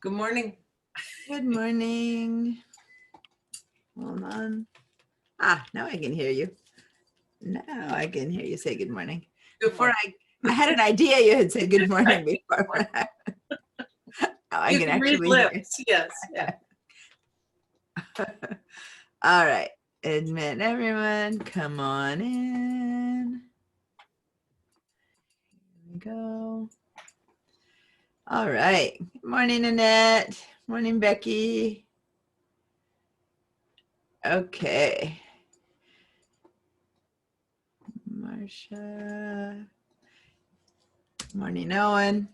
Good morning. Good morning. Hold on. Now I can hear you. Now I can hear you say good morning. Good Before morning. I had an idea you had said good morning before. Now I You can can read actually hear. lips. Yes. Yeah. All right. Admit everyone. Come on in. Here we go. All right. Good morning, Annette. Morning, Becky. Okay. Marcia. Morning, Owen.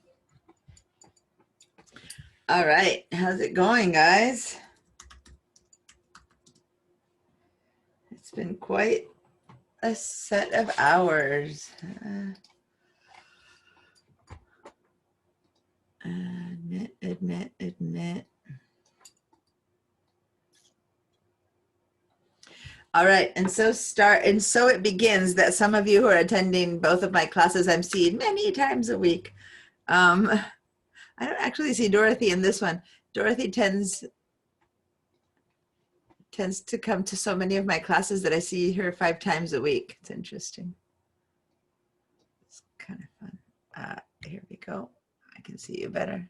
All right. How's it going, guys? It's been quite a set of hours. Admit. All right, and so it begins that some of you who are attending both of my classes I'm seeing many times a week. I don't actually see Dorothy in this one. Dorothy tends to come to so many of my classes that I see her 5 times a week. It's interesting. It's kind of fun. Here we go. I can see you better.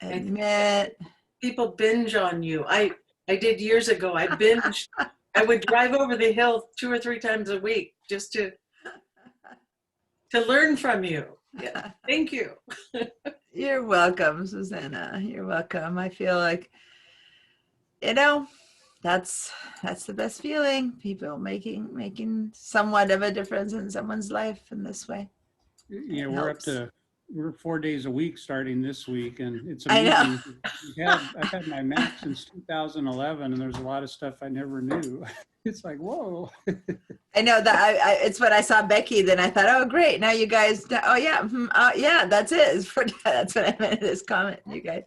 Admit. People binge on you. I did years ago. I binged. I would drive over the hill 2 or 3 times a week just to learn from you. Yeah. Thank you. You're welcome, Susanna. You're welcome. I feel like, you know, that's the best feeling. People making somewhat of a difference in someone's life in this way. Yeah, we're 4 days a week starting this week, and it's I know. amazing. I've had my Mac since 2011, and there's a lot of stuff I never knew. It's like, whoa. I know that it's when I saw Becky, then I thought, oh great, now you guys, oh yeah, yeah, that's it. That's what I meant in this comment, you guys.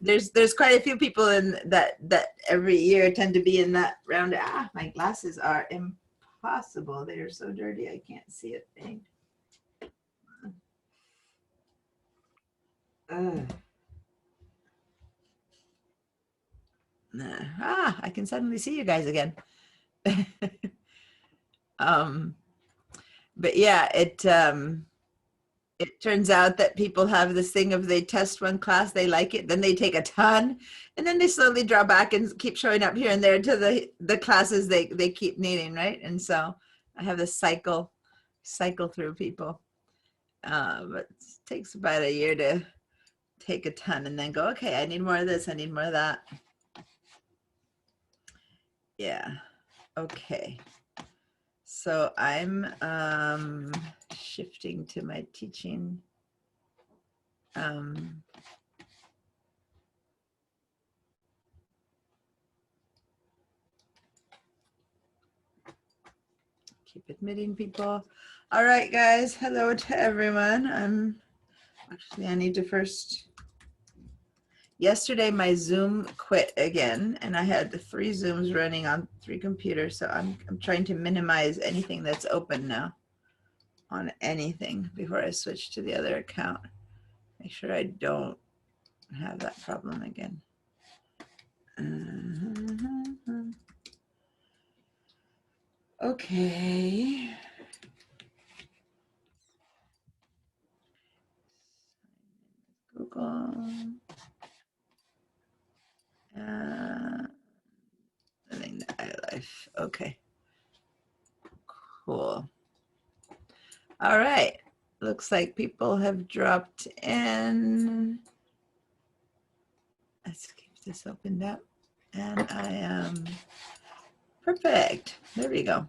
There's quite a few people in that every year tend to be in that round. My glasses are impossible. They are so dirty I can't see a thing. I can suddenly see you guys again. But yeah, it turns out that people have this thing of they test one class, they like it, then they take a ton, and then they slowly draw back and keep showing up here and there to the classes they keep needing, right? And so I have this cycle through people. But it takes about a year to take a ton and then go, okay, I need more of this, I need more of that. Yeah, okay. So I'm shifting to my teaching. Keep admitting people. All right, guys. Hello to everyone. I need to first. Yesterday, my Zoom quit again, and I had 3 Zooms running on 3 computers. So I'm trying to minimize anything that's open now on anything before I switch to the other account. Make sure I don't have that problem again. Okay. Google. I think the iLife. Okay. Cool. All right. Looks like people have dropped in. Let's keep this opened up. And I am perfect. There we go.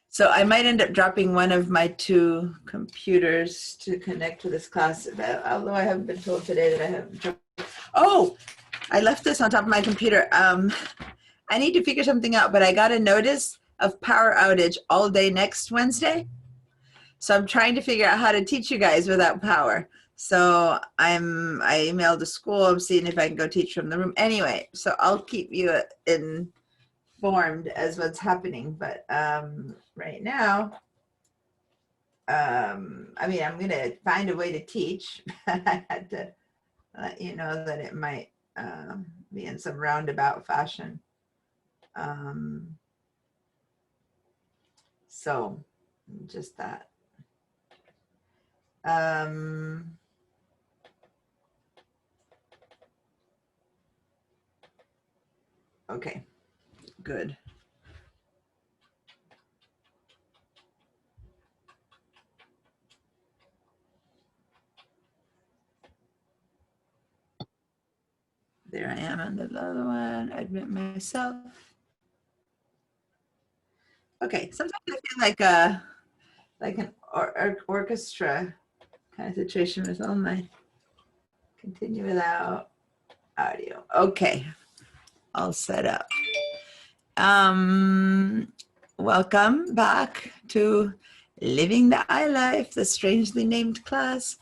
So I might end up dropping one of my 2 computers to connect to this class, although I haven't been told today that I haven't dropped. Oh, I left this on top of my computer. I need to figure something out, but I got a notice of power outage all day next Wednesday. So I'm trying to figure out how to teach you guys without power. So I emailed the school. I'm seeing if I can go teach from the room. Anyway, so I'll keep you informed as what's happening. But right now, I mean, I'm going to find a way to teach. I had to let you know that it might be in some roundabout fashion. So just that. Okay, good. There I am on the other one. Admit myself. Okay, sometimes I feel like an orchestra kind of situation with all my continue without audio. Okay, all set up. Welcome back to Living the iLife, the strangely named class.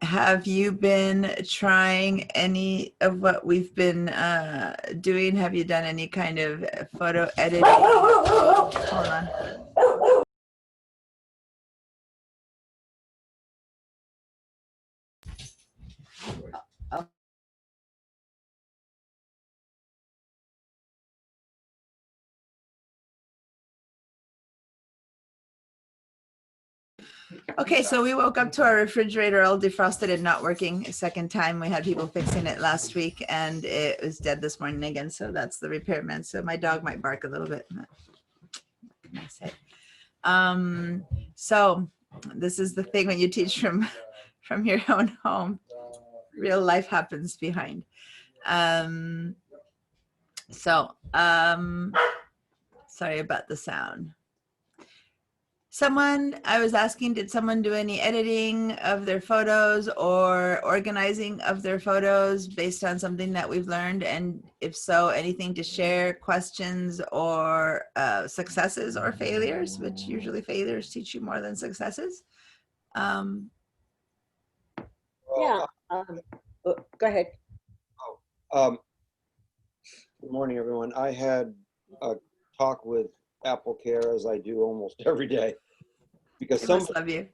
Have you been trying any of what we've been doing? Have you done any kind of photo editing? Hold on. Okay, so we woke up to our refrigerator all defrosted and not working a second time. We had people fixing it last week and it was dead this morning again. So that's the repairman. So my dog might bark a little bit. What can I say? So this is the thing when you teach from your own home, real life happens behind. Sorry about the sound. I was asking, did someone do any editing of their photos or organizing of their photos based on something that we've learned? And if so, anything to share, questions or successes or failures, which usually failures teach you more than successes? Yeah. Go ahead. Good morning, everyone. I had a talk with Apple Care, as I do almost every day, because I must love you.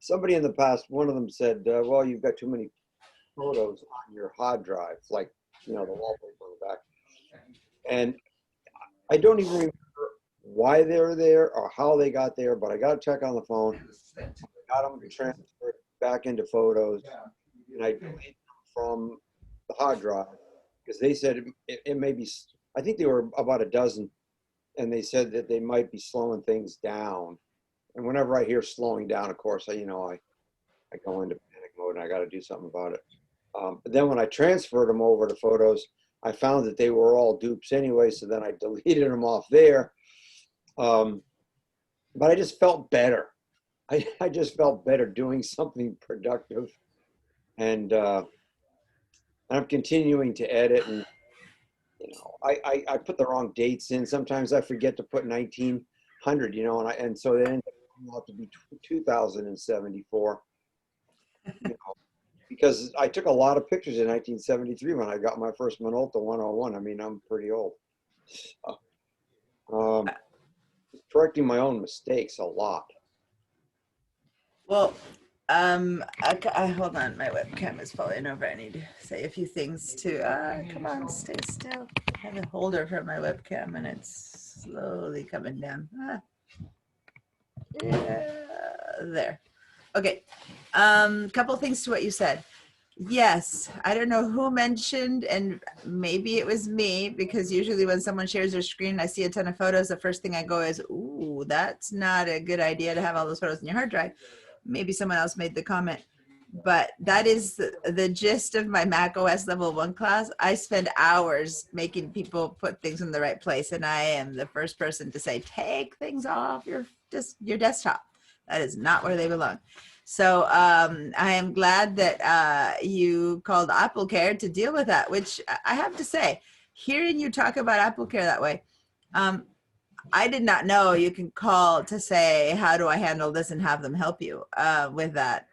somebody in the past, one of them said, well, you've got too many photos on your hard drive, like, the wallpaper on the back. And I don't even remember why they were there or how they got there, but I got a check on the phone, got them transferred back into photos, and I deleted them from the hard drive because they said it may be, I think there were about a dozen, and they said that they might be slowing things down. And whenever I hear slowing down, of course, I go into panic mode and I got to do something about it. But then when I transferred them over to photos, I found that they were all dupes anyway. So then I deleted them off there. But I just felt better. I just felt better doing something productive. And I'm continuing to edit, and I put the wrong dates in. Sometimes I forget to put 1900, and so it ends up coming out to be 2074. Because I took a lot of pictures in 1973 when I got my first Minolta 101. I mean, I'm pretty old. So, correcting my own mistakes a lot. Well, hold on, my webcam is falling over. I need to say a few things to, come on, stay still. I have a holder for my webcam and it's slowly coming down. Yeah, there. Okay, couple things to what you said. Yes, I don't know who mentioned, and maybe it was me, because usually when someone shares their screen, I see a ton of photos. The first thing I go is, ooh, that's not a good idea to have all those photos in your hard drive. Maybe someone else made the comment, but that is the gist of my Mac OS level 1 class. I spend hours making people put things in the right place, and I am the first person to say, take things off your desktop. That is not where they belong. So I am glad that you called Apple Care to deal with that, which I have to say, hearing you talk about Apple Care that way, I did not know you can call to say, how do I handle this, and have them help you with that.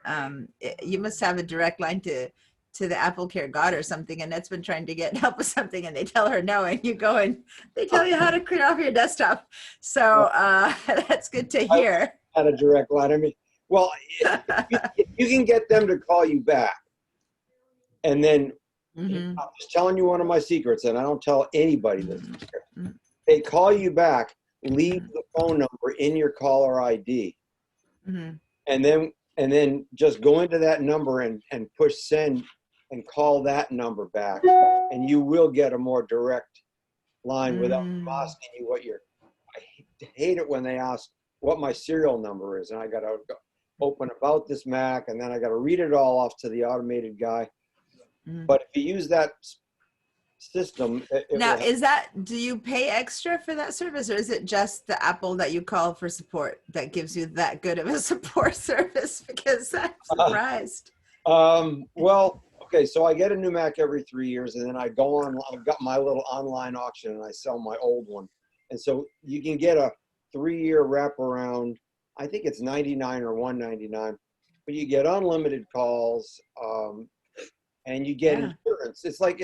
You must have a direct line to to the Apple Care God or something, and that's been trying to get help with something, and they tell her no, and you go and they tell you how to clear off your desktop. So that's good to hear. At a direct line. I mean, well, if you can get them to call you back, and then Mhm. I'm just telling you one of my secrets, and I don't tell anybody this. Mhm. They call you back, leave the phone number in your caller ID, Mhm. and then just go into that number and push send and call that number back, and you will get a more direct line without them asking you what your. I hate it when they ask what my serial number is, and I got to open about this Mac, and then I got to read it all off to the automated guy. Mhm. But if you use that system, it Now, will. is that, do you pay extra for that service, or is it just the Apple that you call for support that gives you that good of a support service? Because I'm surprised. Well, okay, so I get a new Mac every 3 years, and then I go on. I've got my little online auction, and I sell my old one. And so you can get a 3-year wraparound. I think it's 99 or 199, but you get unlimited calls, and you get Yeah. insurance. It's like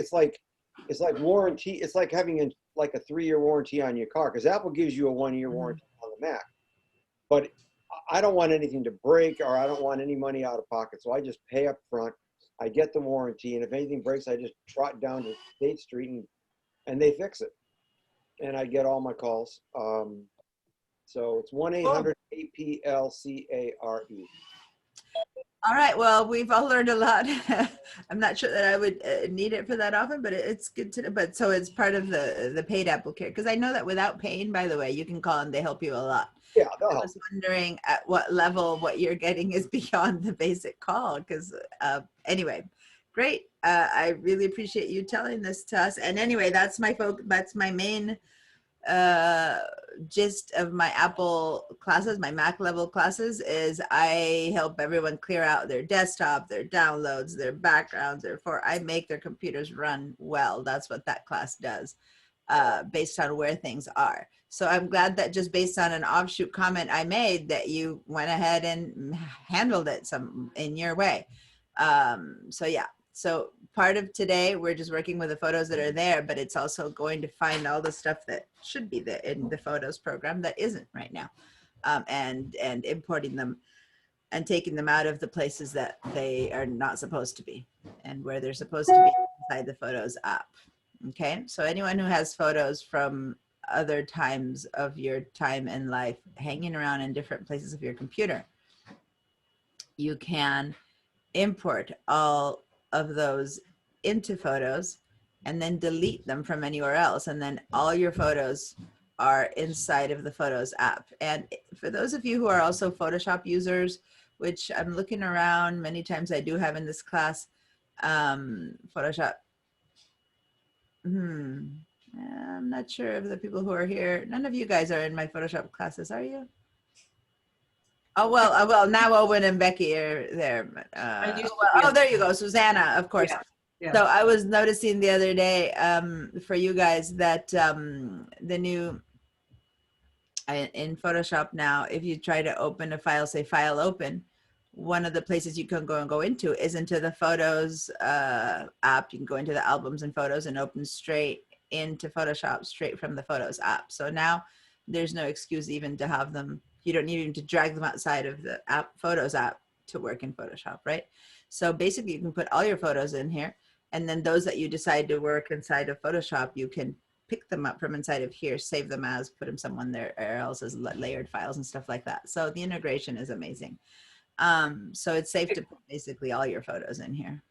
warranty. It's like having like a 3-year warranty on your car, because Apple gives you a 1-year warranty on the Mac. But I don't want anything to break, or I don't want any money out of pocket. So I just pay up front. I get the warranty, and if anything breaks, I just trot down to State Street and they fix it. And I get all my calls. So it's 1-800-APLCARE. All right. Well, we've all learned a lot. I'm not sure that I would need it for that often, but it's good to know. But so it's part of the paid Apple Care, because I know that without paying, by the way, you can call and they help you a lot. Yeah, they'll I help. was wondering at what level what you're getting is beyond the basic call. Because anyway, great. I really appreciate you telling this to us. And anyway, that's my main gist of my Apple classes, my Mac level classes, is I help everyone clear out their desktop, their downloads, their backgrounds, I make their computers run well. That's what that class does, based on where things are. So I'm glad that just based on an offshoot comment I made, that you went ahead and handled it some in your way. So yeah. So part of today, we're just working with the photos that are there, but it's also going to find all the stuff that should be there in the photos program that isn't right now, and importing them and taking them out of the places that they are not supposed to be and where they're supposed to be inside the Photos app. Okay, so anyone who has photos from other times of your time in life hanging around in different places of your computer, you can import all of those into Photos and then delete them from anywhere else. And then all your photos are inside of the Photos app. And for those of you who are also Photoshop users, which I'm looking around, many times I do have in this class, Photoshop. I'm not sure of the people who are here. None of you guys are in my Photoshop classes, are you? Oh, well, now Owen and Becky are there. There you go, Susanna, of course. Yeah, yeah. So I was noticing the other day for you guys that the new in Photoshop now, if you try to open a file, say File Open, one of the places you can go into is into the Photos app. You can go into the albums and photos and open straight into Photoshop, straight from the Photos app. So now there's no excuse even to have them. You don't need even to drag them outside of the app, Photos app, to work in Photoshop, right? So basically, you can put all your photos in here, and then those that you decide to work inside of Photoshop, you can pick them up from inside of here, save them as, put them somewhere else as layered files and stuff like that. So the integration is amazing. So it's safe to put basically all your photos in here.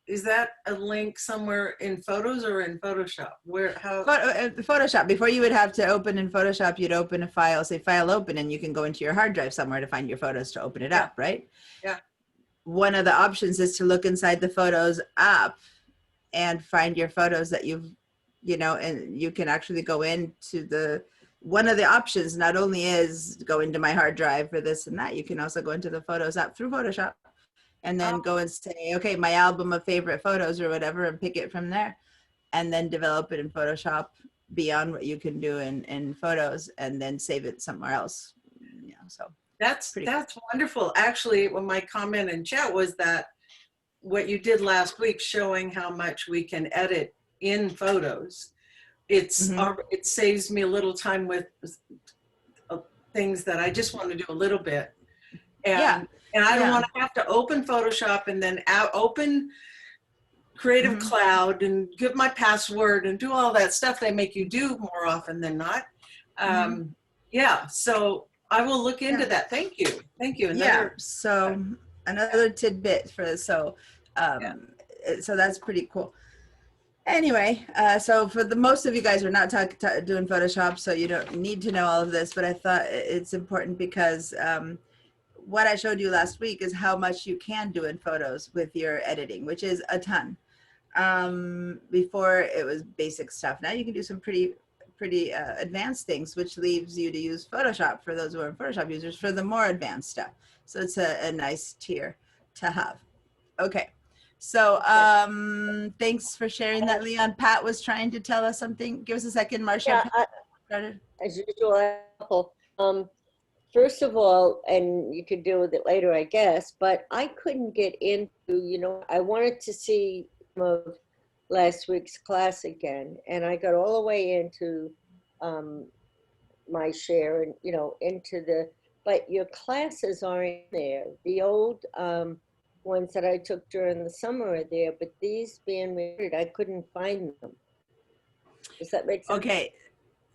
Is that a link somewhere in Photos or in Photoshop? Photoshop. Before, you would have to open in Photoshop, you'd open a file, say File Open, and you can go into your hard drive somewhere to find your photos to open it up, right? Yeah. One of the options is to look inside the Photos app and find your photos that you've, and you can actually go into one of the options not only is go into my hard drive for this and that, you can also go into the Photos app through Photoshop and then go and say, okay, my album of favorite photos or whatever, and pick it from there, and then develop it in Photoshop beyond what you can do in Photos, and then save it somewhere else. So that's wonderful. Actually, my comment in chat was that what you did last week, showing how much we can edit in photos. It saves me a little time with things that I just want to do a little bit. Yeah. And I don't Yeah. want to have to open Photoshop and then open Creative Cloud and give my password and do all that stuff they make you do more often than not. Yeah, so I will look into that. Thank you. Thank you. Yeah. So another tidbit for so that's pretty cool. Anyway, so for the most of you guys are not doing Photoshop, so you don't need to know all of this, but I thought it's important because what I showed you last week is how much you can do in photos with your editing, which is a ton. Before it was basic stuff. Now you can do some pretty advanced things, which leaves you to use Photoshop for those who are Photoshop users for the more advanced stuff. So it's a nice tier to have. Okay. So thanks for sharing that, Leon. Pat was trying to tell us something. Give us a second, Marcia. Yeah, as usual. First of all, and you could deal with it later, I guess, but I couldn't get into, I wanted to see some of last week's class again, and I got all the way into my share and, but your classes aren't there. The old ones that I took during the summer are there, but these being recorded, I couldn't find them. Does that make sense? Okay.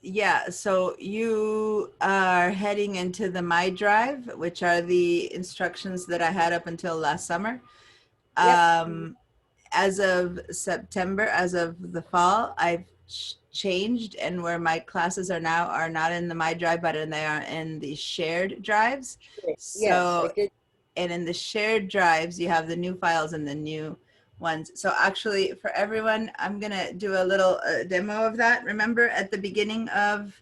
Yeah, so you are heading into the My Drive, which are the instructions that I had up until last summer. Yep. As of September, as of the fall, I've changed, and where my classes are now are not in the My Drive, but they are in the shared drives. Yes, I did. And in the shared drives, you have the new files and the new ones. So actually, for everyone, I'm gonna do a little demo of that. Remember at the beginning of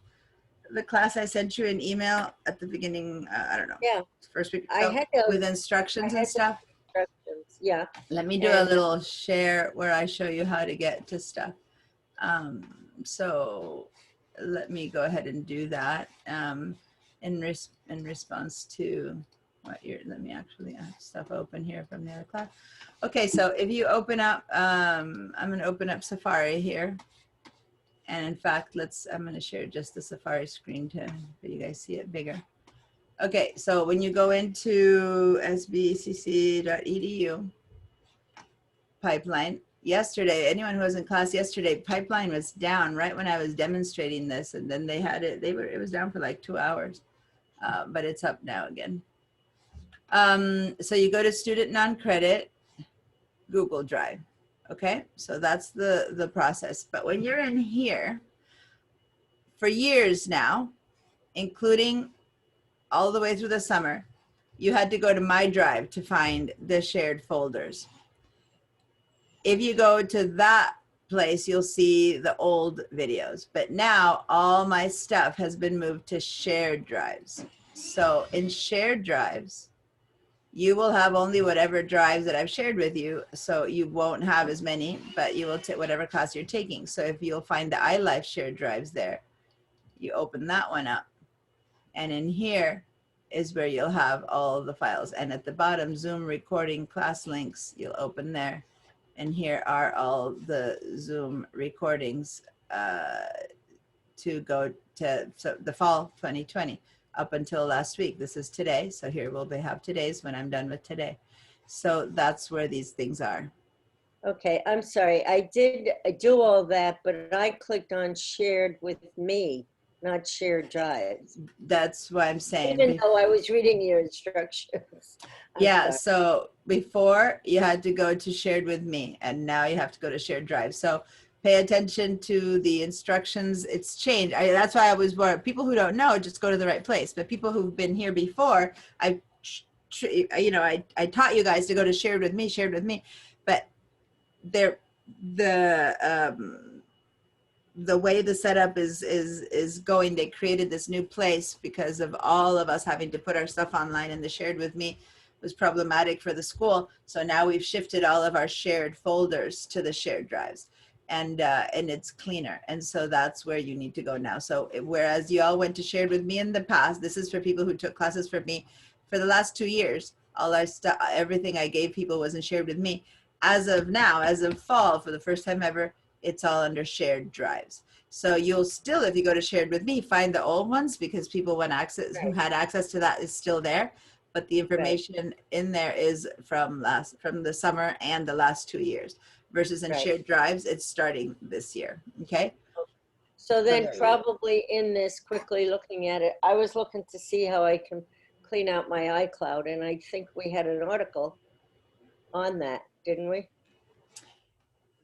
the class, I sent you an email at the beginning, I don't know, first week or so, with instructions and stuff. Yeah. Let me do a little share where I show you how to get to stuff. So let me go ahead and do that in response to what you're, let me actually have stuff open here from the other class. Okay, so if you open up, I'm gonna open up Safari here. And in fact, I'm gonna share just the Safari screen to, so you guys see it bigger. Okay, so when you go into sbcc.edu, pipeline, yesterday, anyone who was in class yesterday, pipeline was down right when I was demonstrating this, and then they had it, it was down for like 2 hours, but it's up now again. So you go to student non-credit, Google Drive. Okay, so that's the process. But when you're in here, for years now, including all the way through the summer, you had to go to My Drive to find the shared folders. If you go to that place, you'll see the old videos. But now all my stuff has been moved to shared drives. So in shared drives, you will have only whatever drives that I've shared with you. So you won't have as many, but you will take whatever class you're taking. So if you'll find the iLife shared drives there, you open that one up. And in here is where you'll have all the files. And at the bottom, Zoom recording class links, you'll open there. And here are all the Zoom recordings to go to the fall 2020 up until last week. This is today. So here we'll have today's when I'm done with today. So that's where these things are. Okay, I'm sorry. I did do all that, but I clicked on shared with me, not shared drives. That's what I'm saying. Even though I was reading your instructions. Yeah, so before you had to go to shared with me, and now you have to go to shared drive. So pay attention to the instructions. It's changed. That's why I was worried. People who don't know just go to the right place. But people who've been here before, I taught you guys to go to shared with me. But the way the setup is going, they created this new place because of all of us having to put our stuff online, and the shared with me was problematic for the school. So now we've shifted all of our shared folders to the shared drives, and it's cleaner. And so that's where you need to go now. So whereas you all went to shared with me in the past, this is for people who took classes from me for the last 2 years. all our stuff, everything I gave people wasn't shared with me. As of now, as of fall, for the first time ever, it's all under shared drives. So you'll still, if you go to shared with me, find the old ones because people want access, who Right. had access to that is still there. But the information in there is from the summer and the last 2 years versus in Right. shared drives, it's starting this year. Okay. So then there you go. probably in this, quickly looking at it, I was looking to see how I can clean out my iCloud, and I think we had an article on that, didn't we?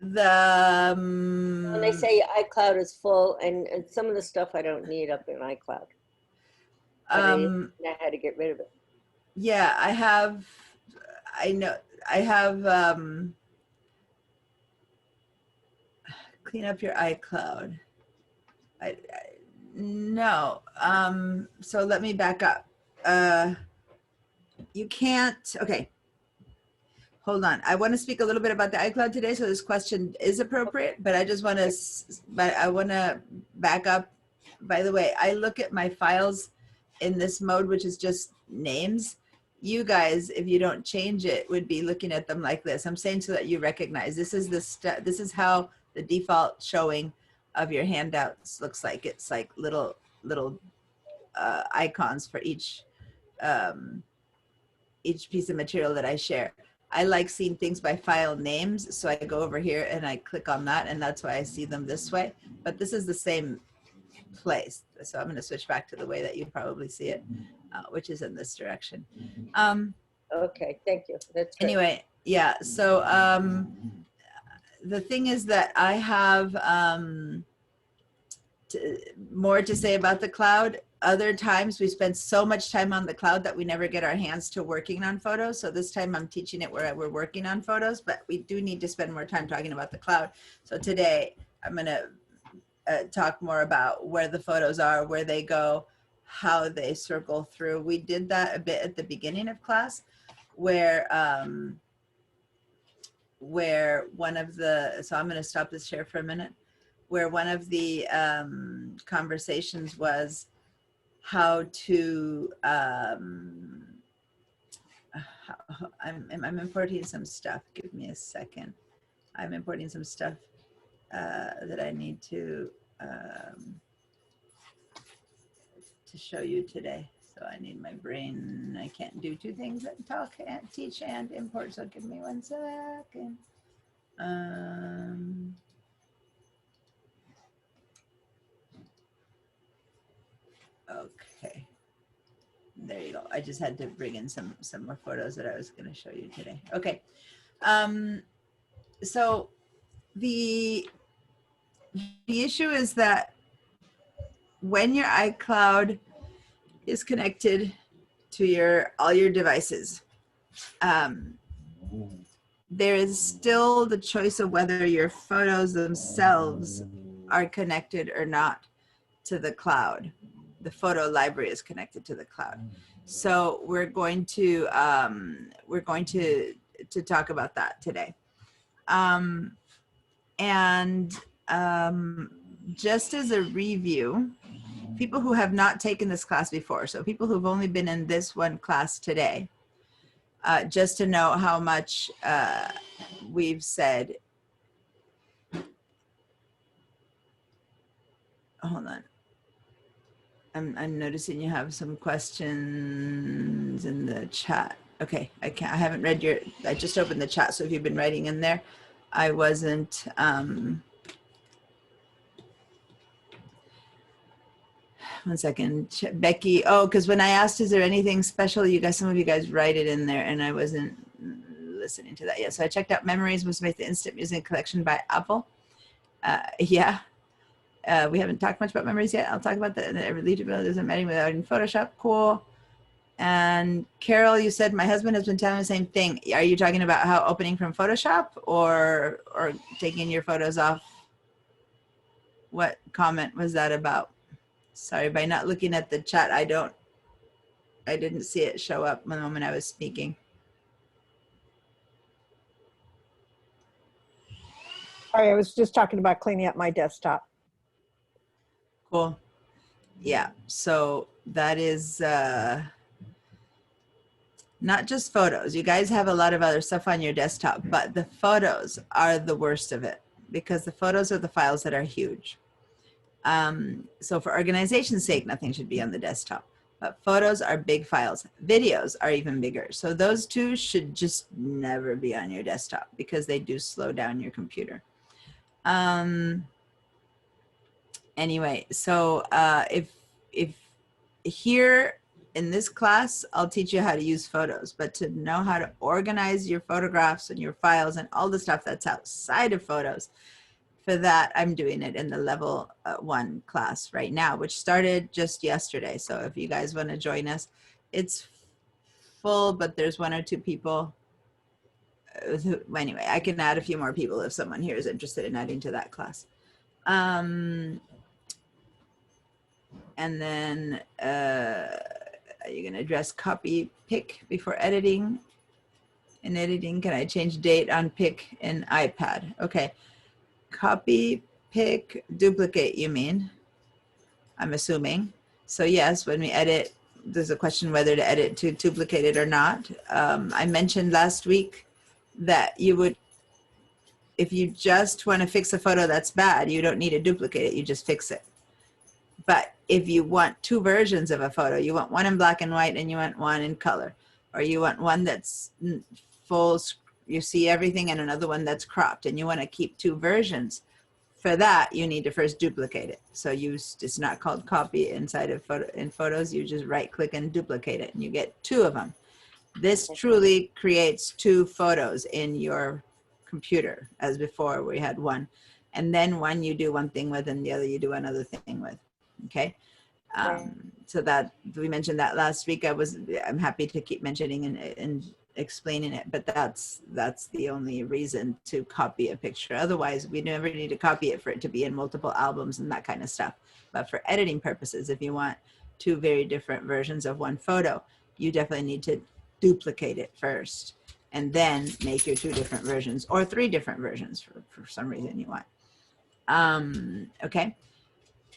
The, When they say iCloud is full, and some of the stuff I don't need up in iCloud, but I didn't know how to get rid of it. yeah, I have clean up your iCloud. No. So let me back up. You can't, okay. Hold on. I want to speak a little bit about the iCloud today, so this question is appropriate, but I just want to, but I want to back up. By the way, I look at my files in this mode, which is just names. You guys, if you don't change it, would be looking at them like this. I'm saying so that you recognize this is this is how the default showing of your handouts looks like. It's like little icons for each piece of material that I share. I like seeing things by file names, so I go over here and I click on that, and that's why I see them this way. But this is the same place, so I'm going to switch back to the way that you probably see it, which is in this direction. Okay, thank you. That's great. Anyway, yeah. So the thing is that I have more to say about the cloud. Other times we spend so much time on the cloud that we never get our hands to working on photos. So this time I'm teaching it where we're working on photos, but we do need to spend more time talking about the cloud. So today I'm going to talk more about where the photos are, where they go, how they circle through. We did that a bit at the beginning of class where one of the, so I'm going to stop this share for a minute, where one of the conversations was how to, I'm importing some stuff. Give me a second. I'm importing some stuff that I need to show you today. So I need my brain. I can't do two things at talk and teach and import. So give me 1 second. Okay. There you go. I just had to bring in some more photos that I was going to show you today. Okay. So the issue is that when your iCloud is connected to all your devices, there is still the choice of whether your photos themselves are connected or not to the cloud. The photo library is connected to the cloud. So we're going to talk about that today. Just as a review, people who have not taken this class before, so people who've only been in this one class today, just to know how much we've said. Hold on. I'm noticing you have some questions in the chat. Okay, I haven't read I just opened the chat, so if you've been writing in there, I wasn't, one second, Becky. Oh, because when I asked, is there anything special, some of you guys write it in there, and I wasn't listening to that yet. So I checked out Memories was made the Instant Music Collection by Apple. Yeah. We haven't talked much about Memories yet. I'll talk about that. Isn't meeting without in Photoshop. Cool. And Carol, you said my husband has been telling me the same thing. Are you talking about how opening from Photoshop or taking your photos off? What comment was that about? Sorry, by not looking at the chat, I didn't see it show up the moment I was speaking. Sorry, I was just talking about cleaning up my desktop. Cool. Yeah, so that is Not just photos. You guys have a lot of other stuff on your desktop, but the photos are the worst of it because the photos are the files that are huge. So for organization's sake, nothing should be on the desktop, but photos are big files. Videos are even bigger. So those two should just never be on your desktop because they do slow down your computer. Anyway, so if here in this class, I'll teach you how to use photos, but to know how to organize your photographs and your files and all the stuff that's outside of photos, for that, I'm doing it in the level 1 class right now, which started just yesterday. So if you guys want to join us, it's full, but there's 1 or 2 people. Anyway, I can add a few more people if someone here is interested in adding to that class. And then are you going to address copy pick before editing? In editing, can I change date on pick in iPad? Okay. Copy, pick, duplicate, you mean? I'm assuming. So yes, when we edit, there's a question whether to edit to duplicate it or not. I mentioned last week that you would, if you just want to fix a photo that's bad, you don't need to duplicate it, you just fix it. But if you want 2 versions of a photo, you want one in black and white and you want one in color, or you want one that's full, you see everything, and another one that's cropped, and you want to keep 2 versions, for that you need to first duplicate it. So it's not called copy inside of photos, you just right click and duplicate it and you get 2 of them. This truly creates 2 photos in your computer, as before we had 1, and then one you do one thing with and the other you do another thing with. Okay. So that we mentioned that last week. I'm happy to keep mentioning and explaining it, but that's the only reason to copy a picture. Otherwise, we never need to copy it for it to be in multiple albums and that kind of stuff. But for editing purposes, if you want 2 very different versions of one photo, you definitely need to duplicate it first and then make your 2 different versions, or 3 different versions for some reason you want. Okay.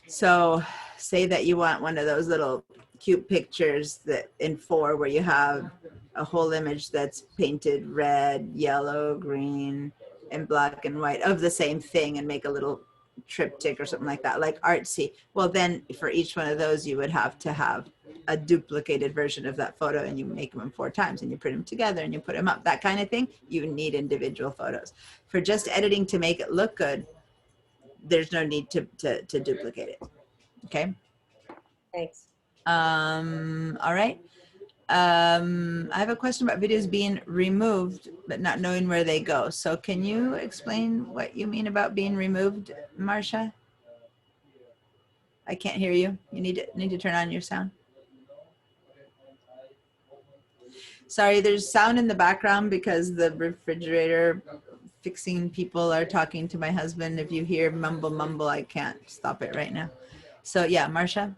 So say that you want one of those little cute pictures that in 4 where you have a whole image that's painted red, yellow, green, and black and white of the same thing, and make a little triptych or something like that, like artsy. Well, then for each one of those, you would have to have a duplicated version of that photo, and you make them 4 times and you print them together and you put them up, that kind of thing. You need individual photos. For just editing to make it look good, there's no need to duplicate it. Okay. Thanks. All right. I have a question about videos being removed, but not knowing where they go. So can you explain what you mean about being removed, Marcia? I can't hear you. You need to turn on your sound. Sorry, there's sound in the background because the refrigerator fixing people are talking to my husband. If you hear mumble, mumble, I can't stop it right now. So yeah, Marcia,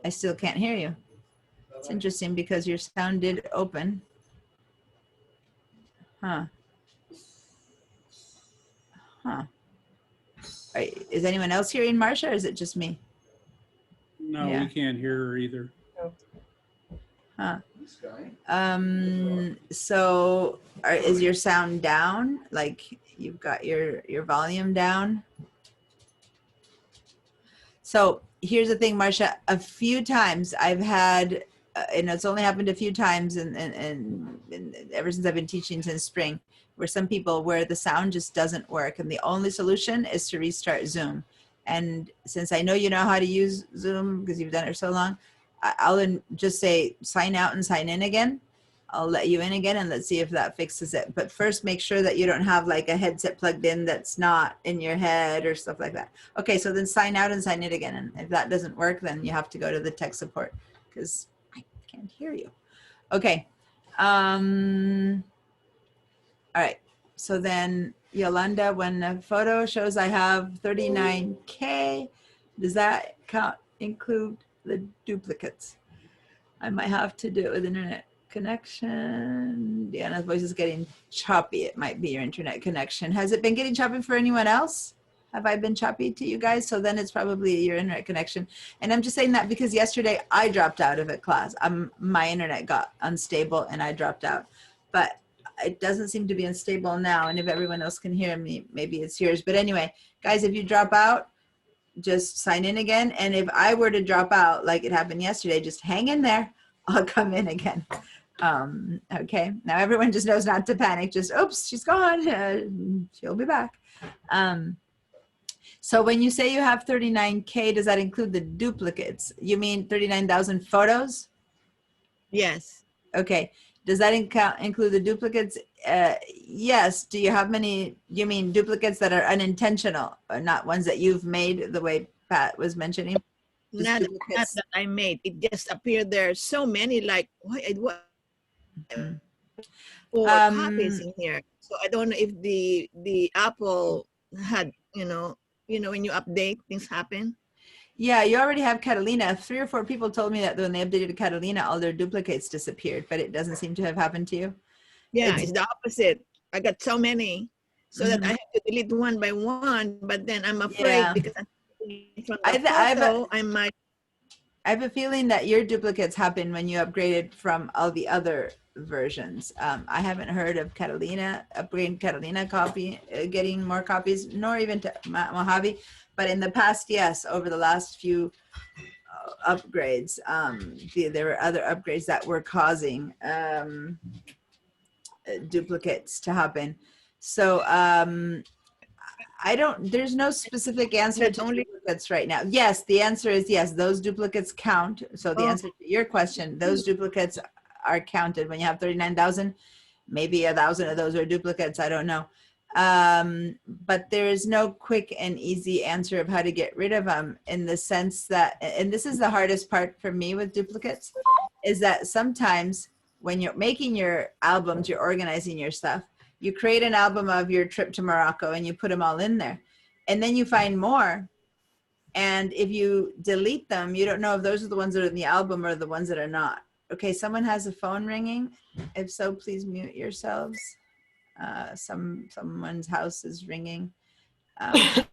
I still can't hear you. It's interesting because your sound did open. Huh. Huh. Is anyone else hearing Marcia, or is it just me? No, Yeah. we can't hear her either. Huh. So is your sound down? Like you've got your volume down? So here's the thing, Marcia, a few times I've had, and it's only happened a few times and ever since I've been teaching since spring, where some people where the sound just doesn't work. And the only solution is to restart Zoom. And since I know you know how to use Zoom because you've done it for so long, I'll just say sign out and sign in again. I'll let you in again and let's see if that fixes it. But first make sure that you don't have like a headset plugged in that's not in your head or stuff like that. Okay, so then sign out and sign in again. And if that doesn't work, then you have to go to the tech support because I can't hear you. Okay. All right. So then Yolanda, when the photo shows I have 39K, does that include the duplicates? I might have to do it with internet connection. Deanna's voice is getting choppy. It might be your internet connection. Has it been getting choppy for anyone else? Have I been choppy to you guys? So then it's probably your internet connection. And I'm just saying that because yesterday I dropped out of a class. My internet got unstable and I dropped out. But it doesn't seem to be unstable now. And if everyone else can hear me, maybe it's yours. But anyway, guys, if you drop out, just sign in again. And if I were to drop out like it happened yesterday, just hang in there. I'll come in again. Okay, now everyone just knows not to panic. Just, oops, she's gone. She'll be back. So when you say you have 39K, does that include the duplicates? You mean 39,000 photos? Yes. Okay. Does that include the duplicates? Yes. Do you have many, you mean duplicates that are unintentional, or not ones that you've made the way Pat was mentioning? Not that I made. It just appeared there so many, like, what Mhm. four copies in here. So I don't know if the Apple had, when you update, things happen. Yeah, you already have Catalina. 3 or 4 people told me that when they updated Catalina, all their duplicates disappeared, but it doesn't seem to have happened to you. Yeah, it's the opposite. I got so many, so that I Mhm. have to delete one by one. But then I'm afraid Yeah. because from I the have photo, I might. I have a feeling that your duplicates happen when you upgraded from all the other versions. I haven't heard of Catalina, upgrading Catalina copy, getting more copies, nor even to Mojave. But in the past, yes, over the last few upgrades, there were other upgrades that were causing duplicates to happen. So there's no specific answer That to only. duplicates right now. Yes, the answer is yes, those duplicates count. So the answer to your question, those duplicates are counted when you have 39,000. Maybe 1,000 of those are duplicates, I don't know. But there is no quick and easy answer of how to get rid of them, in the sense that, and this is the hardest part for me with duplicates, is that sometimes when you're making your albums, you're organizing your stuff, you create an album of your trip to Morocco and you put them all in there. And then you find more. And if you delete them, you don't know if those are the ones that are in the album or the ones that are not. Okay, someone has a phone ringing. If so, please mute yourselves. Someone's house is ringing. I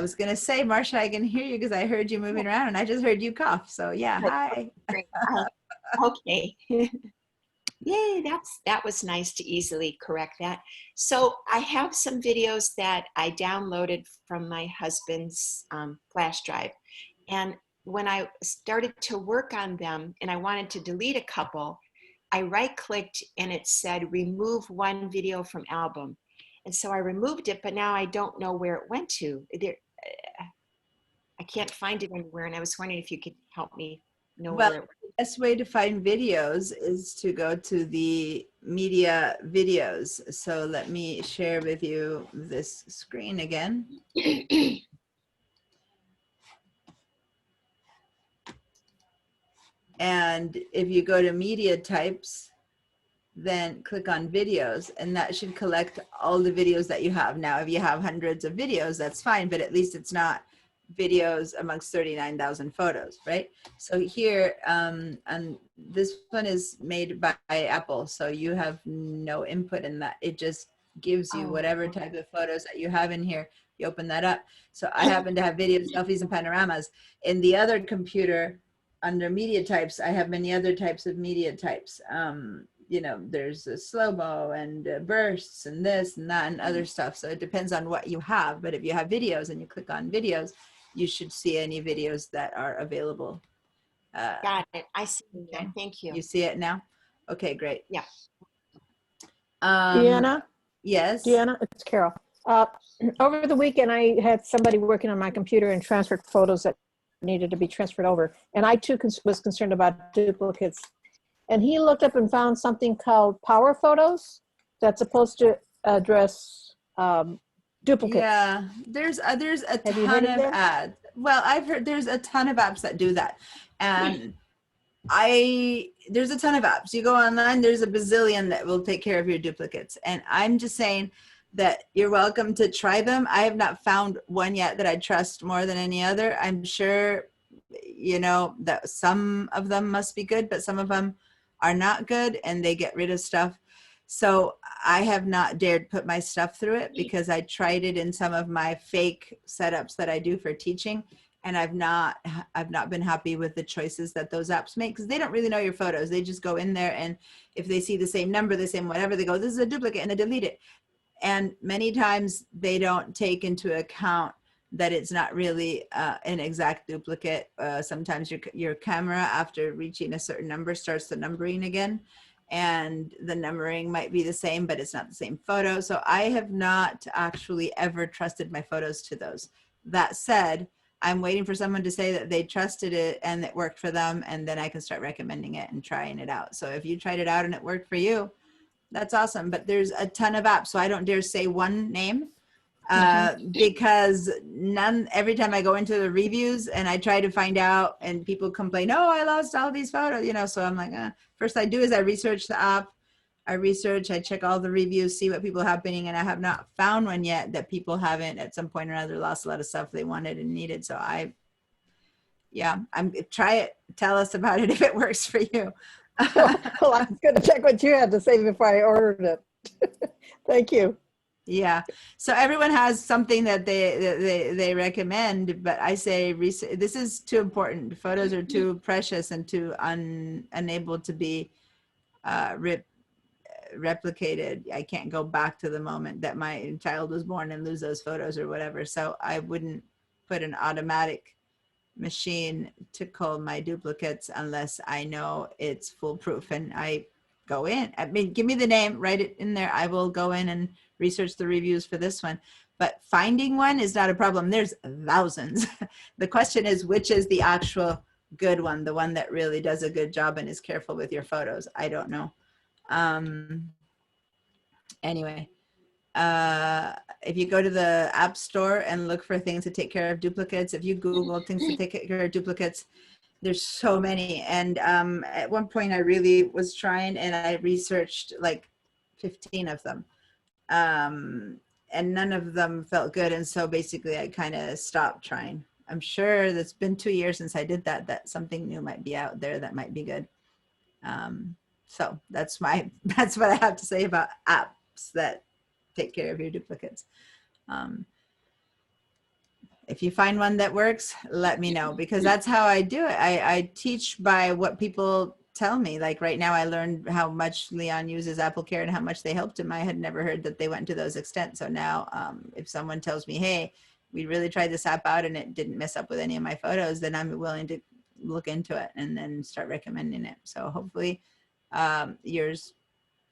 was going to say, Marsha, I can hear you because I heard you moving around and I just heard you cough. So yeah, hi. Great. Okay. Yay, that was nice to easily correct that. So I have some videos that I downloaded from my husband's flash drive. And when I started to work on them and I wanted to delete a couple, I right-clicked and it said remove one video from album. And so I removed it, but now I don't know where it went to. I can't find it anywhere, and I was wondering if you could help me know Well, where it the best way to find videos is to go to the media videos. So let me share with you this screen again. went. And if you go to media types, then click on videos, and that should collect all the videos that you have. Now, if you have hundreds of videos, that's fine, but at least it's not videos amongst 39,000 photos, right? So here, and this one is made by Apple, so you have no input in that. It just gives you whatever type of photos that you have in here. You open that up. So I happen to have videos, selfies, and panoramas. In the other computer, under media types, I have many other types of media types. You know, there's a slow-mo and bursts and this and that and other stuff. So it depends on what you have. But if you have videos and you click on videos, you should see any videos that are available. Got it. I see it Okay. now. Thank you. You see it now? Okay, great. Yeah. Deanna, Yes. Deanna, it's Carol. Over the weekend, I had somebody working on my computer and transferred photos that needed to be transferred over. And I too was concerned about duplicates. And he looked up and found something called Power Photos that's supposed to address duplicates. Yeah, there's a Have you heard ton of of them? ads. Well, I've heard there's a ton of apps that do that. And there's a ton of apps. You go online, there's a bazillion that will take care of your duplicates. And I'm just saying that you're welcome to try them. I have not found one yet that I trust more than any other. I'm sure, you know, that some of them must be good, but some of them are not good and they get rid of stuff. So I have not dared put my stuff through it because I tried it in some of my fake setups that I do for teaching, and I've not been happy with the choices that those apps make, because they don't really know your photos. They just go in there, and if they see the same number, the same whatever, they go, this is a duplicate, and they delete it. And many times they don't take into account that it's not really an exact duplicate. Sometimes your camera, after reaching a certain number, starts the numbering again, and the numbering might be the same, but it's not the same photo. So I have not actually ever trusted my photos to those. That said, I'm waiting for someone to say that they trusted it and it worked for them, and then I can start recommending it and trying it out. So if you tried it out and it worked for you, that's awesome. But there's a ton of apps, so I don't dare say one name. Because every time I go into the reviews and I try to find out, and people complain, oh, I lost all these photos, you know, so I'm like, first I do is I research the app, I check all the reviews, see what people have happening, and I have not found one yet that people haven't at some point or another lost a lot of stuff they wanted and needed. So I'm try it, tell us about it if it works for you. Well, I was going to check what you had to say before I ordered it. Thank you. Yeah. So everyone has something that they recommend, but I say this is too important. Photos are too precious and too unable to be replicated. I can't go back to the moment that my child was born and lose those photos or whatever. So I wouldn't put an automatic machine to cull my duplicates unless I know it's foolproof. And I go in, I mean, give me the name, write it in there. I will go in and research the reviews for this one. But finding one is not a problem. There's thousands. The question is, which is the actual good one, the one that really does a good job and is careful with your photos? I don't know. Anyway, if you go to the App Store and look for things to take care of duplicates, if you Google things to take care of duplicates, there's so many. And at one point I really was trying, and I researched like 15 of them. And none of them felt good. And so basically I kind of stopped trying. I'm sure it's been 2 years since I did that something new might be out there that might be good. So that's what I have to say about apps that take care of your duplicates. If you find one that works, let me know, because that's how I do it. I teach by what people tell me. Like right now I learned how much Leon uses AppleCare and how much they helped him. I had never heard that they went to those extents. So now if someone tells me, hey, we really tried this app out and it didn't mess up with any of my photos, then I'm willing to look into it and then start recommending it. So hopefully yours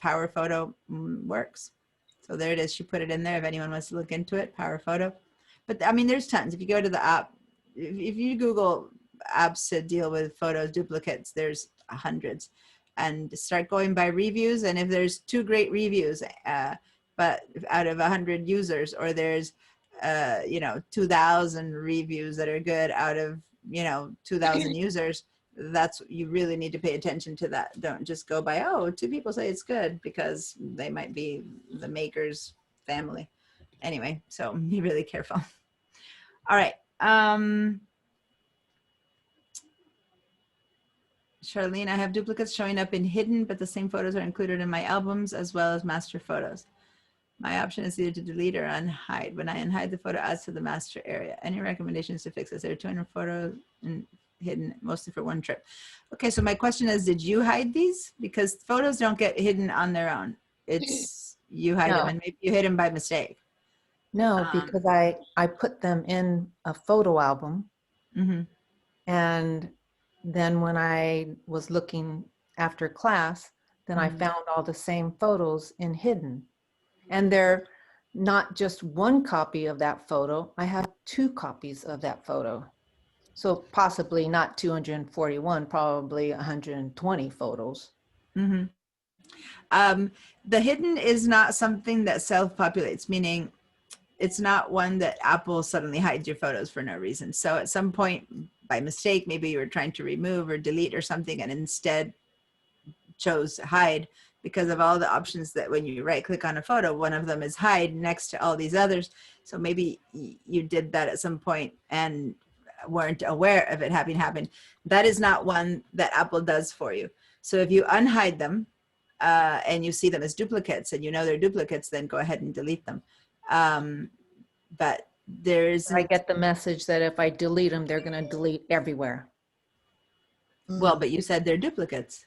Power Photo works. So there it is. She put it in there if anyone wants to look into it, Power Photo. But I mean, there's tons. If you go to the app, if you Google apps to deal with photos duplicates, there's hundreds. And start going by reviews. And if there's 2 great reviews, but out of 100 users, or there's 2,000 reviews that are good out of 2,000 users, that's, you really need to pay attention to that. Don't just go by, oh, 2 people say it's good, because they might be the maker's family. Anyway, so be really careful. All right. Charlene, I have duplicates showing up in hidden, but the same photos are included in my albums as well as master photos. My option is either to delete or unhide. When I unhide, the photo adds to the master area. Any recommendations to fix this? There are 200 photos hidden, mostly for one trip. Okay, so my question is, did you hide these? Because photos don't get hidden on their own. It's you hide them, and maybe you hid them by mistake. No, because I put them in a photo album. Mm-hmm. And then when I was looking after class, then I found all the same photos in hidden. And they're not just one copy of that photo. I have 2 copies of that photo. So possibly not 241, probably 120 photos. Mm-hmm. The hidden is not something that self-populates, meaning it's not one that Apple suddenly hides your photos for no reason. So at some point by mistake, maybe you were trying to remove or delete or something and instead chose hide, because of all the options that when you right click on a photo, one of them is hide next to all these others. So maybe you did that at some point and weren't aware of it having happened. That is not one that Apple does for you. So if you unhide them, and you see them as duplicates and you know they're duplicates, then go ahead and delete them. But there's, I get the message that if I delete them, they're going to delete everywhere. well, but you said they're duplicates.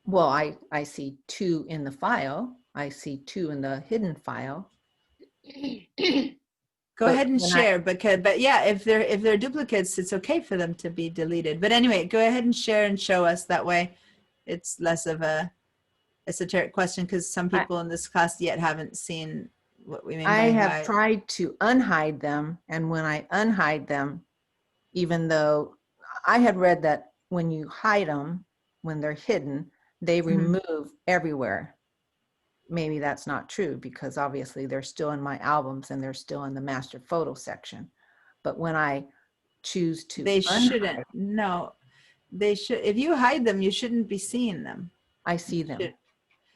Well, I see 2 in the file. I see 2 in the hidden file. Go But ahead and when share, but yeah, if they're duplicates, it's okay for them to be deleted. But anyway, go ahead and share and show us. That way it's less of a esoteric question, because some people in this class yet haven't seen what we mean by I have hide. tried to unhide them, and when I unhide them, even though I had read that when you hide them, when they're hidden, they remove everywhere. Maybe that's not true, because obviously they're still in my albums and they're still in the master photo section. But when I choose to They unhide, shouldn't. No, they should. If you hide them, you shouldn't be seeing them. I see them. Should-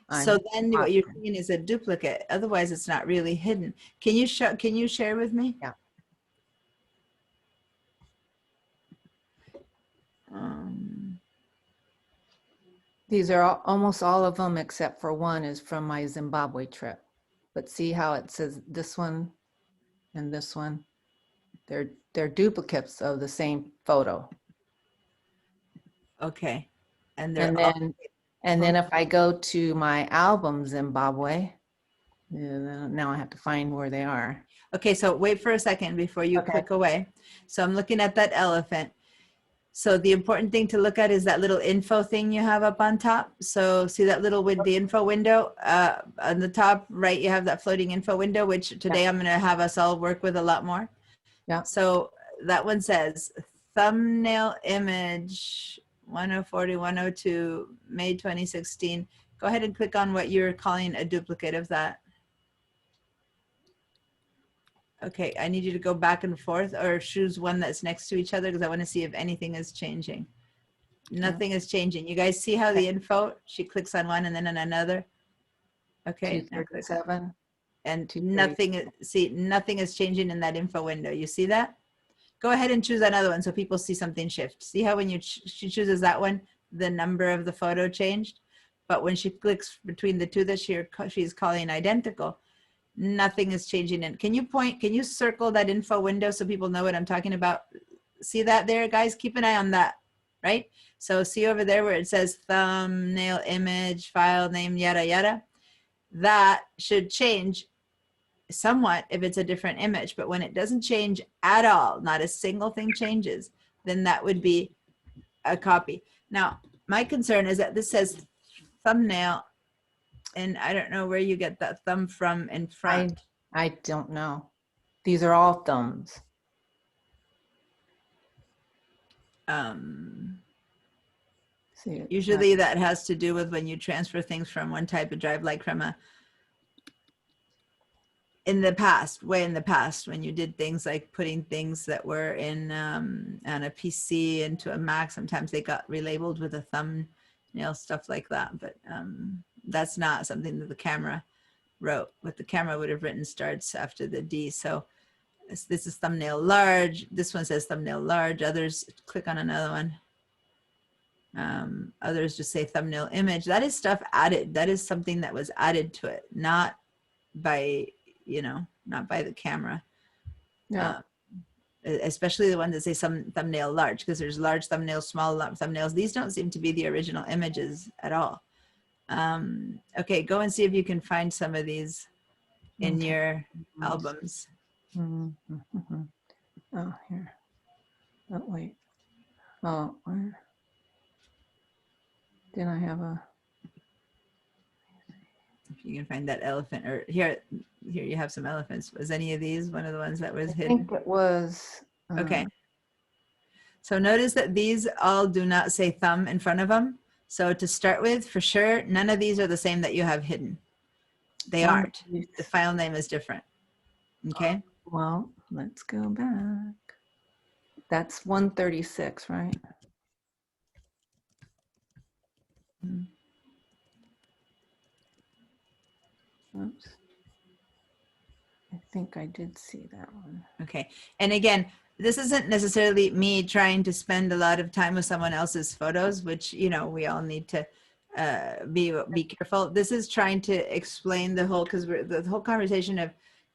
I'm So then what you're often. seeing is a duplicate. Otherwise, it's not really hidden. Can you show? Can you share with me? Yeah. These are almost all of them except for one is from my Zimbabwe trip. But see how it says this one and this one? They're duplicates of the same photo. Okay. And they're And all, then if I go to my album Zimbabwe, now I have to find where they are. okay. So wait for a second before you Okay. click away. So I'm looking at that elephant. So the important thing to look at is that little info thing you have up on top. So see that little with the info window on the top right, you have that floating info window, which today I'm going to have us all work with a lot more. Yeah. So that one says thumbnail image 1040, 102, May 2016. Go ahead and click on what you're calling a duplicate of that. Okay, I need you to go back and forth or choose one that's next to each other, because I want to see if anything is changing. Nothing is changing. You guys see how the info, she clicks on one and then on another. Okay, now click. 237. And 230. nothing, see, nothing is changing in that info window. You see that? Go ahead and choose another one so people see something shift. See how when she chooses that one, the number of the photo changed? But when she clicks between the two that she's calling identical, nothing is changing. And can you circle that info window so people know what I'm talking about? See that there, guys? Keep an eye on that, right? So see over there where it says thumbnail image, file name, yada, yada. That should change somewhat if it's a different image, but when it doesn't change at all, not a single thing changes, then that would be a copy. Now, my concern is that this says thumbnail, and I don't know where you get that thumb from in front. I don't know. These are all thumbs. See, Usually that has to do with when you transfer things from one type of drive, like from in the past, way in the past, when you did things like putting things that were in on a PC into a Mac, sometimes they got relabeled with a thumbnail, stuff like that. But that's not something that the camera wrote. What the camera would have written starts after the D. So this is thumbnail large. This one says thumbnail large. Others, click on another one. Others just say thumbnail image. That is stuff added. That is something that was added to it, not by, not by the camera. Yeah. Especially the ones that say some thumbnail large, because there's large thumbnails, small thumbnails. These don't seem to be the original images at all. Okay, go and see if you can find some of these in your albums. Oh, here. Oh, wait. Oh, where? Then I have a. If you can find that elephant, or here you have some elephants. Was any of these one of the ones that was I hidden? think it was. Okay. So notice that these all do not say thumb in front of them. So to start with, for sure, none of these are the same that you have hidden. They aren't. The file name is different. Okay. Well, let's go back. That's 136, right? Oops. I think I did see that one. Okay. And again, this isn't necessarily me trying to spend a lot of time with someone else's photos, which, we all need to be careful. This is trying to explain the whole, because the whole conversation of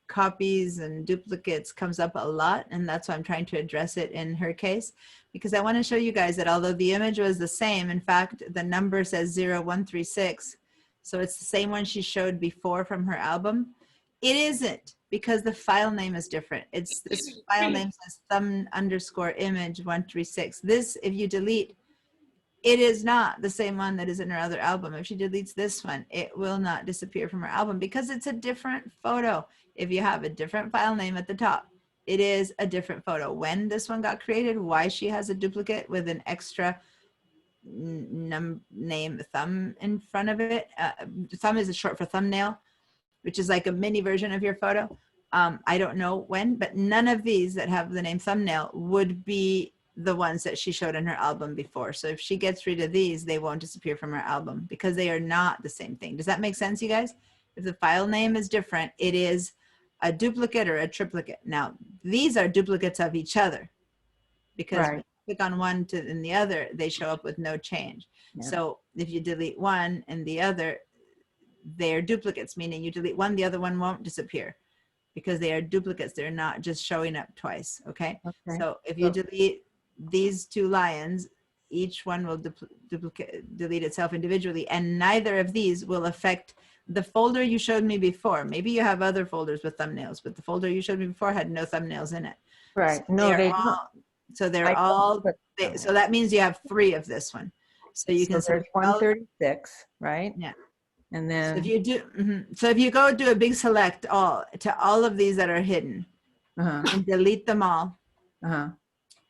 copies and duplicates comes up a lot, and that's why I'm trying to address it in her case, because I want to show you guys that although the image was the same, in fact the number says 0136, so it's the same one she showed before from her album. It isn't, because the file name is different. It's this file name says thumb_image136. This, if you delete, it is not the same one that is in her other album. If she deletes this one, it will not disappear from her album because it's a different photo. If you have a different file name at the top, it is a different photo. When this one got created, why she has a duplicate with an extra name thumb in front of it. Thumb is short for thumbnail, which is like a mini version of your photo. I don't know when, but none of these that have the name thumbnail would be the ones that she showed in her album before. So if she gets rid of these, they won't disappear from her album because they are not the same thing. Does that make sense, you guys? If the file name is different, it is a duplicate or a triplicate. Now, these are duplicates of each other because when you click on one and the other, they show up with no change. Yeah. So if you delete one and the other, they're duplicates, meaning you delete one, the other one won't disappear because they are duplicates. They're not just showing up twice, okay? So if you delete these two lions, each one will delete itself individually, and neither of these will affect the folder you showed me before. Maybe you have other folders with thumbnails, but the folder you showed me before had no thumbnails in it. Right. So No, they don't. So they're all, so that means you have 3 of this one. So you can there's 136, right? Yeah. And then so if you do, so if you go do a big select all to all of these that are hidden and delete them all,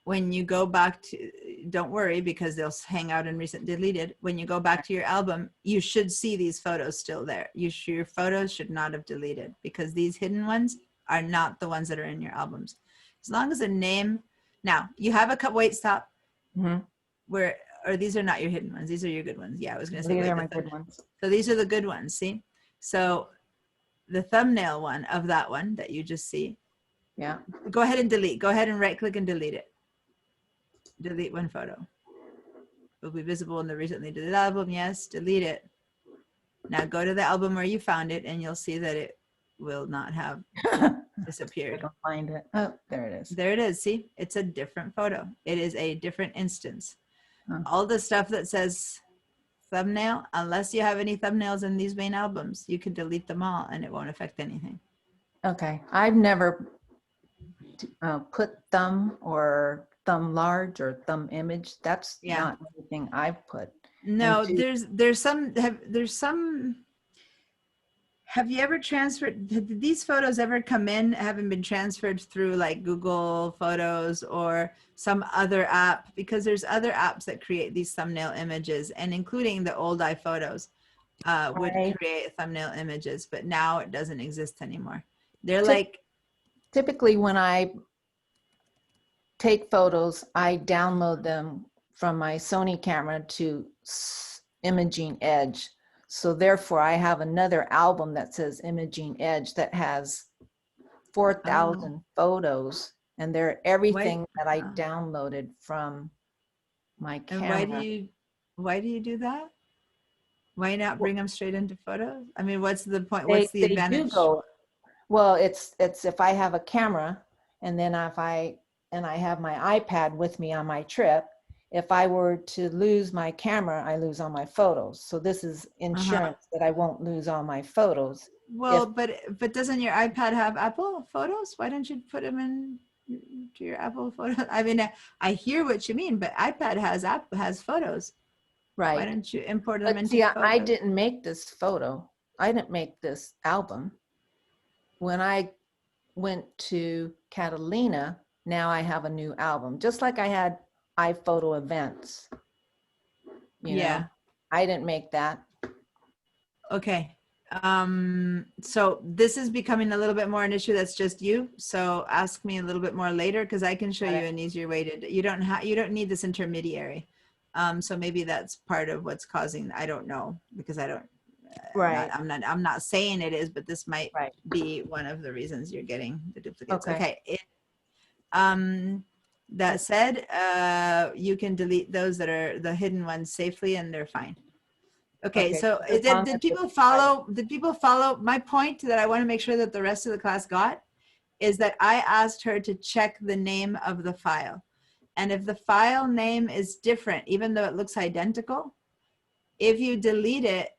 when you go back to, don't worry because they'll hang out in recent deleted. When you go back to your album, you should see these photos still there. Your photos should not have deleted because these hidden ones are not the ones that are in your albums. As long as a name, now you have a couple, wait, stop. Where, or these are not your hidden ones. These are your good ones. Yeah, I was going to say, these are my good ones. So these are the good ones, see? So the thumbnail one of that one that you just see. Yeah. Go ahead and delete. Go ahead and right click and delete it. Delete one photo. It will be visible in the recently deleted album. Yes, delete it. Now go to the album where you found it and you'll see that it will not have disappeared. I don't find it. Oh, there it is. There it is. See, it's a different photo. It is a different instance. All the stuff that says thumbnail, unless you have any thumbnails in these main albums, you can delete them all and it won't affect anything. Okay. I've never put thumb or thumb large or thumb image. That's not anything I've put. No, there's some, have you ever transferred, did these photos ever come in, haven't been transferred through like Google Photos or some other app? Because there's other apps that create these thumbnail images, and including the old iPhotos would create thumbnail images, but now it doesn't exist anymore. They're like, typically when I take photos, I download them from my Sony camera to Imaging Edge. So therefore I have another album that says Imaging Edge that has 4,000 photos, and they're everything that I downloaded from my camera. And why do you do that? Why not bring them straight into photos? I mean, what's the point? What's the advantage? Well, it's if I have a camera and then if I have my iPad with me on my trip, if I were to lose my camera, I lose all my photos. So this is insurance that I won't lose all my photos. Well, but doesn't your iPad have Apple Photos? Why don't you put them in to your Apple Photos? I mean, I hear what you mean, but iPad has photos. Right. Why don't you import them into Photos? I didn't make this photo. I didn't make this album. When I went to Catalina, now I have a new album, just like I had iPhoto events. You know, I didn't make that. Okay. So this is becoming a little bit more an issue that's just you. So ask me a little bit more later because I can show you an easier way to, you don't need this intermediary. So maybe that's part of what's causing, I don't know, because I don't, I'm not saying it is, but this might be one of the reasons you're getting the duplicates. Okay. That said, you can delete those that are the hidden ones safely and they're fine. Okay, so as long did as people it's private. follow? Did people follow my point that I want to make sure that the rest of the class got? Is that I asked her to check the name of the file. And if the file name is different, even though it looks identical, if you delete it,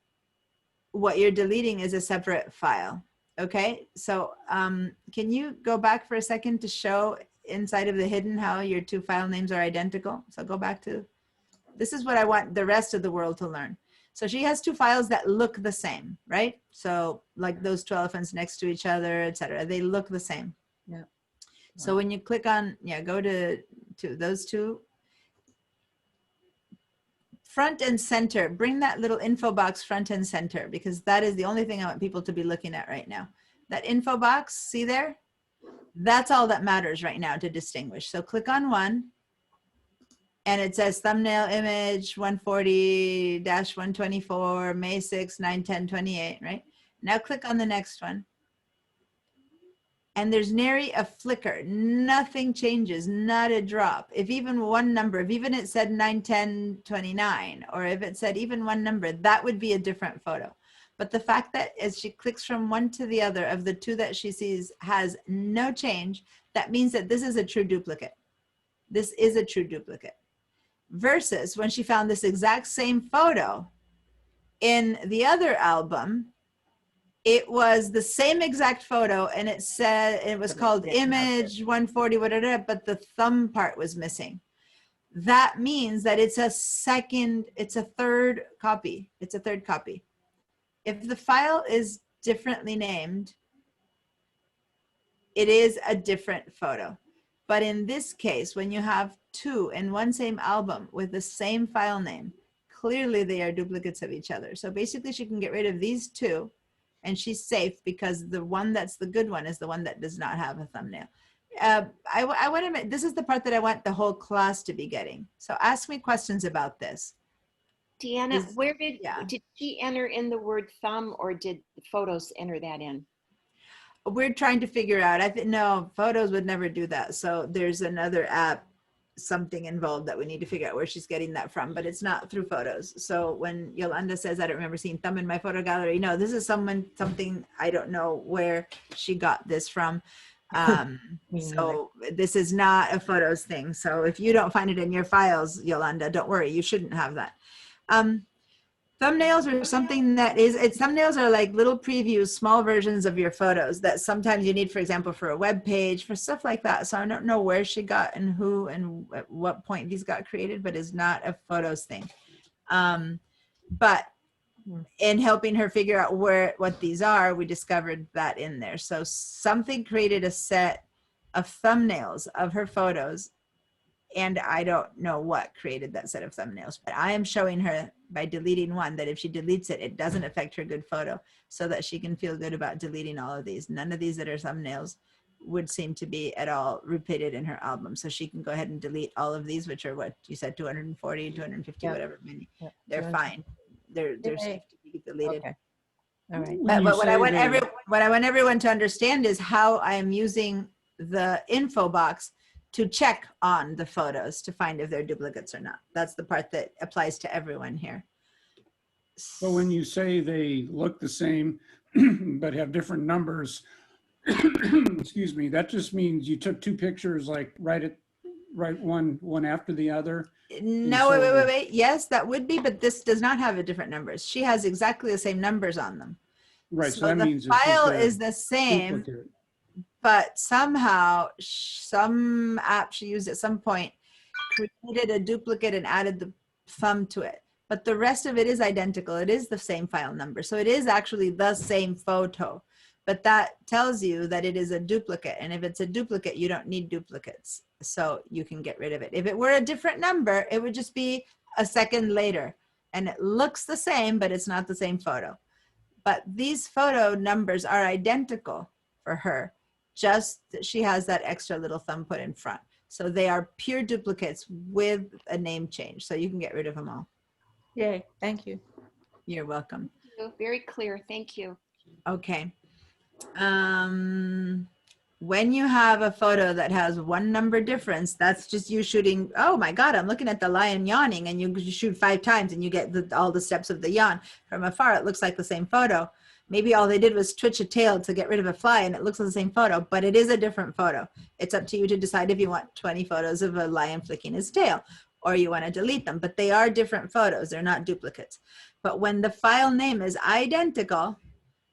what you're deleting is a separate file. Okay, so can you go back for a second to show inside of the hidden how your two file names are identical? So go back to, this is what I want the rest of the world to learn. So she has two files that look the same, right? So like those two elephants next to each other, etc. They look the same. Yeah. So when you click on, go to those two, front and center, bring that little info box front and center, because that is the only thing I want people to be looking at right now. That info box, see there? That's all that matters right now to distinguish. So click on one, and it says thumbnail image 140-124, May 6, 9/10/28, right? Now click on the next one. And there's nary a flicker. Nothing changes, not a drop. If even one number, if even it said 9/10/29, or if it said even one number, that would be a different photo. But the fact that as she clicks from one to the other of the two that she sees has no change, that means that this is a true duplicate. This is a true duplicate. Versus when she found this exact same photo in the other album, it was the same exact photo, and it said it was called image 140, whatever, but the thumb part was missing. That means that it's a third copy. It's a third copy. If the file is differently named, it is a different photo. But in this case, when you have two in one same album with the same file name, clearly they are duplicates of each other. So basically she can get rid of these two, and she's safe because the one that's the good one is the one that does not have a thumbnail. I want to, this is the part that I want the whole class to be getting. So ask me questions about this. Deanna, where did yeah. did she enter in the word thumb, or did the photos enter that in? We're trying to figure out. I think no, photos would never do that. So there's another app, something involved that we need to figure out where she's getting that from, but it's not through photos. So when Yolanda says, I don't remember seeing thumb in my photo gallery, no, this is something I don't know where she got this from. So this is not a photos thing. So if you don't find it in your files, Yolanda, don't worry, you shouldn't have that. Thumbnails are something that thumbnails are like little previews, small versions of your photos that sometimes you need, for example, for a web page, for stuff like that. So I don't know where she got and who and at what point these got created, but it's not a photos thing. But in helping her figure out what these are, we discovered that in there. So something created a set of thumbnails of her photos, and I don't know what created that set of thumbnails, but I am showing her by deleting one that if she deletes it, it doesn't affect her good photo, so that she can feel good about deleting all of these. None of these that are thumbnails would seem to be at all repeated in her album. So she can go ahead and delete all of these, which are what you said, 240, 250, whatever many. They're fine. They're safe to be deleted. Okay. All right. But what I want everyone to understand is how I am using the info box to check on the photos to find if they're duplicates or not. That's the part that applies to everyone here. So when you say they look the same, but have different numbers, excuse me, that just means you took two pictures like right one after the other? No, wait. Yes, that would be, but this does not have a different numbers. She has exactly the same numbers on them. Right, So that the means file is the same, duplicate. but somehow some app she used at some point created a duplicate and added the thumb to it. But the rest of it is identical. It is the same file number. So it is actually the same photo. But that tells you that it is a duplicate. And if it's a duplicate, you don't need duplicates. So you can get rid of it. If it were a different number, it would just be a second later. And it looks the same, but it's not the same photo. But these photo numbers are identical for her. Just that she has that extra little thumb put in front. So they are pure duplicates with a name change. So you can get rid of them all. Yay. Thank you. You're welcome. Very clear. Thank you. Okay. when you have a photo that has one number difference, that's just you shooting, oh my God, I'm looking at the lion yawning, and you shoot 5 times and you get all the steps of the yawn. From afar, it looks like the same photo. Maybe all they did was twitch a tail to get rid of a fly and it looks like the same photo, but it is a different photo. It's up to you to decide if you want 20 photos of a lion flicking his tail or you want to delete them, but they are different photos. They're not duplicates. But when the file name is identical,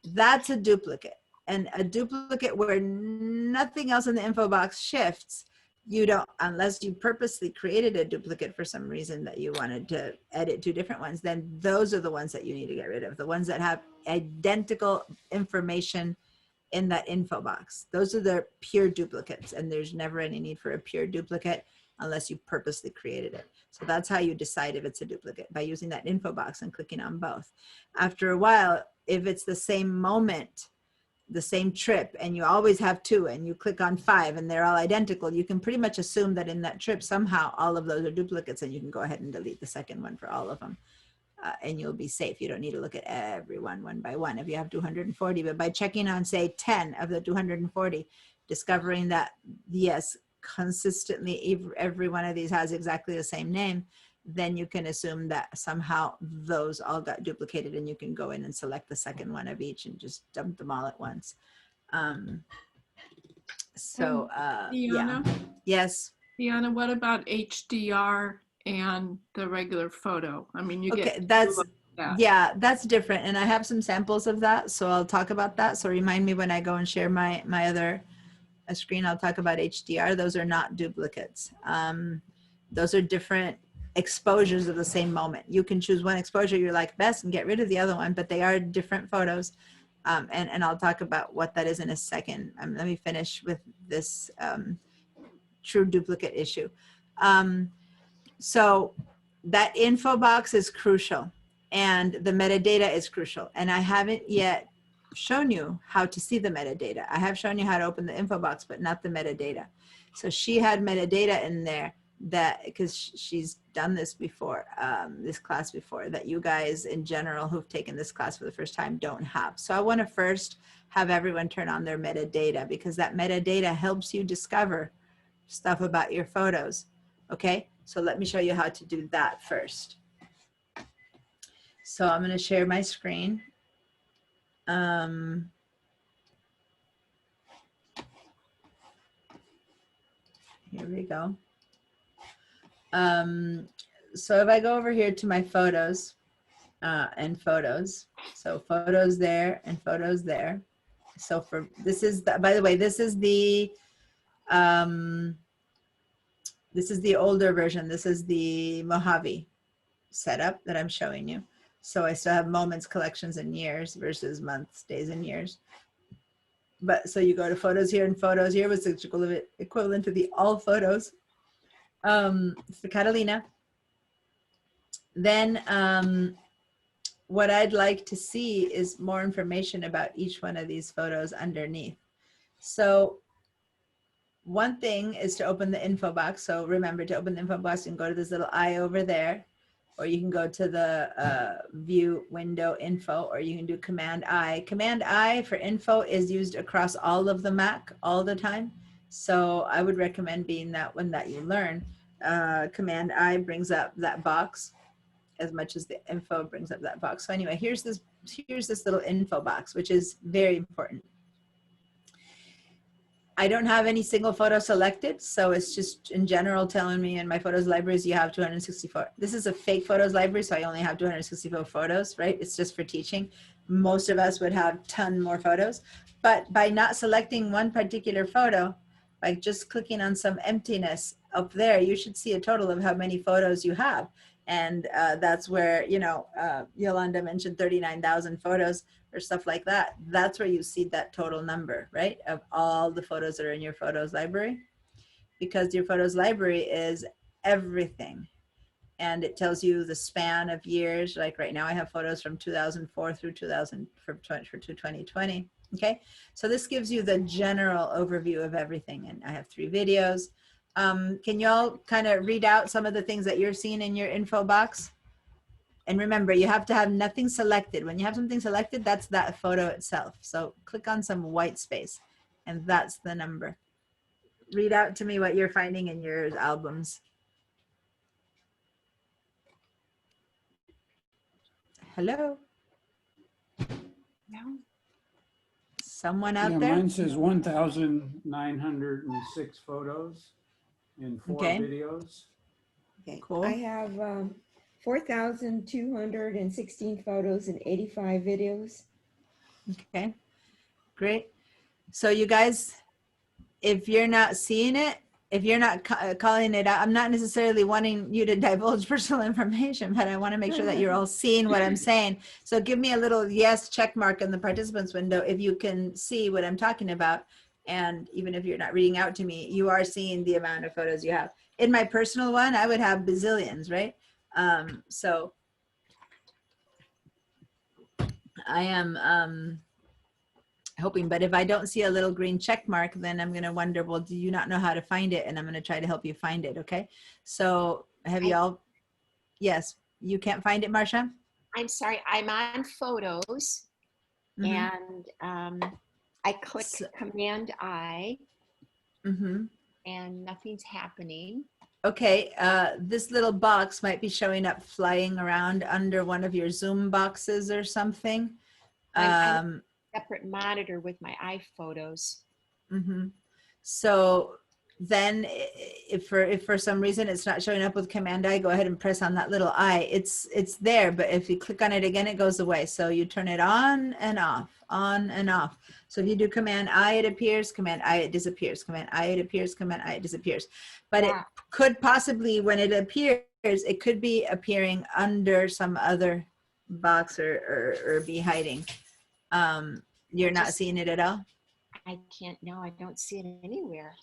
that's a duplicate. And a duplicate where nothing else in the info box shifts, you don't, unless you purposely created a duplicate for some reason that you wanted to edit 2 different ones, then those are the ones that you need to get rid of. The ones that have identical information in that info box. Those are the pure duplicates, and there's never any need for a pure duplicate unless you purposely created it. So that's how you decide if it's a duplicate, by using that info box and clicking on both. After a while, if it's the same moment, the same trip, and you always have 2 and you click on 5 and they're all identical, you can pretty much assume that in that trip somehow all of those are duplicates, and you can go ahead and delete the second one for all of them. And you'll be safe. You don't need to look at everyone one by one if you have 240, but by checking on, say, 10 of the 240, discovering that, yes, consistently every one of these has exactly the same name, then you can assume that somehow those all got duplicated, and you can go in and select the second one of each and just dump them all at once. Yeah. Deanna, Yes. Deanna, what about HDR and the regular photo? I mean, you Okay, get that's, that. yeah, that's different. And I have some samples of that, so I'll talk about that. So remind me when I go and share my other screen, I'll talk about HDR. Those are not duplicates. Those are different exposures of the same moment. You can choose one exposure you like best and get rid of the other one, but they are different photos. And I'll talk about what that is in a second. Let me finish with this true duplicate issue. So that info box is crucial, and the metadata is crucial. And I haven't yet shown you how to see the metadata. I have shown you how to open the info box, but not the metadata. So she had metadata in there that, because she's done this before, this class before, that you guys in general who've taken this class for the first time don't have. So I want to first have everyone turn on their metadata, because that metadata helps you discover stuff about your photos. Okay, so let me show you how to do that first. So I'm going to share my screen. Here we go. So if I go over here to my photos and photos, so photos there and photos there. So for, this is the, by the way, this is the older version. This is the Mojave setup that I'm showing you. So I still have moments, collections, and years versus months, days, and years. But so you go to photos here, and photos here was equivalent to the all photos for Catalina. Then what I'd like to see is more information about each one of these photos underneath. So one thing is to open the info box. So remember, to open the info box, you can go to this little eye over there, or you can go to the view window info, or you can do Command I. Command I for info is used across all of the Mac all the time. So I would recommend being that one that you learn. Command I brings up that box as much as the info brings up that box. So anyway, here's this little info box, which is very important. I don't have any single photo selected, so it's just in general telling me in my photos libraries you have 264. This is a fake photos library, so I only have 264 photos, right? It's just for teaching. Most of us would have a ton more photos, but by not selecting one particular photo, by just clicking on some emptiness up there, you should see a total of how many photos you have. And that's where, you know, Yolanda mentioned 39,000 photos or stuff like that. That's where you see that total number, right? Of all the photos that are in your photos library, because your photos library is everything. And it tells you the span of years. Like right now I have photos from 2004 through 2020. Okay. So this gives you the general overview of everything. And I have 3 videos. Can you all kind of read out some of the things that you're seeing in your info box? And remember, you have to have nothing selected. When you have something selected, that's that photo itself. So click on some white space and that's the number. Read out to me what you're finding in your albums. Hello? No. Someone out Yeah, there? mine says 1,906 photos in 4 Okay. videos. Okay. Cool. I have 4,216 photos and 85 videos. Okay, great. So you guys, if you're not seeing it, if you're not calling it out, I'm not necessarily wanting you to divulge personal information, but I want to make sure that you're all seeing what I'm saying. So give me a little yes check mark in the participants window if you can see what I'm talking about. And even if you're not reading out to me, you are seeing the amount of photos you have. In my personal one, I would have bazillions, right? So I am hoping, but if I don't see a little green check mark, then I'm going to wonder, well, do you not know how to find it? And I'm going to try to help you find it. Okay. So have you all, yes, you can't find it, Marcia? I'm sorry, I'm on photos and I click Command I and nothing's happening. Okay. This little box might be showing up flying around under one of your Zoom boxes or something. I'm separate monitor with my iPhotos. So then if for some reason it's not showing up with Command I, go ahead and press on that little I. It's there, but if you click on it again, it goes away. So you turn it on and off, on and off. So if you do Command I, it appears, Command I, it disappears, Command I, it appears, Command I, it disappears. But it could possibly, when it appears, it could be appearing under some other box or be hiding. You're not seeing it at all? I can't, no, I don't see it anywhere.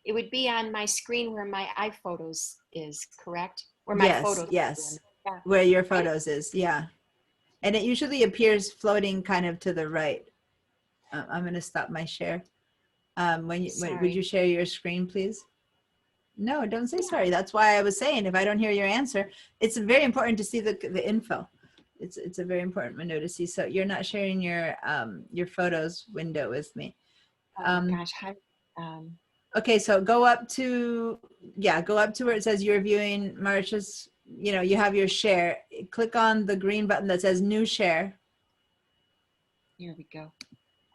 It would be on my screen where my iPhotos is, correct? Where my photos yes, yeah. Where your photos is, yeah. And it usually appears floating kind of to the right. I'm going to stop my share. Would you share your screen, please? No, don't say sorry. That's why I was saying, if I don't hear your answer, it's very important to see the info. It's a very important window to see. So you're not sharing your photos window with me. Gosh, okay, so go up to where it says you're viewing Marcia's, you have your share. Click on the green button that says new share. Here we go.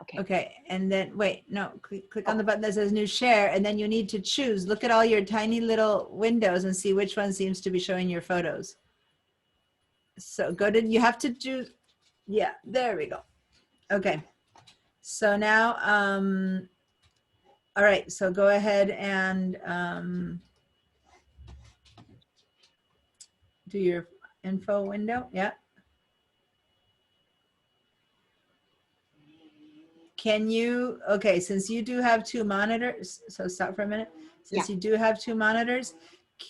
Okay. Okay, and then wait, no, click on the button that says new share, and then you need to choose. Look at all your tiny little windows and see which one seems to be showing your photos. So you have to do, yeah, there we go. Okay, so now, all right, so go ahead and do your info window, yeah. Can you, okay, since you do have 2 monitors, so stop for a minute. Since you do have 2 monitors,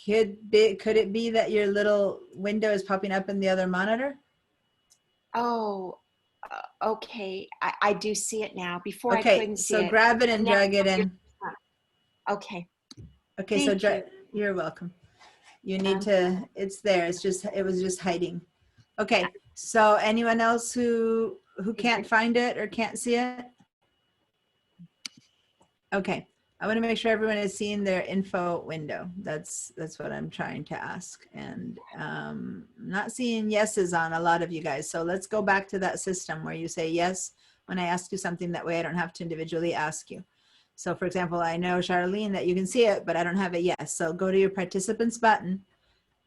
could it be that your little window is popping up in the other monitor? Oh, okay. I do see it now. Before I couldn't see it. Okay, so grab it and drag it in. Okay. Okay, Thank you. You're welcome. You need to, it's there. It was just hiding. Okay, so anyone else who can't find it or can't see it? Okay, I want to make sure everyone is seeing their info window. That's what I'm trying to ask. And I'm not seeing yeses on a lot of you guys. So let's go back to that system where you say yes when I ask you something. That way I don't have to individually ask you. So for example, I know, Charlene, that you can see it, but I don't have a yes. So go to your participants button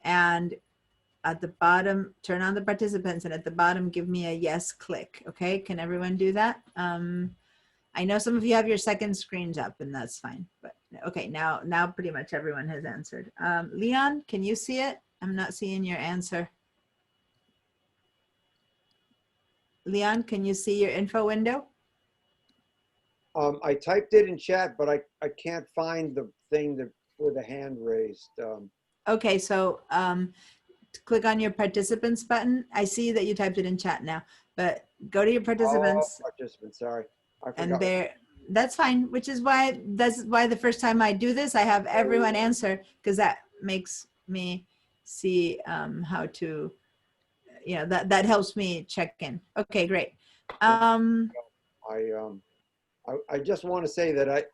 and at the bottom, turn on the participants, and at the bottom, give me a yes click. Okay, can everyone do that? I know some of you have your second screens up, and that's fine. But okay, now pretty much everyone has answered. Leon, can you see it? I'm not seeing your answer. Leon, can you see your info window? I typed it in chat, but I can't find the thing with the hand raised. Okay, so click on your participants button. I see that you typed it in chat now, but go to your participants. Oh, participants, sorry. I forgot. And that's fine, which is why the first time I do this, I have everyone answer, because that makes me see how to, that helps me check in. Okay, great. I I just want to say that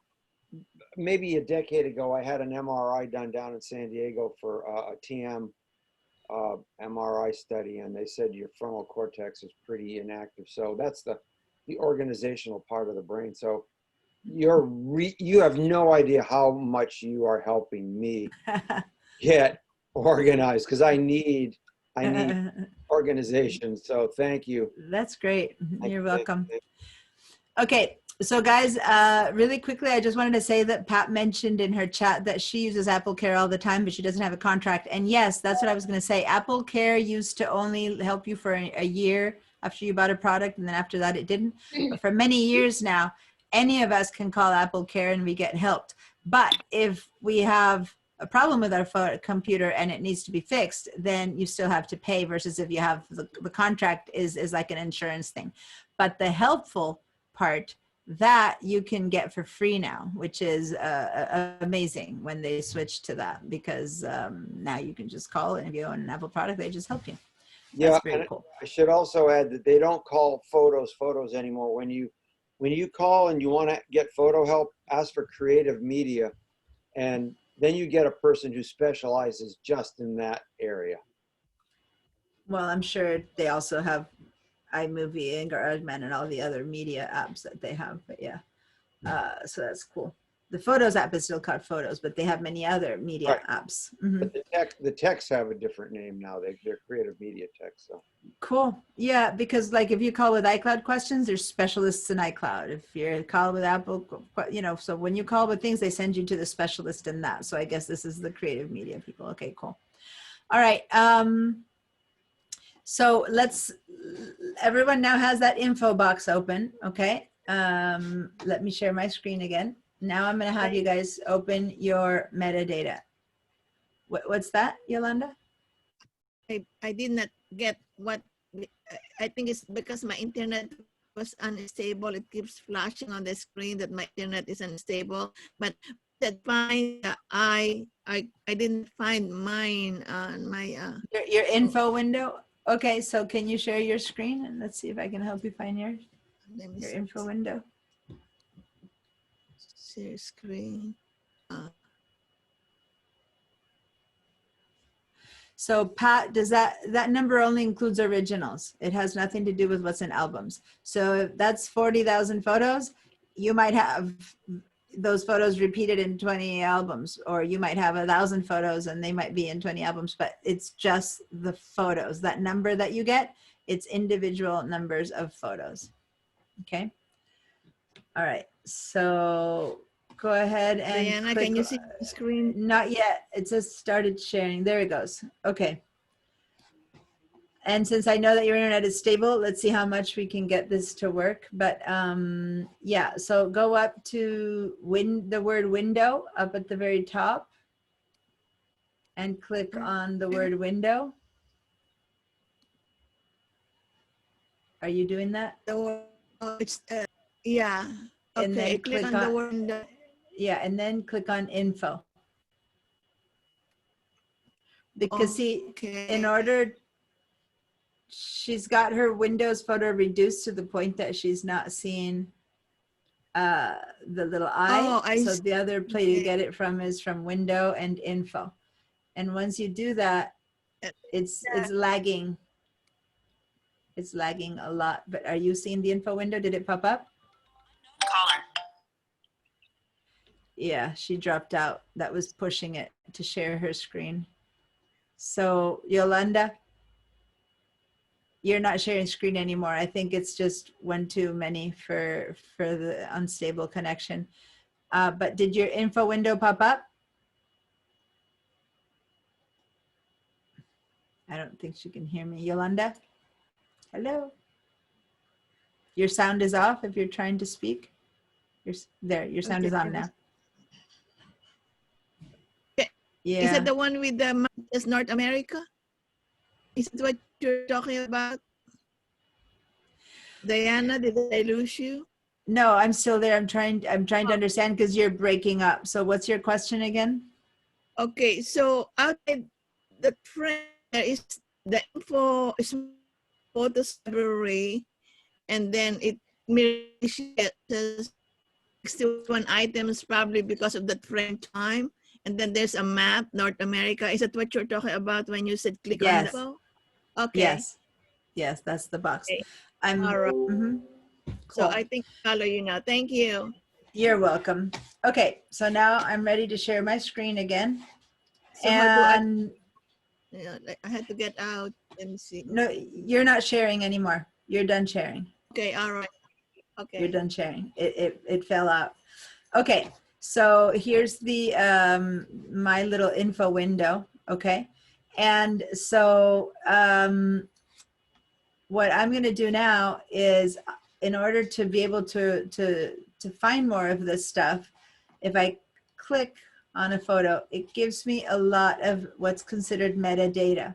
maybe a decade ago, I had an MRI done down in San Diego for a TM MRI study, and they said your frontal cortex is pretty inactive. So that's the organizational part of the brain. So you have no idea how much you are helping me get organized, because I need organization. So thank you. That's great. Thank You're you, thank you, welcome. thank Okay, so guys, really quickly, I just wanted to say that Pat mentioned in her chat that she uses Apple Care all the time, but she doesn't have a contract. And yes, that's what I was going to say. Apple Care used to only help you for a year after you bought a product, and then after that it didn't. But for many years now, any of us can call Apple Care and we get helped. But if we have a problem with our computer and it needs to be fixed, then you still have to pay, versus if you have the contract is like an insurance thing. But the helpful part that you can get for free now, which is amazing when they switch to that, because now you can just call, and if you own an Apple product, they just help you. Yeah, That's very and cool. I should also add that they don't call photos anymore. When you call and you want to get photo help, ask for creative media, and then you get a person who specializes just in that area. Well, I'm sure they also have iMovie and GarageBand and all the other media apps that they have, but yeah, so that's cool. The Photos app is still called Photos, but they have many other media apps. But the techs have a different name now. They're creative media techs. So Cool. Yeah, because like if you call with iCloud questions, there's specialists in iCloud. If you're call with Apple, so when you call with things, they send you to the specialist in that. So I guess this is the creative media people. Okay, cool. All right. So everyone now has that info box open. Okay. Let me share my screen again. Now I'm going to have you guys open your metadata. What's that, Yolanda? I did not get what, I think it's because my internet was unstable. It keeps flashing on the screen that my internet is unstable, but that find I didn't find mine on my Your info window. Okay, so can you share your screen and let's see if I can help you find your info window. Share screen. So Pat, does that number only includes originals? It has nothing to do with what's in albums. So if that's 40,000 photos, you might have those photos repeated in 20 albums, or you might have 1,000 photos and they might be in 20 albums, but it's just the photos. That number that you get, it's individual numbers of photos. Okay. All right. So go ahead and Diana, click. can you see the screen? Not yet. It just started sharing. There it goes. Okay. And since I know that your internet is stable, let's see how much we can get this to work. But yeah, so go up to the word window up at the very top and click on the word window. Are you doing that? It's yeah. And Okay, then click on the window. Yeah, and then click on info. Because see, in order, she's got her Windows photo reduced to the point that she's not seeing the little eye. So the other place to get it from is from window and info. And once you do that, it's lagging. It's lagging a lot. But are you seeing the info window? Did it pop up? Caller. Yeah, she dropped out. That was pushing it to share her screen. So Yolanda, you're not sharing screen anymore. I think it's just one too many for the unstable connection. But did your info window pop up? I don't think she can hear me. Yolanda? Hello? Your sound is off if you're trying to speak. There, your sound is on now. Yeah. Is it the one with the North America? Is it what you're talking about? Diana, did I lose you? No, I'm still there. I'm trying to understand because you're breaking up. So what's your question again? Okay, so outside the frame there is the info is photos library, and then it mirrors 61 items probably because of that frame time. And then there's a map, North America. Is that what you're talking about when you said click on Yes. the? Okay. Yes. Yes, that's the box. Okay. I'm. All right. Mhm. So Cool. I think I follow you now. Thank you. You're welcome. Okay, so now I'm ready to share my screen again. So how do I? And Like, I had to get out. Let me see. no, you're not sharing anymore. You're done sharing. Okay. All right. You're Okay. done sharing. It fell out. Okay, so here's the my little info window. Okay, and so what I'm going to do now is, in order to be able to find more of this stuff, if I click on a photo, it gives me a lot of what's considered metadata: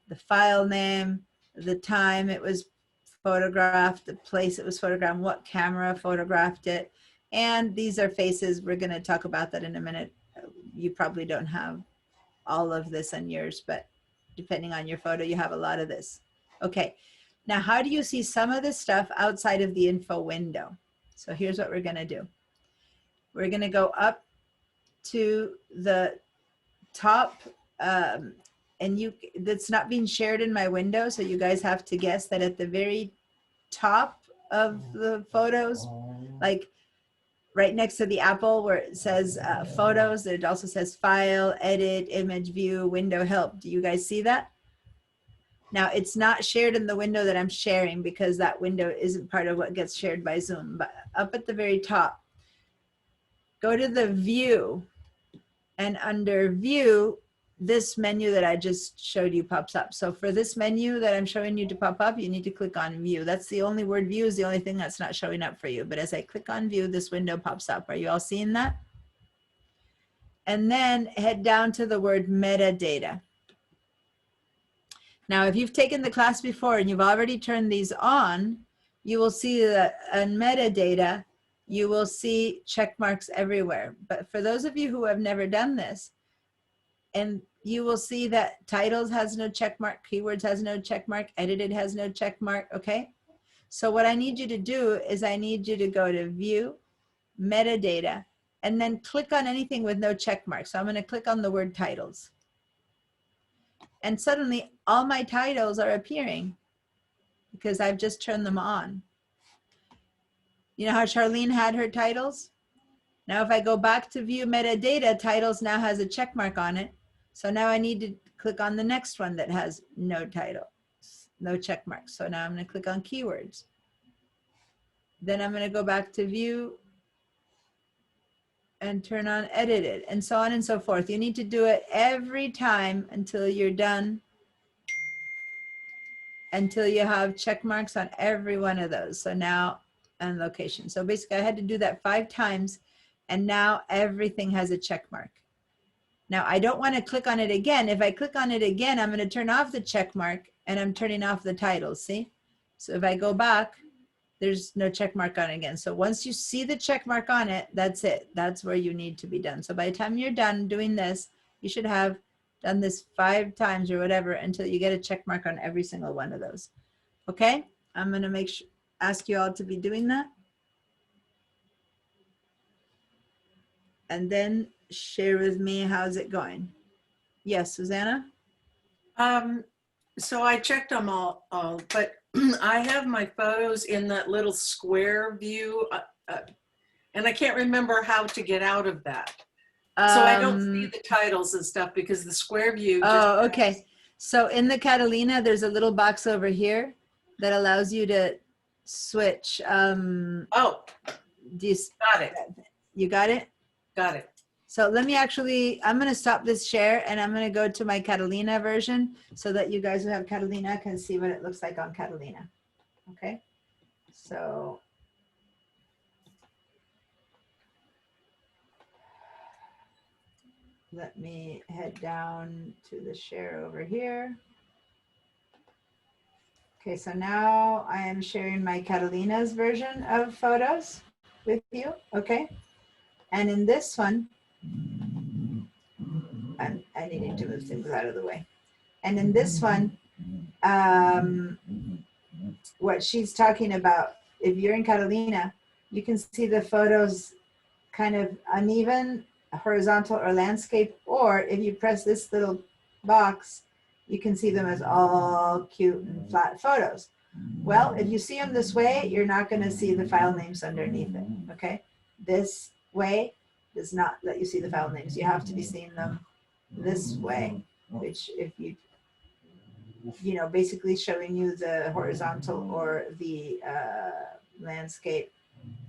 the file name, the time it was photographed, the place it was photographed, what camera photographed it. And these are faces. We're going to talk about that in a minute. You probably don't have all of this on yours, but depending on your photo, you have a lot of this. Okay, now how do you see some of this stuff outside of the info window? So here's what we're going to do. We're going to go up to the top, and that's not being shared in my window, so you guys have to guess that at the very top of the photos, like right next to the apple where it says photos, it also says file, edit, image view, window help. Do you guys see that? Now it's not shared in the window that I'm sharing because that window isn't part of what gets shared by Zoom, but up at the very top, go to the view, and under view, this menu that I just showed you pops up. So for this menu that I'm showing you to pop up, you need to click on view. That's the only word. View is the only thing that's not showing up for you. But as I click on view, this window pops up. Are you all seeing that? And then head down to the word metadata. Now, if you've taken the class before and you've already turned these on, you will see that in metadata, you will see check marks everywhere. But for those of you who have never done this, and you will see that titles has no check mark, keywords has no check mark, edited has no check mark, okay? So what I need you to do is I need you to go to view, metadata, and then click on anything with no check mark. So I'm gonna click on the word titles. And suddenly all my titles are appearing because I've just turned them on. You know how Charlene had her titles? Now if I go back to view metadata, titles now has a check mark on it. So now I need to click on the next one that has no title, no check mark. So now I'm going to click on keywords. Then I'm going to go back to view and turn on edited, and so on and so forth. You need to do it every time until you're done, until you have check marks on every one of those. So now, and location. So basically I had to do that 5 times, and now everything has a check mark. Now I don't want to click on it again. If I click on it again, I'm going to turn off the check mark and I'm turning off the titles, see? So if I go back, there's no check mark on it again. So once you see the check mark on it, that's it. That's where you need to be done. So by the time you're done doing this, you should have done this 5 times or whatever until you get a check mark on every single one of those. Okay? I'm going to ask you all to be doing that. And then share with me, how's it going? Yes, Susanna? So I checked them all, but I have my photos in that little square view, and I can't remember how to get out of that. So I don't see the titles and stuff because the square view. Oh, okay. So in the Catalina, there's a little box over here that allows you to switch. Oh, got it. You got it? Got it. So let me I'm going to stop this share and I'm going to go to my Catalina version so that you guys who have Catalina can see what it looks like on Catalina. Okay. So let me head down to the share over here. Okay, so now I am sharing my Catalina's version of photos with you, okay? And in this one, I needed to move things out of the way. And in this one, what she's talking about, if you're in Catalina, you can see the photos kind of uneven, horizontal or landscape, or if you press this little box, you can see them as all cute and flat photos. Well, if you see them this way, you're not going to see the file names underneath it, okay? This way does not let you see the file names. You have to be seeing them this way, which if you know, basically showing you the horizontal or the landscape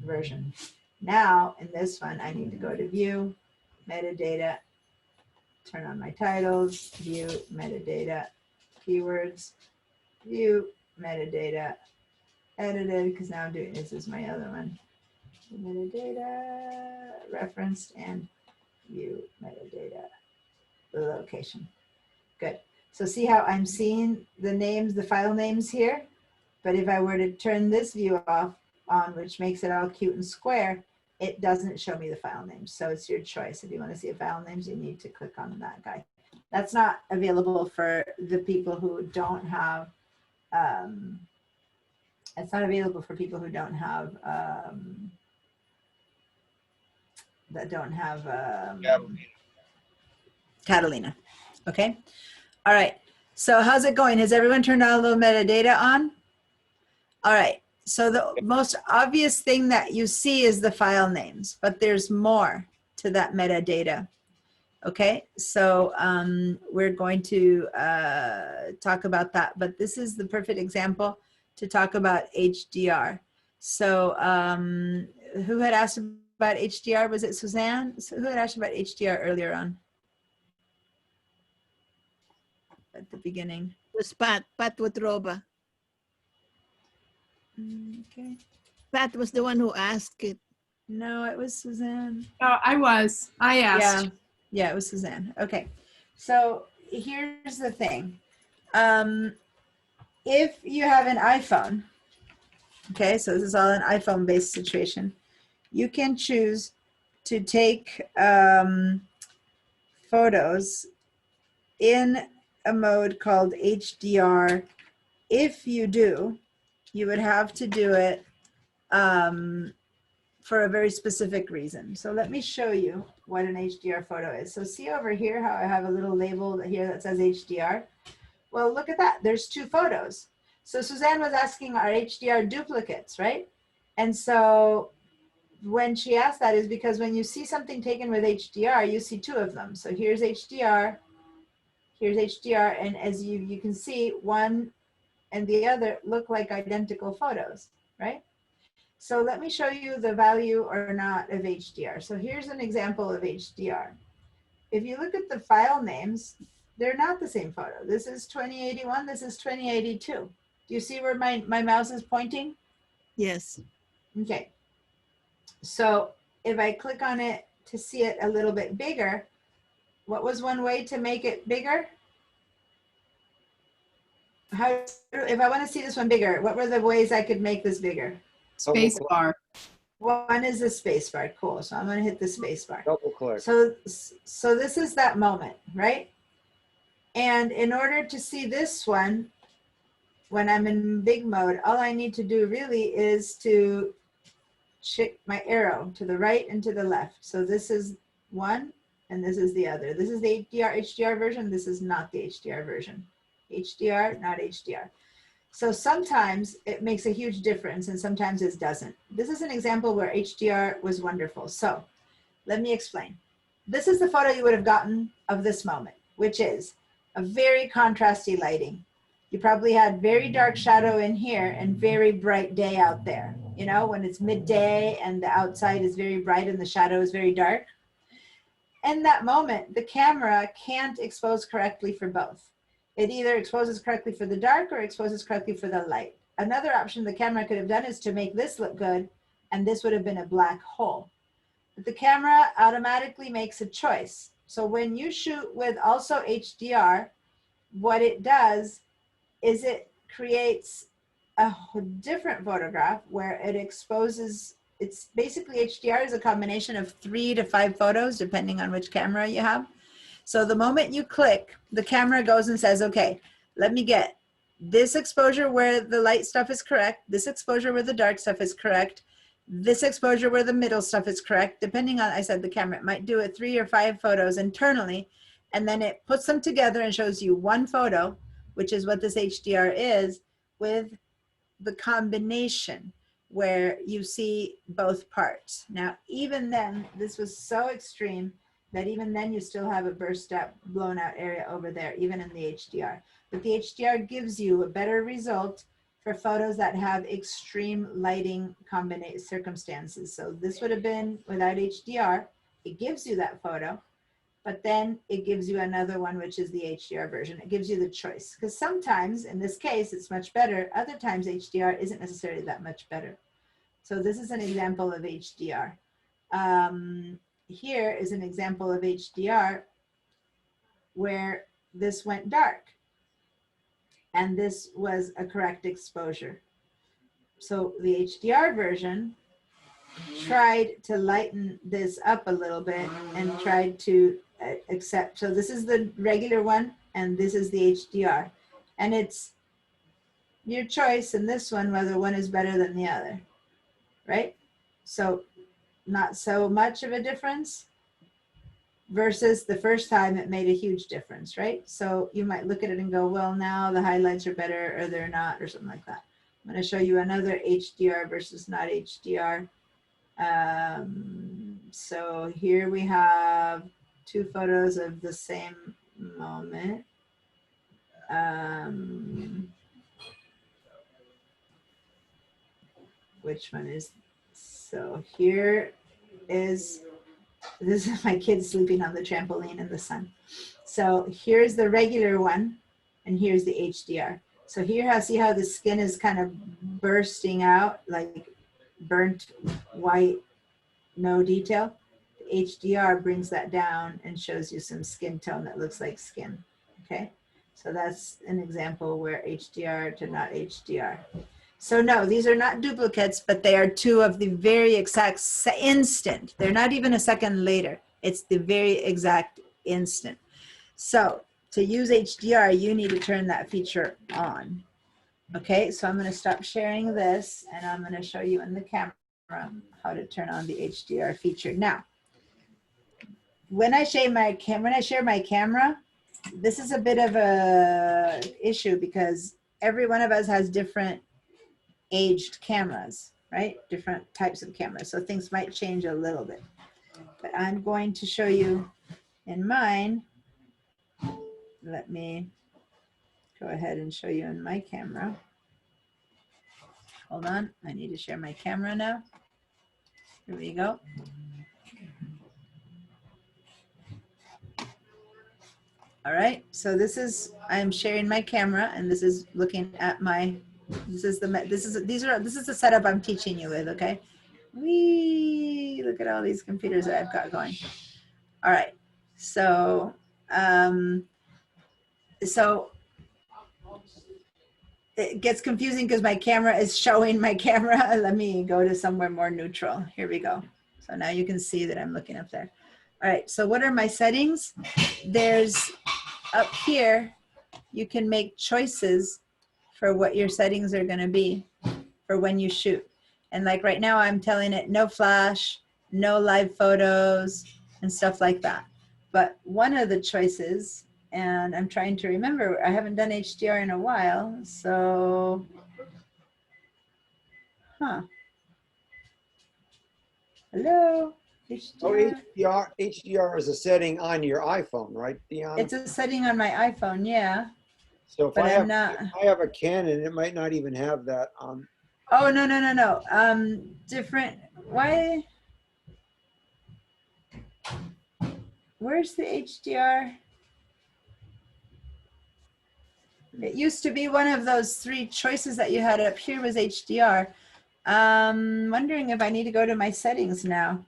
version. Now, in this one, I need to go to View, Metadata, turn on my titles, View, Metadata, Keywords, View, Metadata, Edited, because now I'm doing, this is my other one. Metadata, referenced, and View, Metadata, the location. Good. So see how I'm seeing the names, the file names here? But if I were to turn this view off on, which makes it all cute and square, it doesn't show me the file names. So it's your choice. If you want to see the file names, you need to click on that guy. That's not available for the people who don't have, it's not available for people who don't have, Catalina. Okay. All right. So how's it going? Has everyone turned all the metadata on? All right. So the most obvious thing that you see is the file names, but there's more to that metadata. Okay. So we're going to talk about that, but this is the perfect example to talk about HDR. So who had asked about HDR? Was it Suzanne? So who had asked about HDR earlier on? At the beginning. It was Pat Watroba. Okay. Pat was the one who asked it. No, it was Suzanne. Oh, I asked. Yeah, it was Suzanne. Okay. So here's the thing. If you have an iPhone, okay, so this is all an iPhone based situation, you can choose to take photos in a mode called HDR. If you do, you would have to do it for a very specific reason. So let me show you what an HDR photo is. So see over here how I have a little label here that says HDR? Well, look at that. There's two photos. So Suzanne was asking, are HDR duplicates, right? And so when she asked that is because when you see something taken with HDR, you see two of them. So here's HDR, and as you can see, one and the other look like identical photos, right? So let me show you the value or not of HDR. So here's an example of HDR. If you look at the file names, they're not the same photo. This is 2081, this is 2082. Do you see where my mouse is pointing? Yes. Okay. So if I click on it to see it a little bit bigger, what was one way to make it bigger? If I want to see this one bigger, what were the ways I could make this bigger? Space bar. One is the space bar. Cool. So I'm going to hit the space bar. Double click. So this is that moment, right? And in order to see this one, when I'm in big mode, all I need to do really is to shift my arrow to the right and to the left. So this is one and this is the other. This is the HDR version. This is not the HDR version. HDR, not HDR. So sometimes it makes a huge difference and sometimes it doesn't. This is an example where HDR was wonderful. So let me explain. This is the photo you would have gotten of this moment, which is a very contrasty lighting. You probably had very dark shadow in here and very bright day out there. You know, when it's midday and the outside is very bright and the shadow is very dark. In that moment, the camera can't expose correctly for both. It either exposes correctly for the dark or exposes correctly for the light. Another option the camera could have done is to make this look good, and this would have been a black hole. But the camera automatically makes a choice. So when you shoot with also HDR, what it does is it creates a different photograph where it exposes, it's basically HDR is a combination of 3 to 5 photos, depending on which camera you have. So the moment you click, the camera goes and says, okay, let me get this exposure where the light stuff is correct, this exposure where the dark stuff is correct, This exposure where the middle stuff is correct, depending on, I said the camera, it might do it 3 or 5 photos internally, and then it puts them together and shows you one photo, which is what this HDR is, with the combination where you see both parts. Now, even then, this was so extreme that even then you still have a burst out, blown out area over there, even in the HDR. But the HDR gives you a better result for photos that have extreme lighting circumstances. So this would have been without HDR. It gives you that photo, but then it gives you another one, which is the HDR version. It gives you the choice. Because sometimes, in this case, it's much better. Other times, HDR isn't necessarily that much better. So this is an example of HDR. Here is an example of HDR where this went dark. And this was a correct exposure. So the HDR version tried to lighten this up a little bit and tried to accept. So this is the regular one and this is the HDR. And it's your choice in this one whether one is better than the other, right? So not so much of a difference versus the first time it made a huge difference, right? So you might look at it and go, well, now the highlights are better or they're not or something like that. I'm going to show you another HDR versus not HDR. So here we have 2 photos of the same moment. Which one is, so here is, this is my kids sleeping on the trampoline in the sun. So here's the regular one and here's the HDR. So here, see how the skin is kind of bursting out, like burnt white, no detail. The HDR brings that down and shows you some skin tone that looks like skin, okay? So that's an example where HDR to not HDR. So no, these are not duplicates, but they are 2 of the very exact instant. They're not even a second later. It's the very exact instant. So to use HDR, you need to turn that feature on. Okay, so I'm going to stop sharing this and I'm going to show you in the camera how to turn on the HDR feature. Now, when I share my camera, this is a bit of a issue because every one of us has different aged cameras, right? Different types of cameras. So things might change a little bit. But I'm going to show you in mine. Let me go ahead and show you in my camera. Hold on, I need to share my camera now. Here we go. All right, so this is, I'm sharing my camera and this is looking at my, this is the setup I'm teaching you with, okay? Whee, look at all these computers that I've got going. All right, so, it gets confusing because my camera is showing my camera. Let me go to somewhere more neutral. Here we go. So now you can see that I'm looking up there. All right, so what are my settings? There's up here, you can make choices for what your settings are gonna be for when you shoot. And like right now, I'm telling it no flash, no live photos, and stuff like that. But one of the choices, and I'm trying to remember, I haven't done HDR in a while, so, hello, HDR. Oh, HDR is a setting on your iPhone, right, Deanna? It's a setting on my iPhone, yeah. So if but I I'm have, not. if I have a Canon, it might not even have that on. Oh, no. Different, why? Where's the HDR? It used to be one of those 3 choices that you had up here was HDR. Wondering if I need to go to my settings now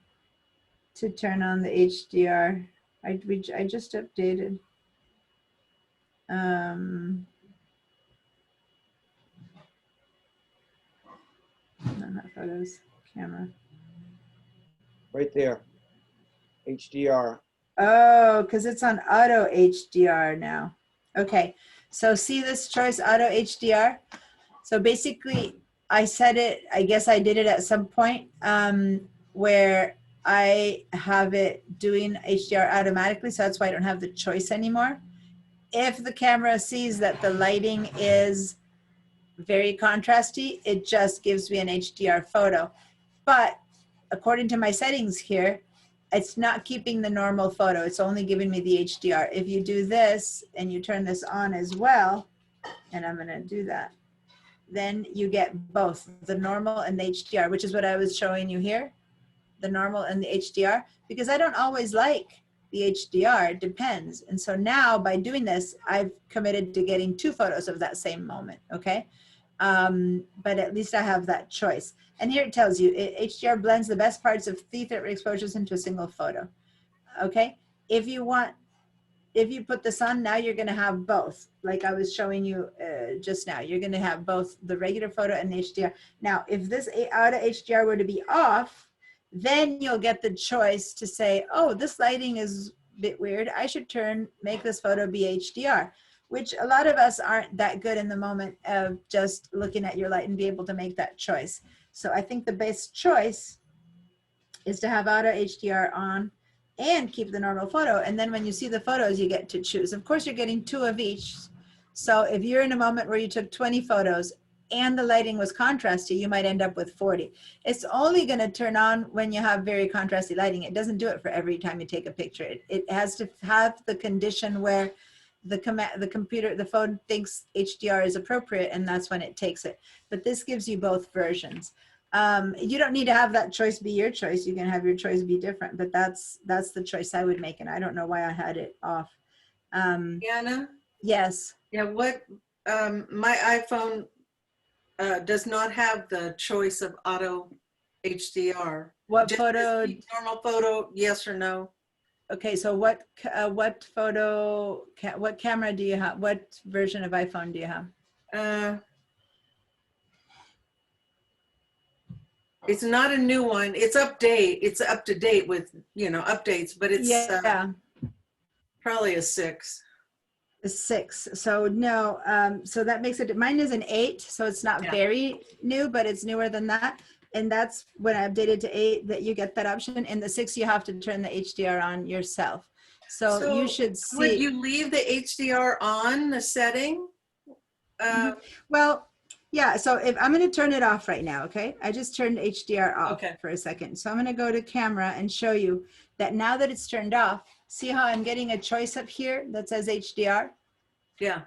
to turn on the HDR. I just updated. No, not photos, camera. Right there, HDR. Oh, because it's on auto HDR now. Okay, so see this choice, auto HDR? So basically, I said it, I guess I did it at some point where I have it doing HDR automatically, so that's why I don't have the choice anymore. If the camera sees that the lighting is very contrasty, it just gives me an HDR photo. But according to my settings here, it's not keeping the normal photo. It's only giving me the HDR. If you do this and you turn this on as well, and I'm gonna do that, then you get both the normal and the HDR, which is what I was showing you here, the normal and the HDR, because I don't always like the HDR, it depends. And so now by doing this, I've committed to getting 2 photos of that same moment, okay? But at least I have that choice. And here it tells you, HDR blends the best parts of 3 different exposures into a single photo, okay? If you put this on, now you're gonna have both. Like I was showing you just now, you're gonna have both the regular photo and the HDR. Now, if this auto HDR were to be off, then you'll get the choice to say, oh, this lighting is a bit weird. I should make this photo be HDR, which a lot of us aren't that good in the moment of just looking at your light and be able to make that choice. So I think the best choice is to have auto HDR on and keep the normal photo. And then when you see the photos, you get to choose. Of course, you're getting 2 of each. So if you're in a moment where you took 20 photos and the lighting was contrasty, you might end up with 40. It's only going to turn on when you have very contrasty lighting. It doesn't do it for every time you take a picture. It has to have the condition where the phone thinks HDR is appropriate, and that's when it takes it. But this gives you both versions. You don't need to have that choice be your choice. You can have your choice be different, but that's the choice I would make, and I don't know why I had it off. Anna? Yes. Yeah, my iPhone does not have the choice of auto HDR. What Just photo? normal photo, yes or no. Okay, so what camera do you have? What version of iPhone do you have? It's not a new one. It's up to date with, updates, but it's probably a 6. A 6. So no, so that makes it, mine is an 8, so it's not very new, but it's newer than that. And that's when I updated to 8 that you get that option. In the 6, you have to turn the HDR on yourself. So you should see. Would you leave the HDR on the setting? Well, yeah, so if I'm going to turn it off right now, okay? I just turned HDR off for a second. So I'm going to go to camera and show you that now that it's turned off, see how I'm getting a choice up here that says HDR? Yeah.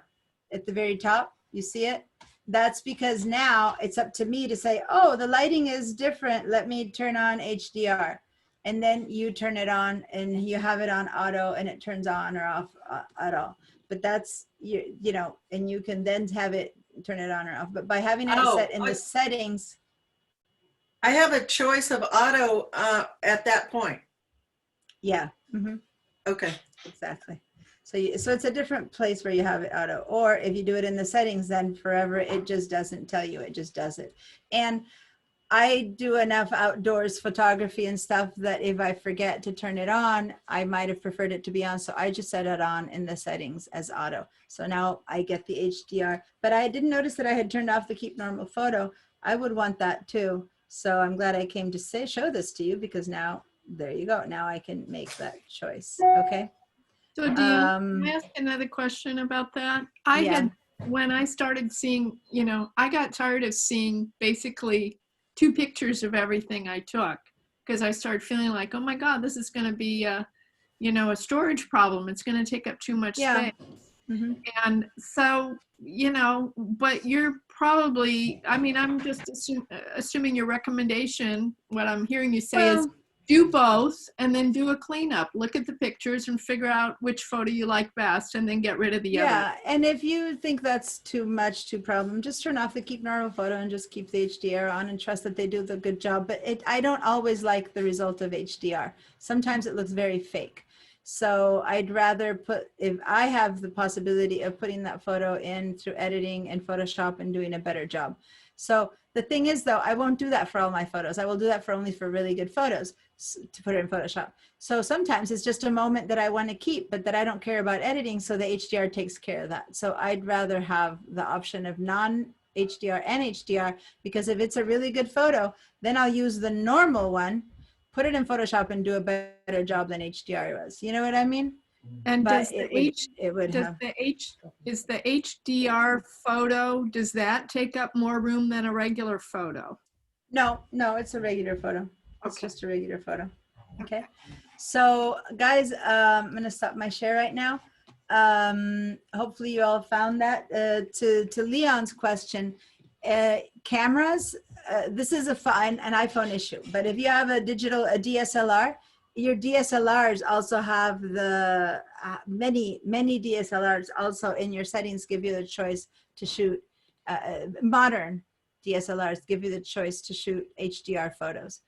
At the very top, you see it? That's because now it's up to me to say, oh, the lighting is different. Let me turn on HDR. And then you turn it on and you have it on auto and it turns on or off at all. But that's, and you can then have it turn it on or off. But by having it set in the settings. I have a choice of auto at that point. Yeah. Mm-hmm. Okay. Exactly. So it's a different place where you have it auto. Or if you do it in the settings, then forever, it just doesn't tell you. It just does it. And I do enough outdoors photography and stuff that if I forget to turn it on, I might have preferred it to be on. So I just set it on in the settings as auto. So now I get the HDR, but I didn't notice that I had turned off the keep normal photo. I would want that too. So I'm glad I came to show this to you, because now there you go. Now I can make that choice. Okay. So Deanna, can I ask another question about that? When I started seeing, I got tired of seeing basically 2 pictures of everything I took, because I started feeling like, oh my God, this is going to be a storage problem. It's going to take up too much space. Mm-hmm. And so, but you're probably, I'm just assuming your recommendation, what I'm hearing you say is do both and then do a cleanup. Look at the pictures and figure out which photo you like best and then get rid of the other. Yeah, and if you think that's too problem, just turn off the keep normal photo and just keep the HDR on and trust that they do the good job. But I don't always like the result of HDR. Sometimes it looks very fake. So I'd rather if I have the possibility of putting that photo in through editing and Photoshop and doing a better job. So the thing is, though, I won't do that for all my photos. I will do that only for really good photos to put it in Photoshop. So sometimes it's just a moment that I want to keep, but that I don't care about editing. So the HDR takes care of that. So I'd rather have the option of HDR and HDR, because if it's a really good photo, then I'll use the normal one, put it in Photoshop and do a better job than HDR was. You know what I mean? And But does it the would, H, it would does have, the H, is the HDR photo, does that take up more room than a regular photo? no, no, it's a regular photo. It's Okay. just a regular photo. Okay. So guys, I'm going to stop my share right now. Hopefully you all found that. To Leon's question, cameras, this is an iPhone issue, but if you have a DSLR, your DSLRs also have the, many DSLRs also in your settings give you the choice to shoot, modern DSLRs give you the choice to shoot HDR photos.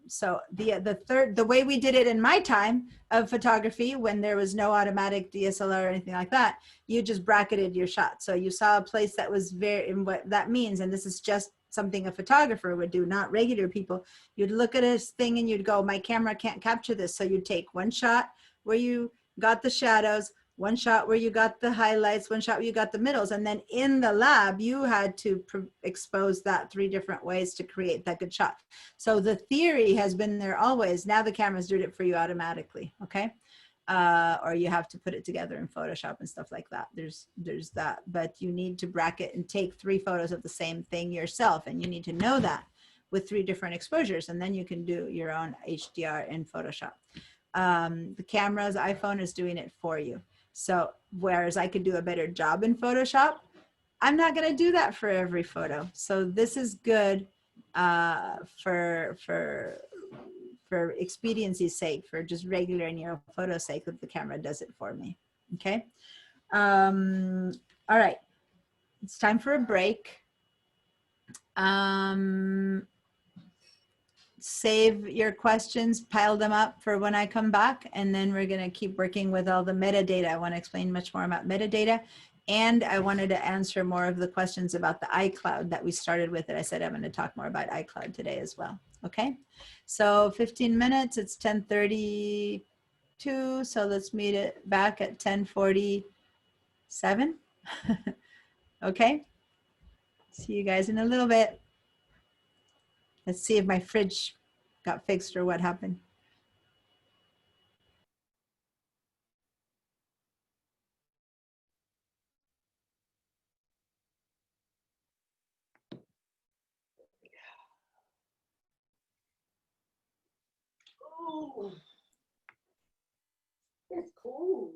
So the way we did it in my time of photography, when there was no automatic DSLR or anything like that, you just bracketed your shot. So you saw a place that was very, and what that means, and this is just something a photographer would do, not regular people. You'd look at this thing and you'd go, my camera can't capture this. So you'd take one shot where you got the shadows, one shot where you got the highlights, one shot where you got the middles. And then in the lab, you had to expose that 3 different ways to create that good shot. So the theory has been there always. Now the cameras did it for you automatically, okay? Or you have to put it together in Photoshop and stuff like that. There's that, but you need to bracket and take 3 photos of the same thing yourself. And you need to know that with 3 different exposures, and then you can do your own HDR in Photoshop. The cameras, iPhone is doing it for you. So whereas I could do a better job in Photoshop, I'm not going to do that for every photo. So this is good for expediency's sake, for just regular in your photo sake, that the camera does it for me. Okay. All right. It's time for a break. Save your questions, pile them up for when I come back, and then we're going to keep working with all the metadata. I want to explain much more about metadata, and I wanted to answer more of the questions about the iCloud that we started with. That I said I'm going to talk more about iCloud today as well. Okay, so 15 minutes. It's 10:32, so let's meet it back at 10:47. Okay, see you guys in a little bit. Let's see if my fridge got fixed or what happened. Oh, it's cool.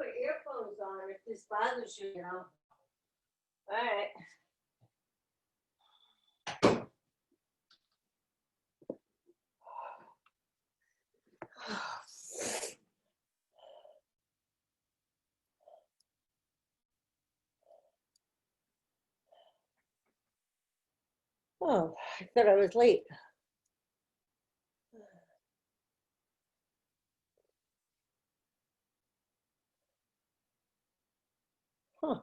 put earphones on if this bothers you, you know. All right. Oh, I thought I was late. Huh.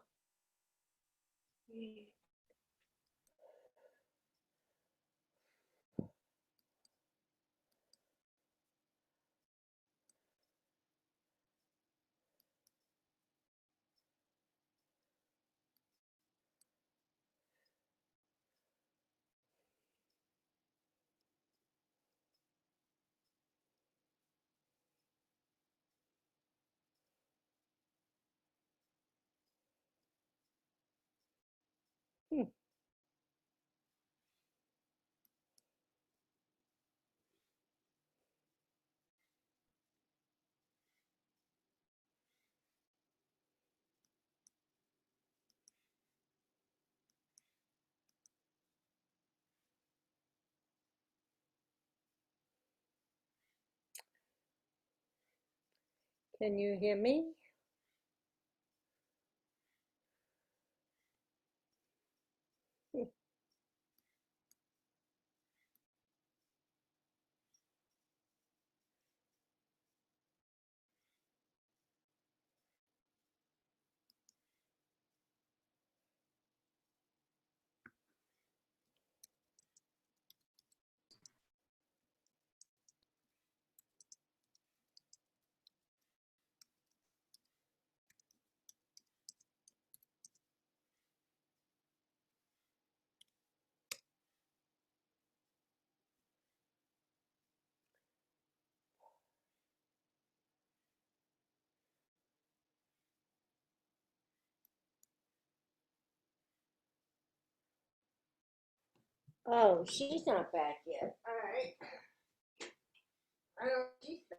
Hmm. Can you hear me? Oh, she's not back yet. All right. I don't know if she's back.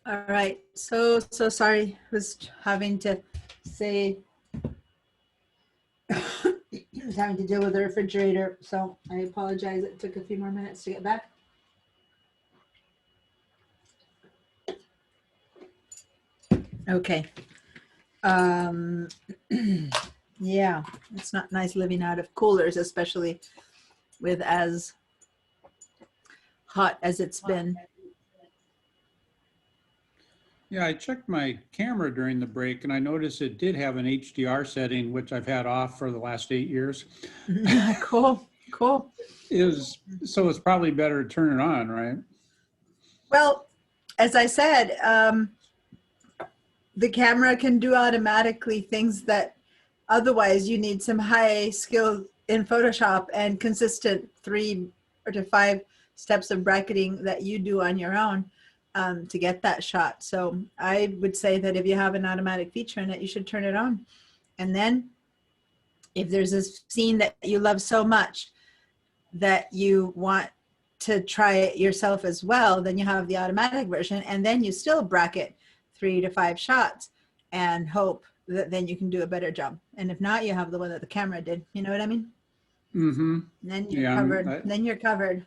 All right, so sorry. Was having to say, was having to deal with the refrigerator, so I apologize. It took a few more minutes to get back. Okay. Yeah, it's not nice living out of coolers, especially with as hot as it's been. Yeah, I checked my camera during the break and I noticed it did have an HDR setting, which I've had off for the last 8 years. Cool, cool. So it's probably better to turn it on, right? Well, as I said, the camera can do automatically things that otherwise you need some high skill in Photoshop and consistent 3 to 5 steps of bracketing that you do on your own to get that shot. So I would say that if you have an automatic feature in it, you should turn it on. And then if there's a scene that you love so much that you want to try it yourself as well, then you have the automatic version, and then you still bracket 3 to 5 shots and hope that then you can do a better job. And if not, you have the one that the camera did. You know what I mean? Mm-hmm. Then you're Yeah, covered. Then you're covered.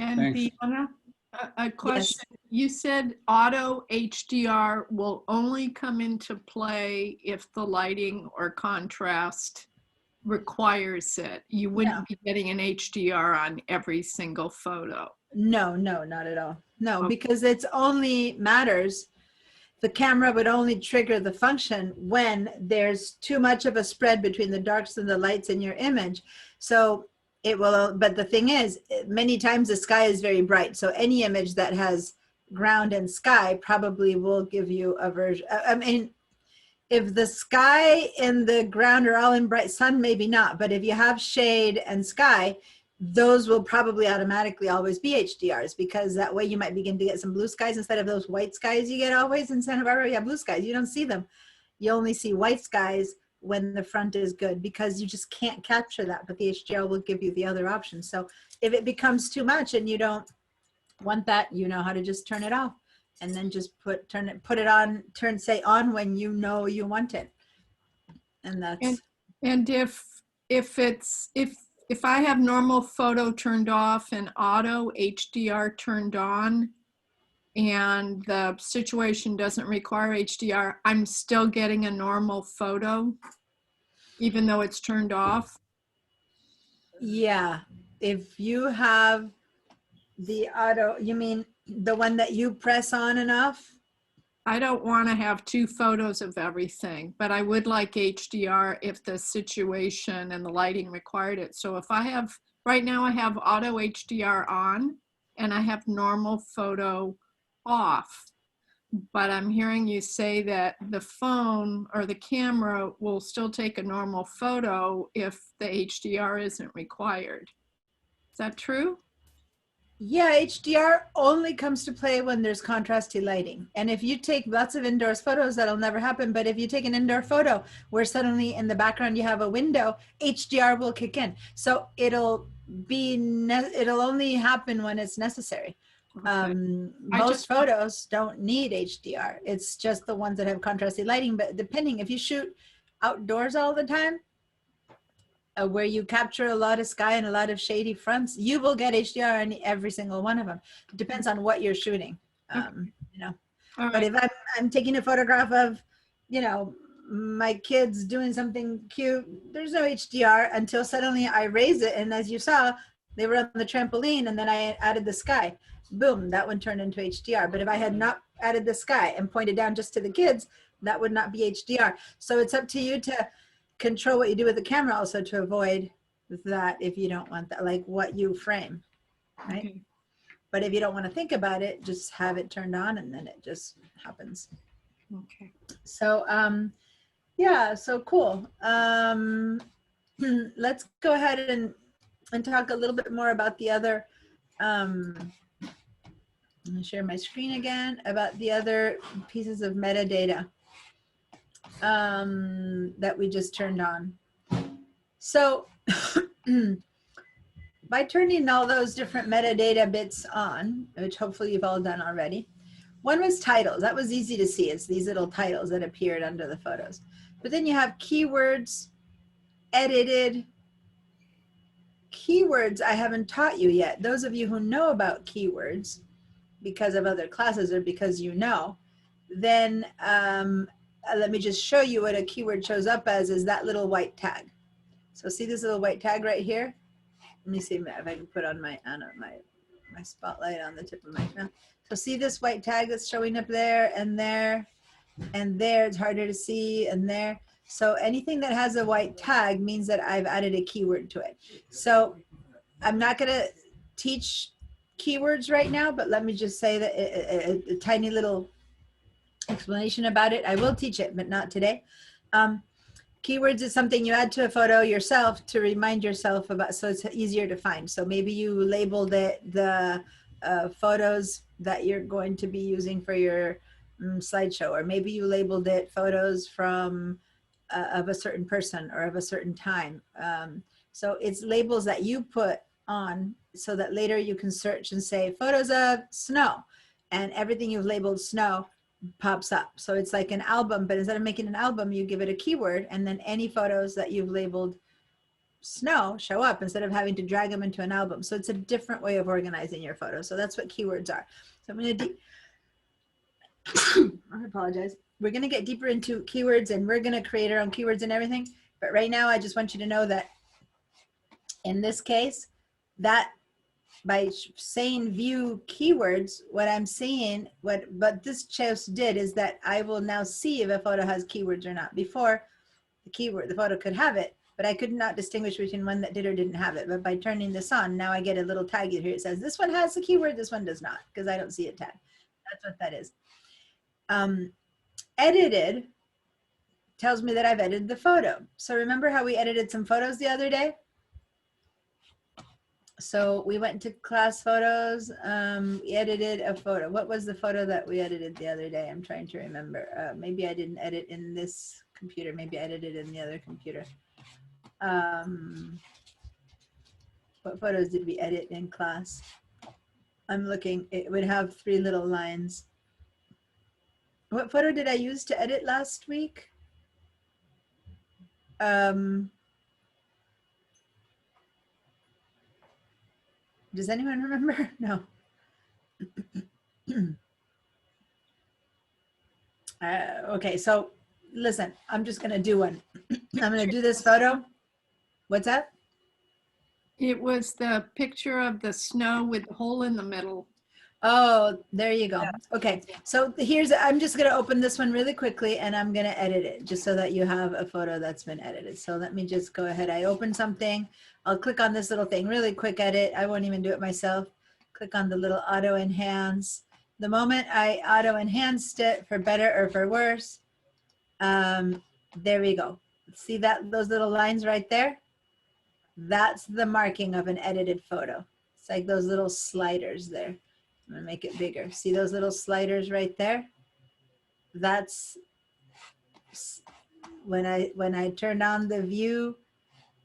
And Thanks. Fiona, A question. You said auto HDR will only come into play if the lighting or contrast requires it. You wouldn't be getting an HDR on every single photo. No, no, not at all. No, Okay. because it's only matters. The camera would only trigger the function when there's too much of a spread between the darks and the lights in your image. So it will, but the thing is, many times the sky is very bright. So any image that has ground and sky probably will give you a version. I mean, if the sky and the ground are all in bright sun, maybe not. But if you have shade and sky, those will probably automatically always be HDRs, because that way you might begin to get some blue skies instead of those white skies you get always in Santa Barbara. You have blue skies, you don't see them. You only see white skies when the front is good, because you just can't capture that, but the HDR will give you the other option. So if it becomes too much and you don't want that, you know how to just turn it off, and then just put it on, say on when you know you want it. And that's And if I have normal photo turned off and auto HDR turned on, and the situation doesn't require HDR, I'm still getting a normal photo, even though it's turned off. yeah. If you have the auto, you mean the one that you press on and off? I don't want to have two photos of everything, but I would like HDR if the situation and the lighting required it. So if I have, right now I have auto HDR on and I have normal photo off, but I'm hearing you say that the phone or the camera will still take a normal photo if the HDR isn't required. Is that true? Yeah, HDR only comes to play when there's contrasty lighting. And if you take lots of indoors photos, that'll never happen. But if you take an indoor photo where suddenly in the background you have a window, HDR will kick in. So it'll only happen when it's necessary. Okay. Most photos don't need HDR. It's just the ones that have contrasty lighting. But depending, if you shoot outdoors all the time, where you capture a lot of sky and a lot of shady fronts, you will get HDR in every single one of them. It depends on what you're shooting, you know. All But right. if I'm taking a photograph of, you know, my kids doing something cute, there's no HDR until suddenly I raise it. And as you saw, they were on the trampoline and then I added the sky. Boom, that one turned into HDR. But if I had not added the sky and pointed down just to the kids, that would not be HDR. So it's up to you to control what you do with the camera also to avoid that if you don't want that, like what you frame, right? Okay. But if you don't want to think about it, just have it turned on and then it just happens. Okay. So yeah, so cool. Let's go ahead and talk a little bit more about the other, I'm gonna share my screen again, about the other pieces of metadata that we just turned on. So by turning all those different metadata bits on, which hopefully you've all done already, one was titles. That was easy to see. It's these little titles that appeared under the photos. But then you have keywords, edited. Keywords I haven't taught you yet. Those of you who know about keywords because of other classes or because you know, then let me just show you what a keyword shows up as, is that little white tag. So see this little white tag right here? Let me see if I can put on my spotlight on the tip of my mouth. So see this white tag that's showing up there and there and there. It's harder to see, and there. So anything that has a white tag means that I've added a keyword to it. So I'm not going to teach keywords right now, but let me just say that a tiny little explanation about it. I will teach it, but not today. Keywords is something you add to a photo yourself to remind yourself about, so it's easier to find. So maybe you labeled it the photos that you're going to be using for your slideshow, or maybe you labeled it photos from of a certain person or of a certain time. So it's labels that you put on so that later you can search and say photos of snow, and everything you've labeled snow pops up. So it's like an album, but instead of making an album, you give it a keyword, and then any photos that you've labeled snow show up instead of having to drag them into an album. So it's a different way of organizing your photos. So that's what keywords are. So I'm going to I apologize. We're going to get deeper into keywords and we're going to create our own keywords and everything. But right now, I just want you to know that in this case, that by saying view keywords, what I'm seeing, what this just did is that I will now see if a photo has keywords or not. Before, the photo could have it, but I could not distinguish between one that did or didn't have it. But by turning this on, now I get a little tag here. It says this one has a keyword, this one does not, because I don't see a tag. That's what that is. Edited tells me that I've edited the photo. So remember how we edited some photos the other day? So we went to class photos, we edited a photo. What was the photo that we edited the other day? I'm trying to remember. Maybe I didn't edit in this computer. Maybe I edited in the other computer. What photos did we edit in class? I'm looking, it would have 3 little lines. What photo did I use to edit last week? Does anyone remember? No. Okay, so listen, I'm just gonna do one. I'm gonna do this photo. What's that? It was the picture of the snow with the hole in the middle. Oh, there you go. Okay, so here's, I'm just gonna open this one really quickly and I'm gonna edit it just so that you have a photo that's been edited. So let me just go ahead. I open something. I'll click on this little thing, really quick edit. I won't even do it myself. Click on the little auto enhance. The moment I auto enhanced it, for better or for worse, there we go. See that, those little lines right there? That's the marking of an edited photo. It's like those little sliders there. I'm gonna make it bigger. See those little sliders right there? That's when I turned on the view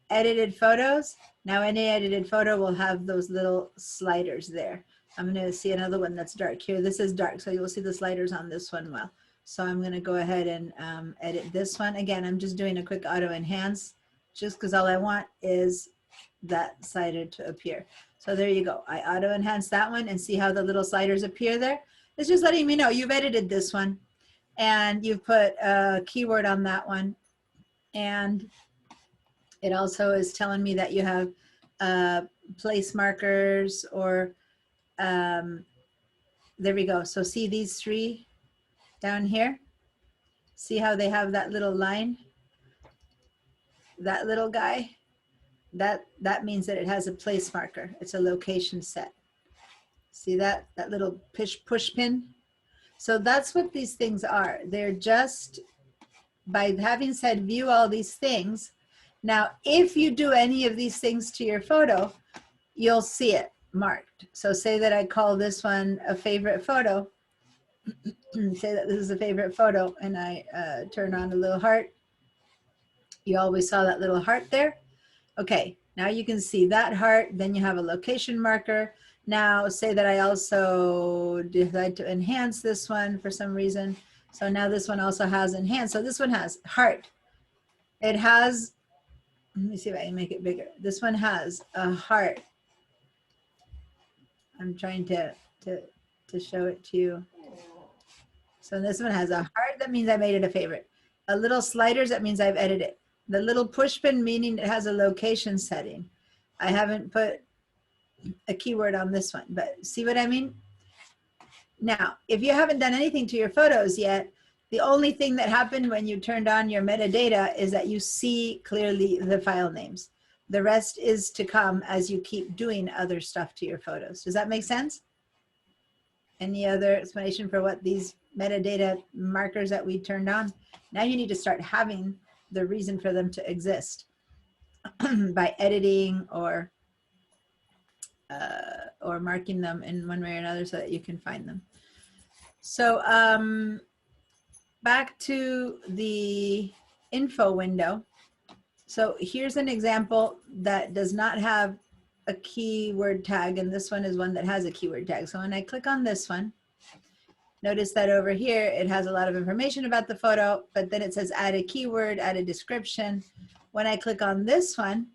edited photos. Now any edited photo will have those little sliders there. I'm gonna see another one that's dark here. This is dark, so you'll see the sliders on this one well. So I'm gonna go ahead and edit this one. Again, I'm just doing a quick auto enhance just because all I want is that slider to appear. So there you go. I auto enhance that one and see how the little sliders appear there. It's just letting me know you've edited this one and you've put a keyword on that one. And it also is telling me that you have place markers or there we go. So see these 3 down here? See how they have that little line? That little guy? That means that it has a place marker. It's a location set. See that little push pin? So that's what these things are. They're just, by having said view all these things. Now, if you do any of these things to your photo, you'll see it marked. So say that I call this one a favorite photo. Say that this is a favorite photo and I turn on a little heart. You always saw that little heart there. Okay, now you can see that heart, then you have a location marker. Now say that I also decide to enhance this one for some reason. So now this one also has enhance. So this one has heart. It has, let me see if I can make it bigger. This one has a heart. I'm trying to show it to you. So this one has a heart, that means I made it a favorite. A little sliders, that means I've edited it. The little push pin, meaning it has a location setting. I haven't put a keyword on this one, but see what I mean? Now, if you haven't done anything to your photos yet, the only thing that happened when you turned on your metadata is that you see clearly the file names. The rest is to come as you keep doing other stuff to your photos. Does that make sense? Any other explanation for what these metadata markers that we turned on? Now you need to start having the reason for them to exist by editing or marking them in one way or another so that you can find them. So back to the info window. So here's an example that does not have a keyword tag, and this one is one that has a keyword tag. So when I click on this one, notice that over here, it has a lot of information about the photo, but then it says add a keyword, add a description. When I click on this one,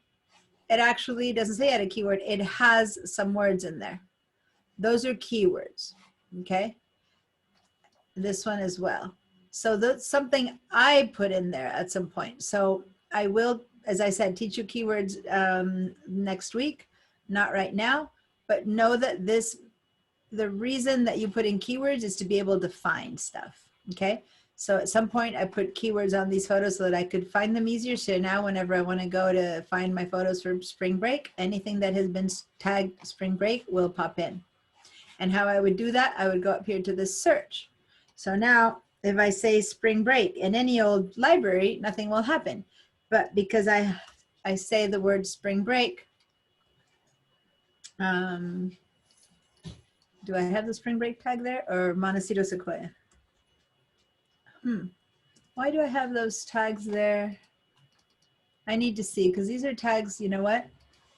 it actually doesn't say add a keyword. It has some words in there. Those are keywords, okay? This one as well. So that's something I put in there at some point. So I will, as I said, teach you keywords next week, not right now, but know that the reason that you put in keywords is to be able to find stuff, okay? So at some point I put keywords on these photos so that I could find them easier. So now whenever I want to go to find my photos for spring break, anything that has been tagged spring break will pop in. And how I would do that, I would go up here to the search. So now if I say spring break in any old library, nothing will happen. But because I say the word spring break, do I have the spring break tag there or Montecito Sequoia? Why do I have those tags there? I need to see, because these are tags, you know what?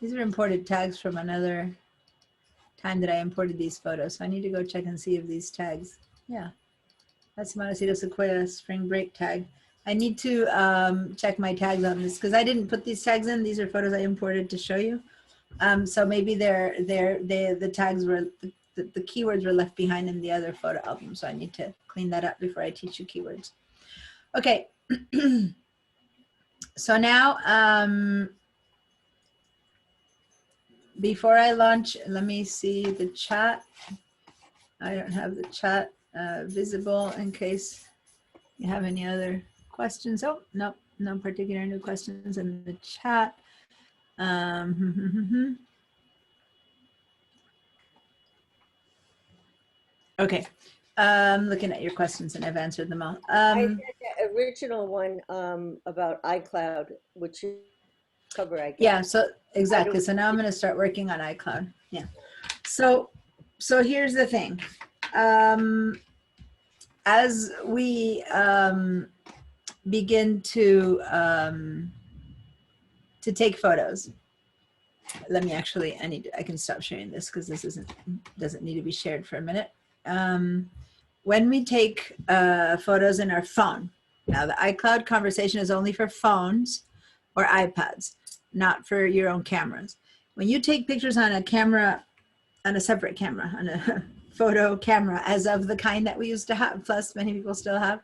These are imported tags from another time that I imported these photos. So I need to go check and see if these tags, yeah, that's Montecito Sequoia spring break tag. I need to check my tags on this because I didn't put these tags in. These are photos I imported to show you. So maybe the tags were, the keywords were left behind in the other photo album. So I need to clean that up before I teach you keywords. Okay. So now, before I launch, let me see the chat. I don't have the chat visible in case you have any other questions. Oh, no, no particular new questions in the chat. Okay, looking at your questions and I've answered them all. I had the original one about iCloud, which you cover, I guess. Yeah, so exactly. So now I'm going to start working on iCloud. Yeah. So here's the thing. As we begin to take photos, let me actually, I can stop sharing this because this doesn't need to be shared for a minute. When we take photos in our phone, now the iCloud conversation is only for phones or iPads, not for your own cameras. When you take pictures on a camera, on a separate camera, on a photo camera, as of the kind that we used to have, plus many people still have,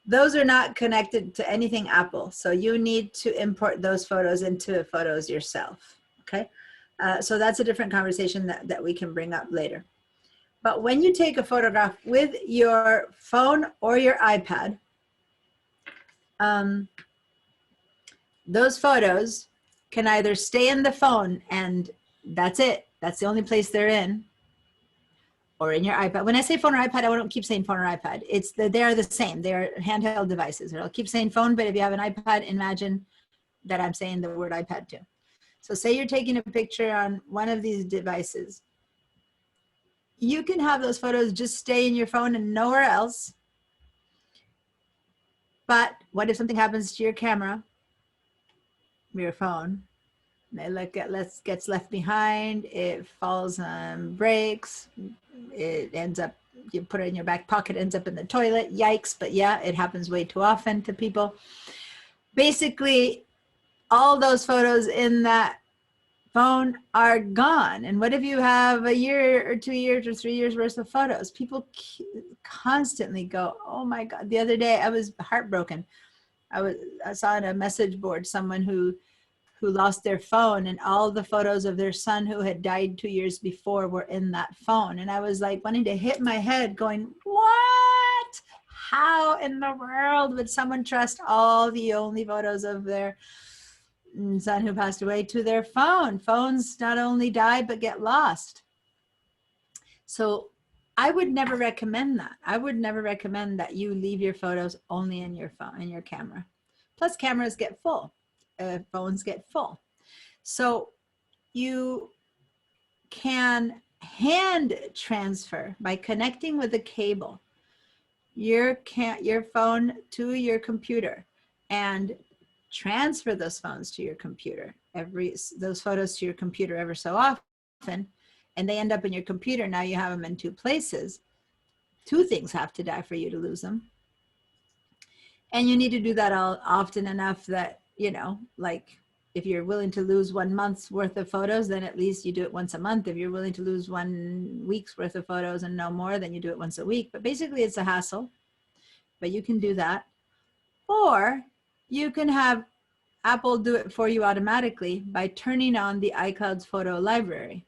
those are not connected to anything Apple. So you need to import those photos into Photos yourself, okay? So that's a different conversation that we can bring up later. But when you take a photograph with your phone or your iPad, those photos can either stay in the phone and that's it. That's the only place they're in, or in your iPad. When I say phone or iPad, I don't keep saying phone or iPad. They're the same. They're handheld devices. I'll keep saying phone, but if you have an iPad, imagine that I'm saying the word iPad too. So say you're taking a picture on one of these devices. You can have those photos just stay in your phone and nowhere else. But what if something happens to your camera, your phone? It gets left behind, it falls on breaks, it ends up, you put it in your back pocket, ends up in the toilet, yikes, but yeah, it happens way too often to people. Basically, all those photos in that phone are gone. And what if you have a year or 2 years or 3 years worth of photos? People constantly go, oh my God. The other day I was heartbroken. I saw on a message board someone who lost their phone, and all the photos of their son who had died 2 years before were in that phone. And I was like wanting to hit my head going, what? How in the world would someone trust all the only photos of their son who passed away to their phone? Phones not only die, but get lost. So I would never recommend that. I would never recommend that you leave your photos only in your phone, in your camera. Plus cameras get full. Phones get full. So you can hand transfer by connecting with a cable your phone to your computer and transfer those phones to your computer, those photos to your computer ever so often, and they end up in your computer. Now you have them in two places. Two things have to die for you to lose them. And you need to do that all often enough that, you know, like if you're willing to lose 1 month's worth of photos, then at least you do it once a month. If you're willing to lose 1 week's worth of photos and no more, then you do it once a week. But basically it's a hassle, but you can do that. Or you can have Apple do it for you automatically by turning on the iCloud's photo library.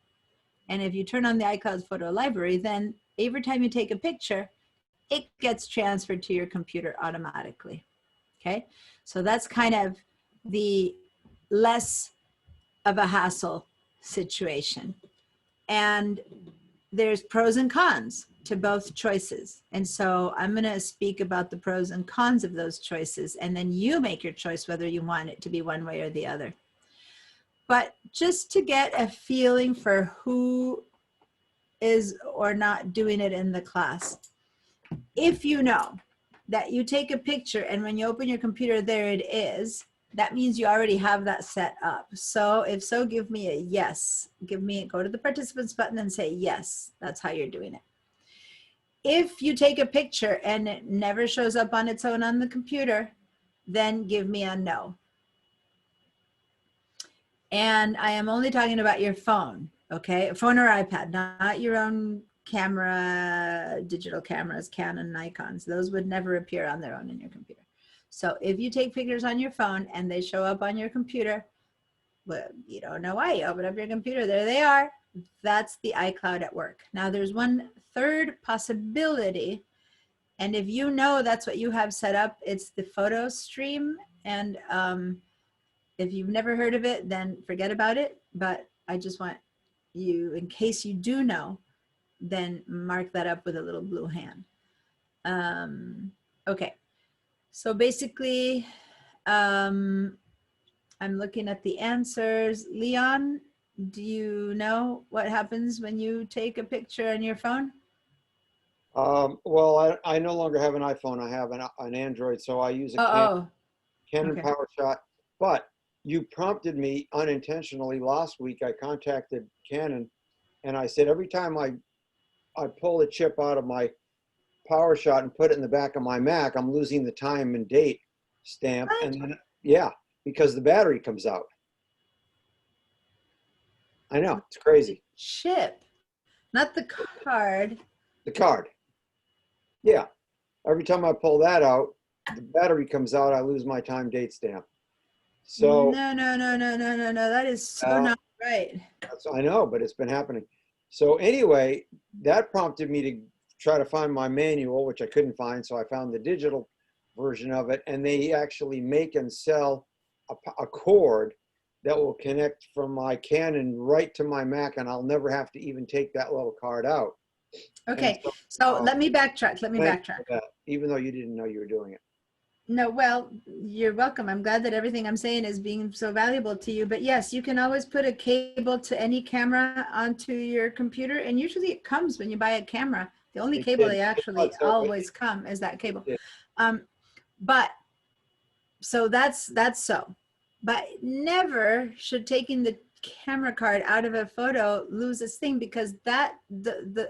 And if you turn on the iCloud's photo library, then every time you take a picture, it gets transferred to your computer automatically. Okay, so that's kind of the less of a hassle situation. And there's pros and cons to both choices. And so I'm going to speak about the pros and cons of those choices, and then you make your choice whether you want it to be one way or the other. But just to get a feeling for who is or not doing it in the class, if you know that you take a picture and when you open your computer, there it is, that means you already have that set up. So if so, give me a yes. Go to the participants button and say yes. That's how you're doing it. If you take a picture and it never shows up on its own on the computer, then give me a no. And I am only talking about your phone, okay? A phone or iPad, not your own camera, digital cameras, Canon, Nikons. Those would never appear on their own in your computer. So if you take pictures on your phone and they show up on your computer, well, you don't know why. You open up your computer, there they are. That's the iCloud at work. Now there's one third possibility, and if you know that's what you have set up, it's the photo stream. And if you've never heard of it, then forget about it. But I just want you, in case you do know, then mark that up with a little blue hand. Okay, so basically, I'm looking at the answers. Leon, do you know what happens when you take a picture on your phone? Well, I no longer have an iPhone. I have an Android, so I use a Canon okay. PowerShot. But you prompted me unintentionally last week. I contacted Canon, and I said every time I pull a chip out of my PowerShot and put it in the back of my Mac, I'm losing the time and date stamp. What? And then, yeah, because the battery comes out. I know, it's crazy. Chip, not the card. The card. Yeah. Every time I pull that out, the battery comes out, I lose my time date stamp. So No. That is so not right. I know, but it's been happening. So anyway, that prompted me to try to find my manual, which I couldn't find. So I found the digital version of it, and they actually make and sell a cord that will connect from my Canon right to my Mac, and I'll never have to even take that little card out. Okay, so let me backtrack. Even though you didn't know you were doing it. No, well, you're welcome. I'm glad that everything I'm saying is being so valuable to you. But yes, you can always put a cable to any camera onto your computer. And usually it comes when you buy a camera. The only cable they actually always come is that cable. But so that's so. But never should taking the camera card out of a photo lose its thing, because that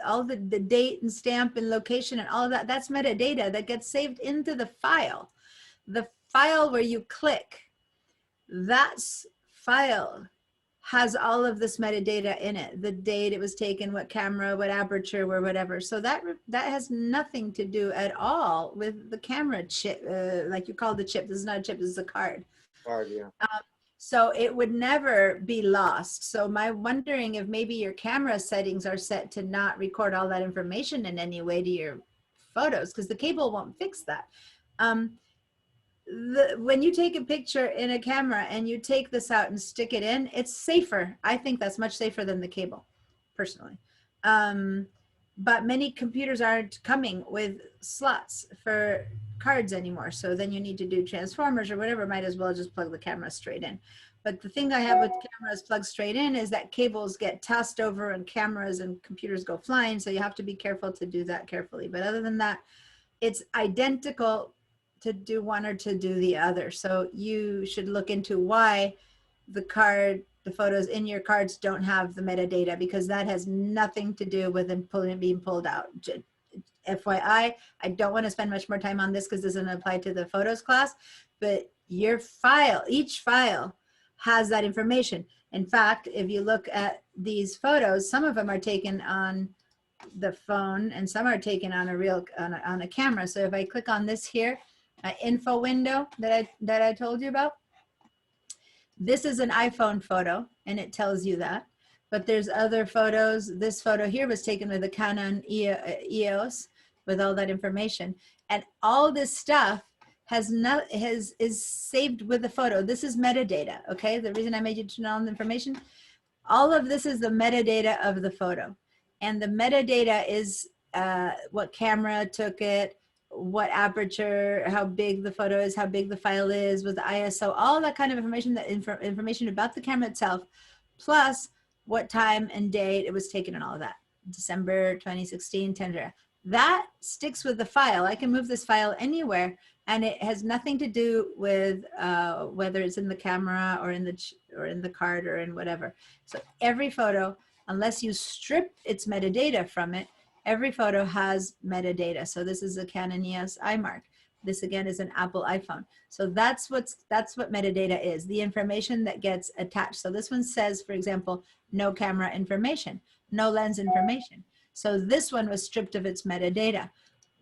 all the date and stamp and location and all of that, that's metadata that gets saved into the file. The file where you click, that file has all of this metadata in it, the date it was taken, what camera, what aperture, or whatever. So that has nothing to do at all with the camera chip, like you call the chip. This is not a chip, this is a card. Card, yeah. So it would never be lost. So my wondering if maybe your camera settings are set to not record all that information in any way to your photos, because the cable won't fix that. When you take a picture in a camera and you take this out and stick it in, it's safer. I think that's much safer than the cable, personally. But many computers aren't coming with slots for cards anymore. So then you need to do transformers or whatever, might as well just plug the camera straight in. But the thing I have with cameras plugged straight in is that cables get tossed over and cameras and computers go flying. So you have to be careful to do that carefully. But other than that, it's identical to do one or to do the other. So you should look into why the photos in your cards don't have the metadata, because that has nothing to do with them being pulled out. FYI, I don't want to spend much more time on this because this doesn't apply to the photos class, but your file, each file has that information. In fact, if you look at these photos, some of them are taken on the phone and some are taken on a real on a camera. So if I click on this here info window that I told you about, this is an iPhone photo and it tells you that. But there's other photos. This photo here was taken with a Canon EOS with all that information, and all this stuff is saved with the photo. This is metadata. Okay, the reason I made you turn on the information, all of this is the metadata of the photo. And the metadata is what camera took it, what aperture, how big the photo is, how big the file is, with the ISO, all that kind of information, that information about the camera itself, plus what time and date it was taken and all of that. December 2016, Tendra. That sticks with the file. I can move this file anywhere, and it has nothing to do with whether it's in the camera or in the card or in whatever. So every photo, unless you strip its metadata from it, every photo has metadata. So this is a Canon EOS iMark. This again is an Apple iPhone. So that's what metadata is, the information that gets attached. So this one says, for example, no camera information, no lens information. So this one was stripped of its metadata.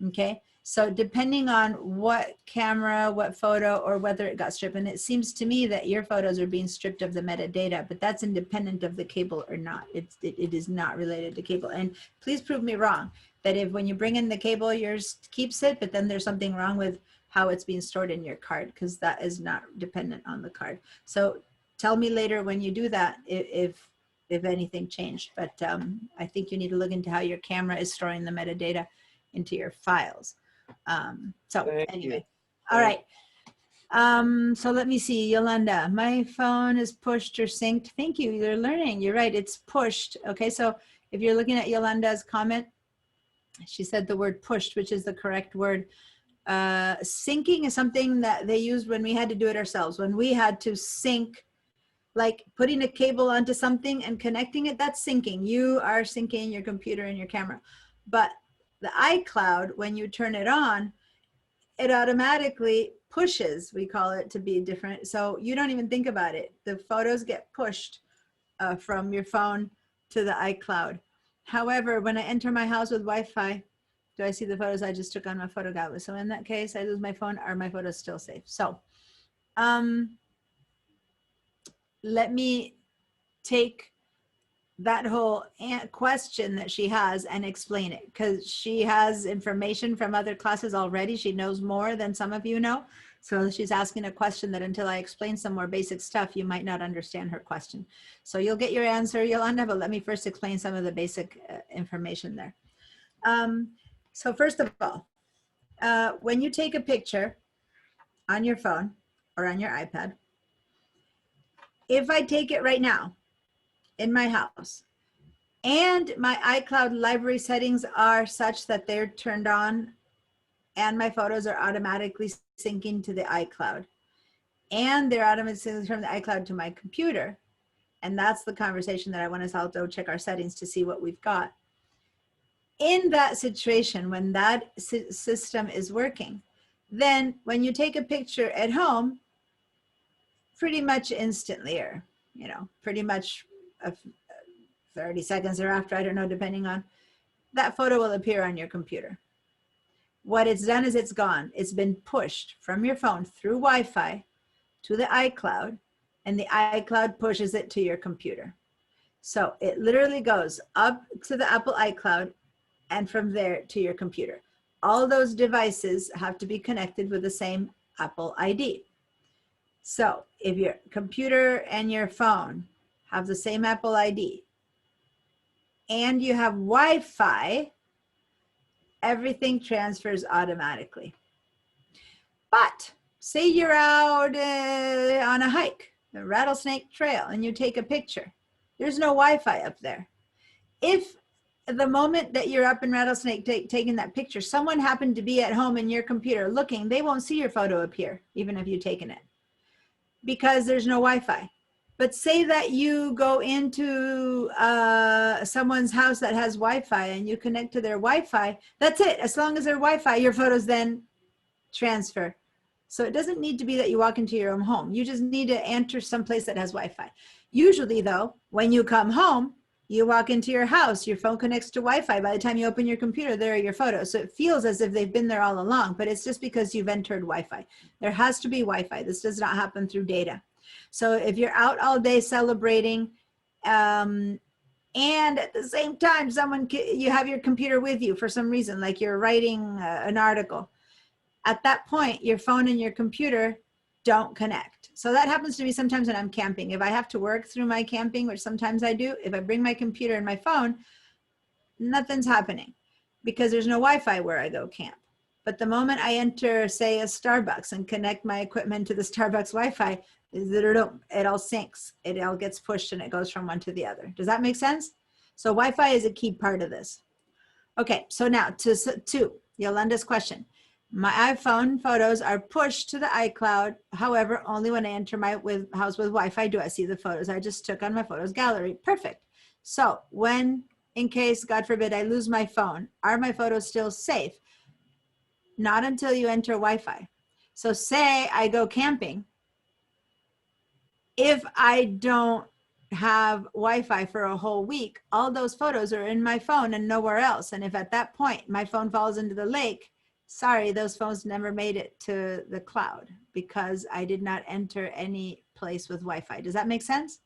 Okay, so depending on what camera, what photo, or whether it got stripped, and it seems to me that your photos are being stripped of the metadata, but that's independent of the cable or not. It is not related to cable. And please prove me wrong, that if when you bring in the cable, yours keeps it, but then there's something wrong with how it's being stored in your card, because that is not dependent on the card. So tell me later when you do that if anything changed, but I think you need to look into how your camera is storing the metadata into your files. So anyway, all right. So let me see, Yolanda, my phone is pushed or synced. Thank you, you're learning, you're right, it's pushed. Okay, so if you're looking at Yolanda's comment, she said the word pushed, which is the correct word. Syncing is something that they used when we had to do it ourselves, when we had to sync, like putting a cable onto something and connecting it, that's syncing. You are syncing your computer and your camera. But the iCloud, when you turn it on, it automatically pushes, we call it, to be different. So you don't even think about it. The photos get pushed from your phone to the iCloud. However, when I enter my house with Wi-Fi, do I see the photos I just took on my photo gallery? So in that case, I lose my phone, are my photos still safe? So let me take that whole question that she has and explain it, because she has information from other classes already. She knows more than some of you know. So she's asking a question that until I explain some more basic stuff, you might not understand her question. So you'll get your answer, Yolanda, but let me first explain some of the basic information there. So first of all, when you take a picture on your phone or on your iPad, if I take it right now in my house and my iCloud library settings are such that they're turned on and my photos are automatically syncing to the iCloud and they're automatically from the iCloud to my computer, and that's the conversation that I want us all to check our settings to see what we've got. In that situation, when that system is working, then when you take a picture at home, pretty much instantly, or pretty much 30 seconds thereafter, I don't know, depending on, that photo will appear on your computer. What it's done is it's gone. It's been pushed from your phone through Wi-Fi to the iCloud, and the iCloud pushes it to your computer. So it literally goes up to the Apple iCloud and from there to your computer. All those devices have to be connected with the same Apple ID. So if your computer and your phone have the same Apple ID and you have Wi-Fi, everything transfers automatically. But say you're out on a hike, the Rattlesnake Trail, and you take a picture. There's no Wi-Fi up there. If the moment that you're up in Rattlesnake taking that picture, someone happened to be at home in your computer looking, they won't see your photo appear, even if you've taken it, because there's no Wi-Fi. But say that you go into someone's house that has Wi-Fi and you connect to their Wi-Fi, that's it. As long as they're Wi-Fi, your photos then transfer So it doesn't need to be that you walk into your own home. You just need to enter someplace that has Wi-Fi. Usually though, when you come home, you walk into your house, your phone connects to Wi-Fi. By the time you open your computer, there are your photos. So it feels as if they've been there all along, but it's just because you've entered Wi-Fi. There has to be Wi-Fi. This does not happen through data. So if you're out all day celebrating, and at the same time, you have your computer with you for some reason, like you're writing an article, at that point, your phone and your computer don't connect. So that happens to me sometimes when I'm camping. If I have to work through my camping, which sometimes I do, if I bring my computer and my phone, nothing's happening because there's no Wi-Fi where I go camp. But the moment I enter, say, a Starbucks and connect my equipment to the Starbucks Wi-Fi, it all syncs. It all gets pushed and it goes from one to the other. Does that make sense? So Wi-Fi is a key part of this. Okay, so now to Yolanda's question. My iPhone photos are pushed to the iCloud. However, only when I enter my house with Wi-Fi do I see the photos I just took on my photos gallery. Perfect. So when, in case, God forbid, I lose my phone, are my photos still safe? Not until you enter Wi-Fi. So say I go camping. If I don't have Wi-Fi for a whole week, all those photos are in my phone and nowhere else. And if at that point my phone falls into the lake, sorry, those phones never made it to the cloud because I did not enter any place with Wi-Fi. Does that make sense?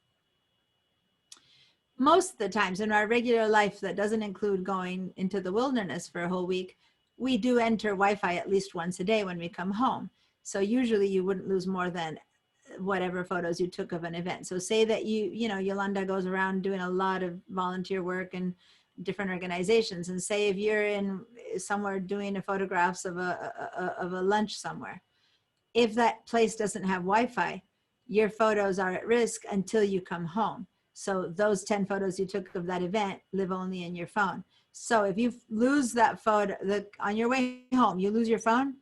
Most of the times in our regular life that doesn't include going into the wilderness for a whole week, we do enter Wi-Fi at least once a day when we come home. So usually you wouldn't lose more than whatever photos you took of an event. So say that Yolanda goes around doing a lot of volunteer work and different organizations, and say if you're in somewhere doing photographs of a lunch somewhere, if that place doesn't have Wi-Fi, your photos are at risk until you come home. So those 10 photos you took of that event live only in your phone. So if you lose that photo on your way home, you lose your phone,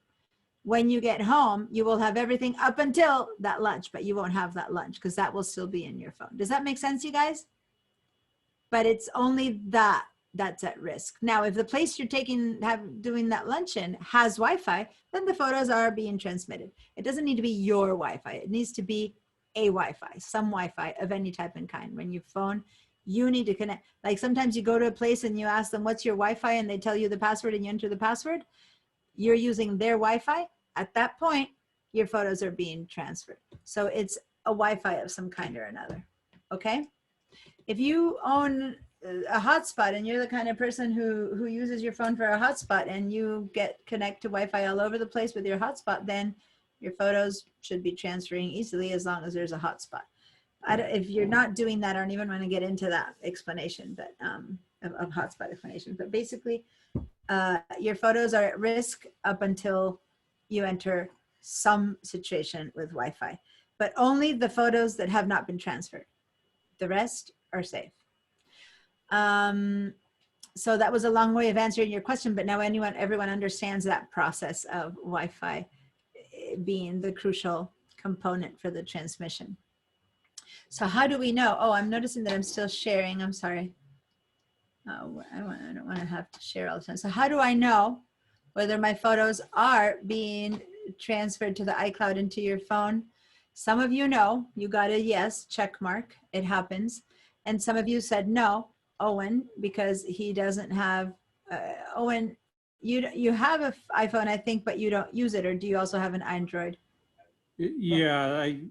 when you get home, you will have everything up until that lunch, but you won't have that lunch because that will still be in your phone. Does that make sense, you guys? But it's only that's at risk. Now, if the place you're doing that lunch in has Wi-Fi, then the photos are being transmitted. It doesn't need to be your Wi-Fi. It needs to be a Wi-Fi, some Wi-Fi of any type and kind. When you phone, you need to connect. Like sometimes you go to a place and you ask them, what's your Wi-Fi? And they tell you the password and you enter the password. You're using their Wi-Fi. At that point, your photos are being transferred. So it's a Wi-Fi of some kind or another, okay? If you own a hotspot and you're the kind of person who uses your phone for a hotspot and you get connect to Wi-Fi all over the place with your hotspot, then your photos should be transferring easily as long as there's a hotspot. If you're not doing that, I don't even want to get into that explanation, but of hotspot explanation. But basically, your photos are at risk up until you enter some situation with Wi-Fi, but only the photos that have not been transferred. The rest are safe. So that was a long way of answering your question, but now everyone understands that process of Wi-Fi being the crucial component for the transmission. So how do we know? Oh, I'm noticing that I'm still sharing. I'm sorry. Oh, I don't want to have to share all the time. So how do I know whether my photos are being transferred to the iCloud into your phone? Some of you know, you got a yes, check mark, it happens. And some of you said no, Owen, because he doesn't have, Owen, you have an iPhone, I think, but you don't use it, or do you also have an Android? Yeah, I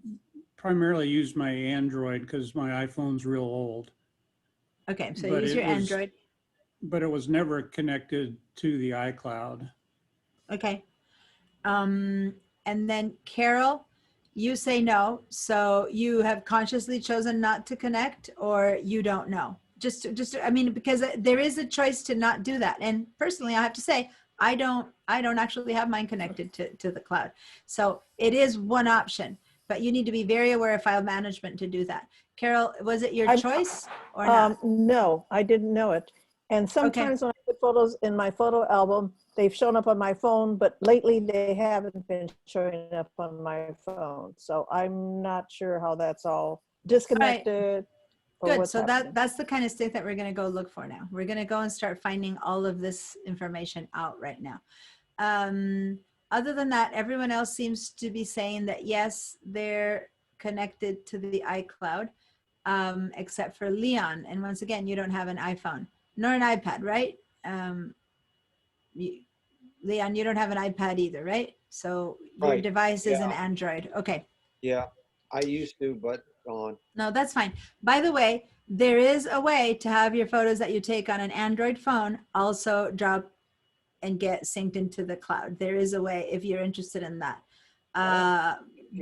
primarily use my Android because my iPhone's real old. Okay, so use your Android. But it was never connected to the iCloud. Okay. And then Carol, you say no. So you have consciously chosen not to connect, or you don't know? Just, I mean, because there is a choice to not do that. And personally, I have to say, I don't actually have mine connected to the cloud. So it is one option, but you need to be very aware of file management to do that. Carol, was it your choice or not? No, I didn't know it. And sometimes when I put photos in my photo album, they've shown up on my phone, but lately they haven't been showing up on my phone. So I'm not sure how that's all disconnected. Good. So that's the kind of stuff that we're going to go look for now. We're going to go and start finding all of this information out right now. other than that, everyone else seems to be saying that yes, they're connected to the iCloud, except for Leon. And once again, you don't have an iPhone nor an iPad, right? Leon, you don't have an iPad either, right? So your Right. device is an Yeah. Android. Okay. Yeah, I used to, but gone. No, that's fine. By the way, there is a way to have your photos that you take on an Android phone also drop and get synced into the cloud. There is a way if you're interested in that.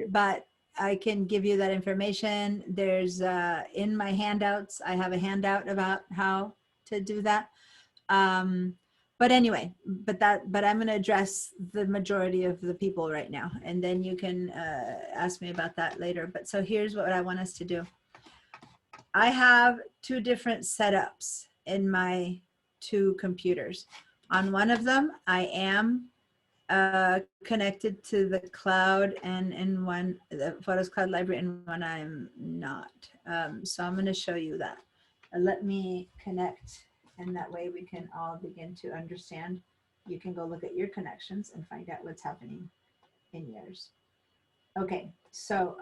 But I can give you that information. There's in my handouts, I have a handout about how to do that. But anyway, but I'm going to address the majority of the people right now, and then you can ask me about that later. But so here's what I want us to do. I have two different setups in my two computers. On one of them, I am connected to the cloud, and in one, the Photos Cloud Library, and one I'm not. So I'm going to show you that. Let me connect, and that way we can all begin to understand. You can go look at your connections and find out what's happening in yours. Okay, so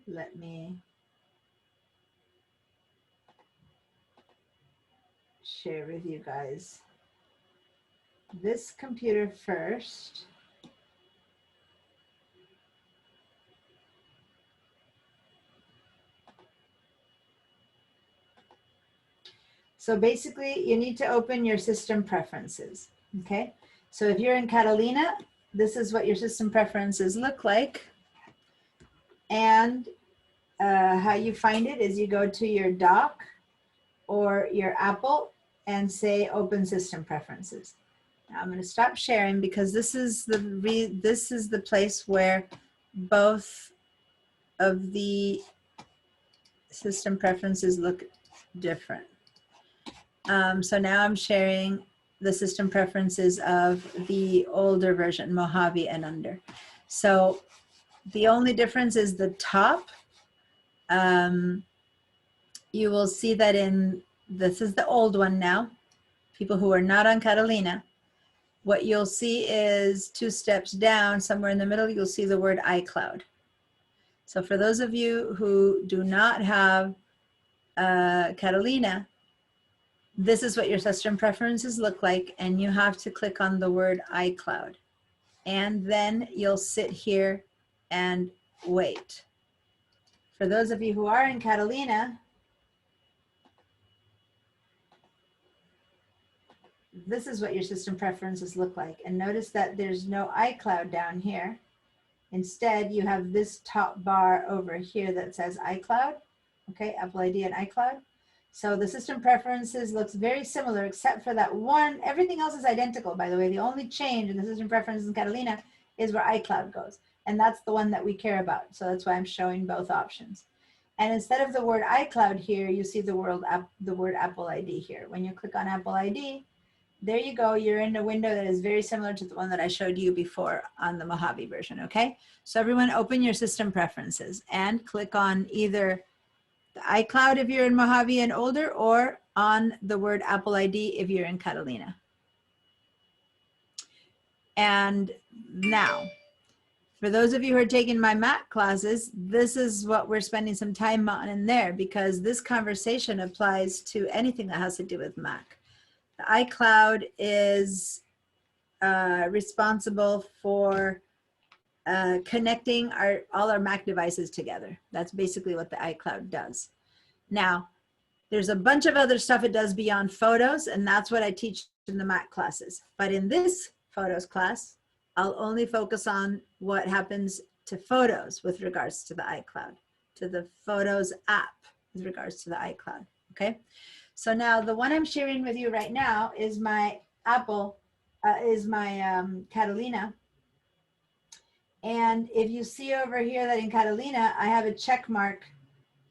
let me share with you guys this computer first. So basically, you need to open your system preferences, okay? So if you're in Catalina, this is what your system preferences look like. And how you find it is you go to your dock or your Apple and say Open System Preferences. Now I'm going to stop sharing because this is the place where both of the system preferences look different. So now I'm sharing the system preferences of the older version, Mojave and under. So the only difference is the top. You will see that this is the old one now. People who are not on Catalina, what you'll see is 2 steps down, somewhere in the middle, you'll see the word iCloud. So for those of you who do not have Catalina, this is what your system preferences look like, and you have to click on the word iCloud. And then you'll sit here and wait. For those of you who are in Catalina, this is what your system preferences look like. And notice that there's no iCloud down here. Instead, you have this top bar over here that says iCloud. Okay, Apple ID and iCloud. So the system preferences looks very similar except for that one. Everything else is identical, by the way. The only change in the system preferences in Catalina is where iCloud goes. And that's the one that we care about. So that's why I'm showing both options. And instead of the word iCloud here, you see the word Apple ID here. When you click on Apple ID, there you go. You're in a window that is very similar to the one that I showed you before on the Mojave version, okay? So everyone open your system preferences and click on either the iCloud if you're in Mojave and older, or on the word Apple ID if you're in Catalina. And now, for those of you who are taking my Mac classes, this is what we're spending some time on in there, because this conversation applies to anything that has to do with Mac. The iCloud is responsible for connecting all our Mac devices together. That's basically what the iCloud does. Now, there's a bunch of other stuff it does beyond photos, and that's what I teach in the Mac classes. But in this photos class, I'll only focus on what happens to photos with regards to the iCloud, to the Photos app with regards to the iCloud, okay? So now the one I'm sharing with you right now is my Apple, Catalina. And if you see over here that in Catalina, I have a check mark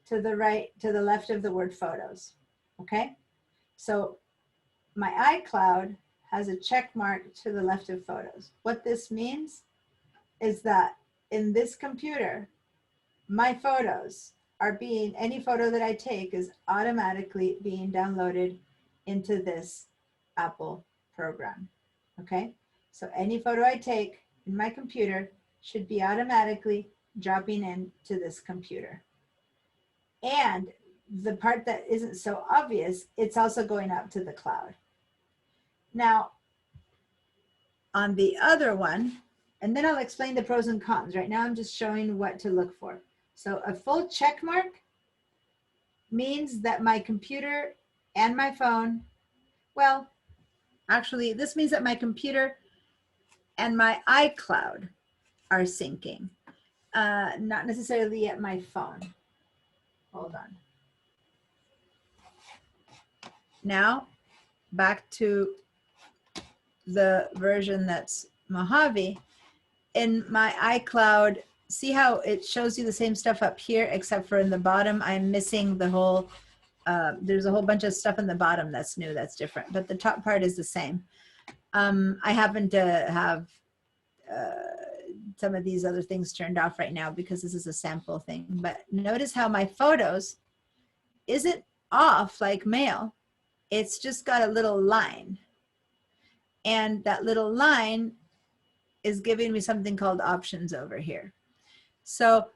to the left of the word photos, okay? So my iCloud has a check mark to the left of photos. What this means is that in this computer, my photos are any photo that I take is automatically being downloaded into this Apple program, Okay, so any photo I take in my computer should be automatically dropping into this computer. And the part that isn't so obvious, it's also going out to the cloud. Now, on the other one, and then I'll explain the pros and cons. Right now, I'm just showing what to look for. So a full check mark means that my computer and my phone, well, actually, this means that my computer and my iCloud are syncing, not necessarily at my phone. Hold on. Now, back to the version that's Mojave. In my iCloud, see how it shows you the same stuff up here, except for in the bottom, I'm missing the whole, there's a whole bunch of stuff in the bottom that's new, that's different, but the top part is the same. I happen to have some of these other things turned off right now because this is a sample thing, but notice how my photos isn't off like mail. It's just got a little line. And that little line is giving me something called options over here. So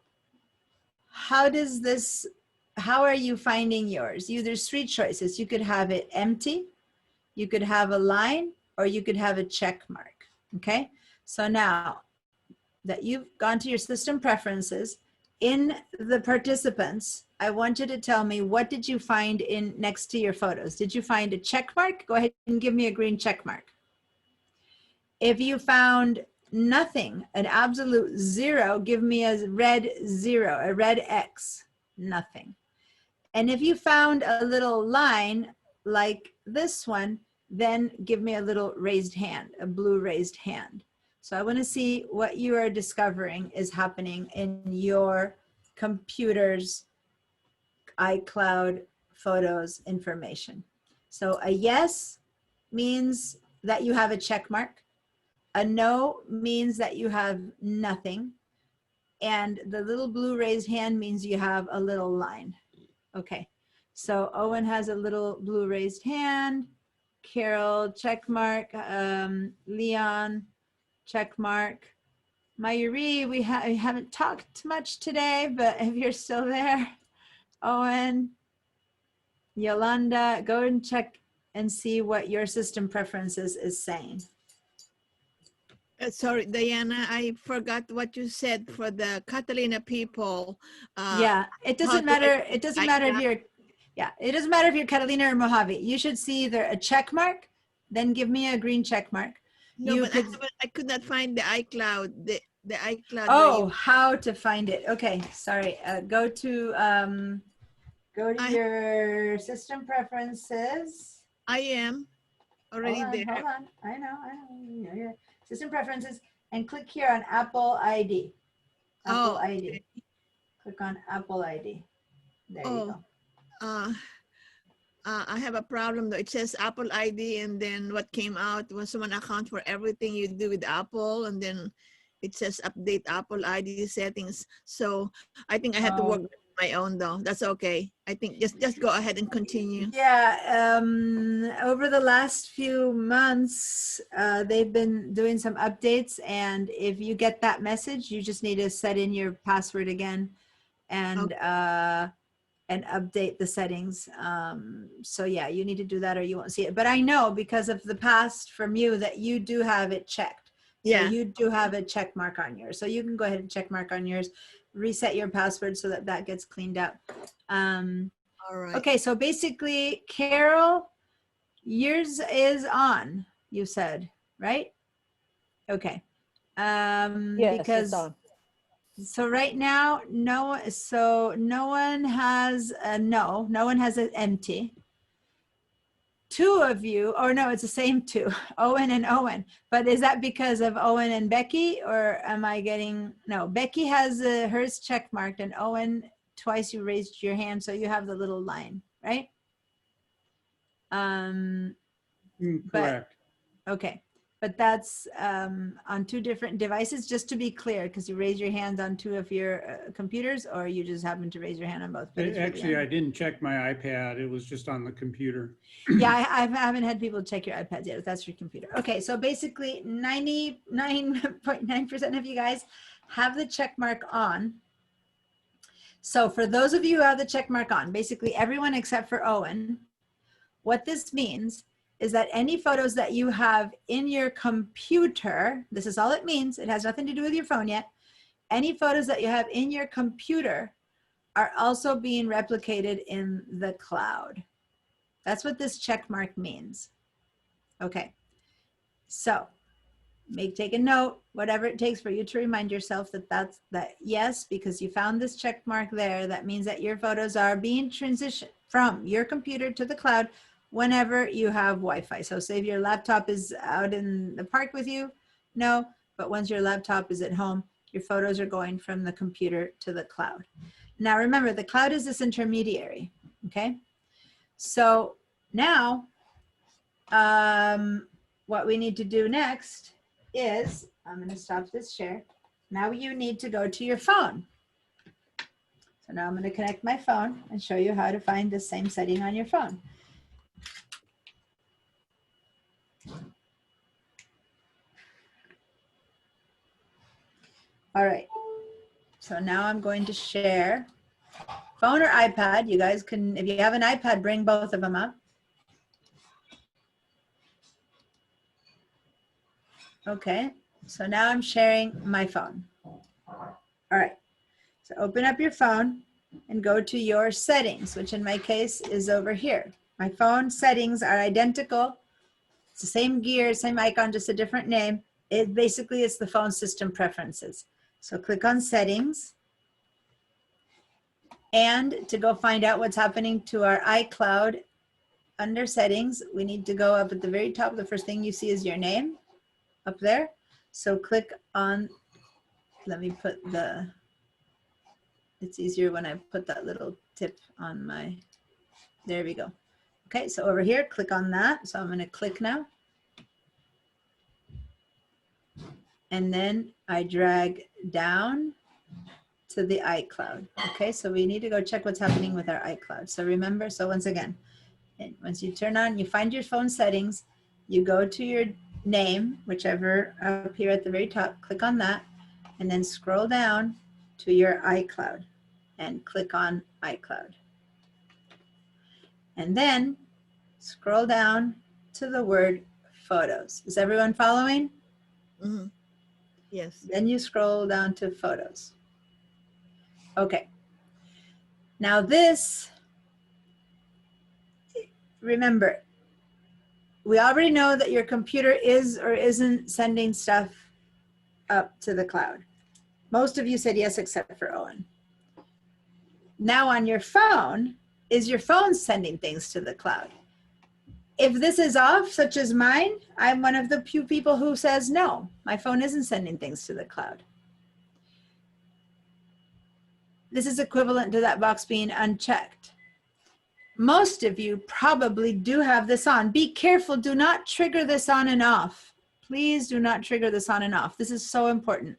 how does this, how are you finding yours? There's three choices. You could have it empty, you could have a line, or you could have a check mark, okay? So now that you've gone to your system preferences, in the participants, I want you to tell me, what did you find in next to your photos? Did you find a check mark? Go ahead and give me a green check mark. If you found nothing, an absolute zero, give me a red zero, a red X, nothing. And if you found a little line like this one, then give me a little raised hand, a blue raised hand. So I want to see what you are discovering is happening in your computer's iCloud photos information. So a yes means that you have a check mark. A no means that you have nothing. And the little blue raised hand means you have a little line. Okay, so Owen has a little blue raised hand. Carol, check mark. Leon, check mark. Mayuri, we haven't talked much today, but if you're still there, Owen, Yolanda, go and check and see what your system preferences is saying. Sorry, Diana, I forgot what you said for the Catalina people. Yeah, it doesn't matter. It doesn't matter if you're, it doesn't matter if you're Catalina or Mojave. You should see either a check mark, then give me a green check mark. No, but I could not find the iCloud. The iCloud. Oh, how to find it? Okay, sorry. Go to your system preferences. I am already there. Hold on. I know. Your system preferences, and click here on Apple ID. Apple ID. Okay. Click on Apple ID. There you go. I have a problem though. It says Apple ID, and then what came out was someone account for everything you do with Apple, and then it says update Apple ID settings. So I think I have to work my own though. That's okay. I think just go ahead and continue. Yeah, over the last few months, they've been doing some updates, and if you get that message, you just need to set in your password again and update the settings. So yeah, you need to do that or you won't see it. But I know because of the past from you that you do have it checked. So you do have a check mark on yours. So you can go ahead and check mark on yours, reset your password so that that gets cleaned up. All right. Okay, so basically, Carol, yours is on, you said, right? Okay. Yes, because it's on. so right now, no one has a no one has an empty. Two of you, or no, it's the same two, Owen and Owen. But is that because of Owen and Becky, or am I getting, no, Becky has hers check marked, and Owen, twice you raised your hand, so you have the little line, right? Correct. Okay. but that's on 2 different devices, just to be clear, because you raise your hands on 2 of your computers, or you just happen to raise your hand on both. But it's really Actually, on- I didn't check my iPad. It was just on the computer. Yeah, I haven't had people check your iPads yet. If that's your computer. Okay, so basically 99.9% of you guys have the check mark on. So for those of you who have the check mark on, basically everyone except for Owen, what this means is that any photos that you have in your computer, this is all it means, it has nothing to do with your phone yet, any photos that you have in your computer are also being replicated in the cloud. That's what this check mark means. Okay, so take a note, whatever it takes for you to remind yourself that yes, because you found this check mark there, that means that your photos are being transitioned from your computer to the cloud whenever you have Wi-Fi. So say if your laptop is out in the park with you, no, but once your laptop is at home, your photos are going from the computer to the cloud. Now remember, the cloud is this intermediary, okay? So now, what we need to do next is, I'm going to stop this share. Now you need to go to your phone. So now I'm going to connect my phone and show you how to find the same setting on your phone. All right. So now I'm going to share phone or iPad. You guys can, if you have an iPad, bring both of them up. Okay, so now I'm sharing my phone. All right, so open up your phone and go to your settings, which in my case is over here. My phone settings are identical. It's the same gear, same icon, just a different name. It basically is the phone system preferences. So click on settings. And to go find out what's happening to our iCloud under settings, we need to go up at the very top. The first thing you see is your name up there. So click on, let me put it's easier when I put that little tip on my, there we go. Okay, so over here, click on that. So I'm going to click now. And then I drag down to the iCloud. Okay, so we need to go check what's happening with our iCloud. So remember, so once again, once you turn on, you find your phone settings, you go to your name, whichever up here at the very top, click on that, and then scroll down to your iCloud and click on iCloud. And then scroll down to the word photos. Is everyone following? Mm-hmm. Yes. Then you scroll down to photos. Okay. Now this, remember, we already know that your computer is or isn't sending stuff up to the cloud. Most of you said yes, except for Owen. Now on your phone, is your phone sending things to the cloud? If this is off, such as mine, I'm one of the few people who says no, my phone isn't sending things to the cloud. This is equivalent to that box being unchecked. Most of you probably do have this on. Be careful, do not trigger this on and off. Please do not trigger this on and off. This is so important.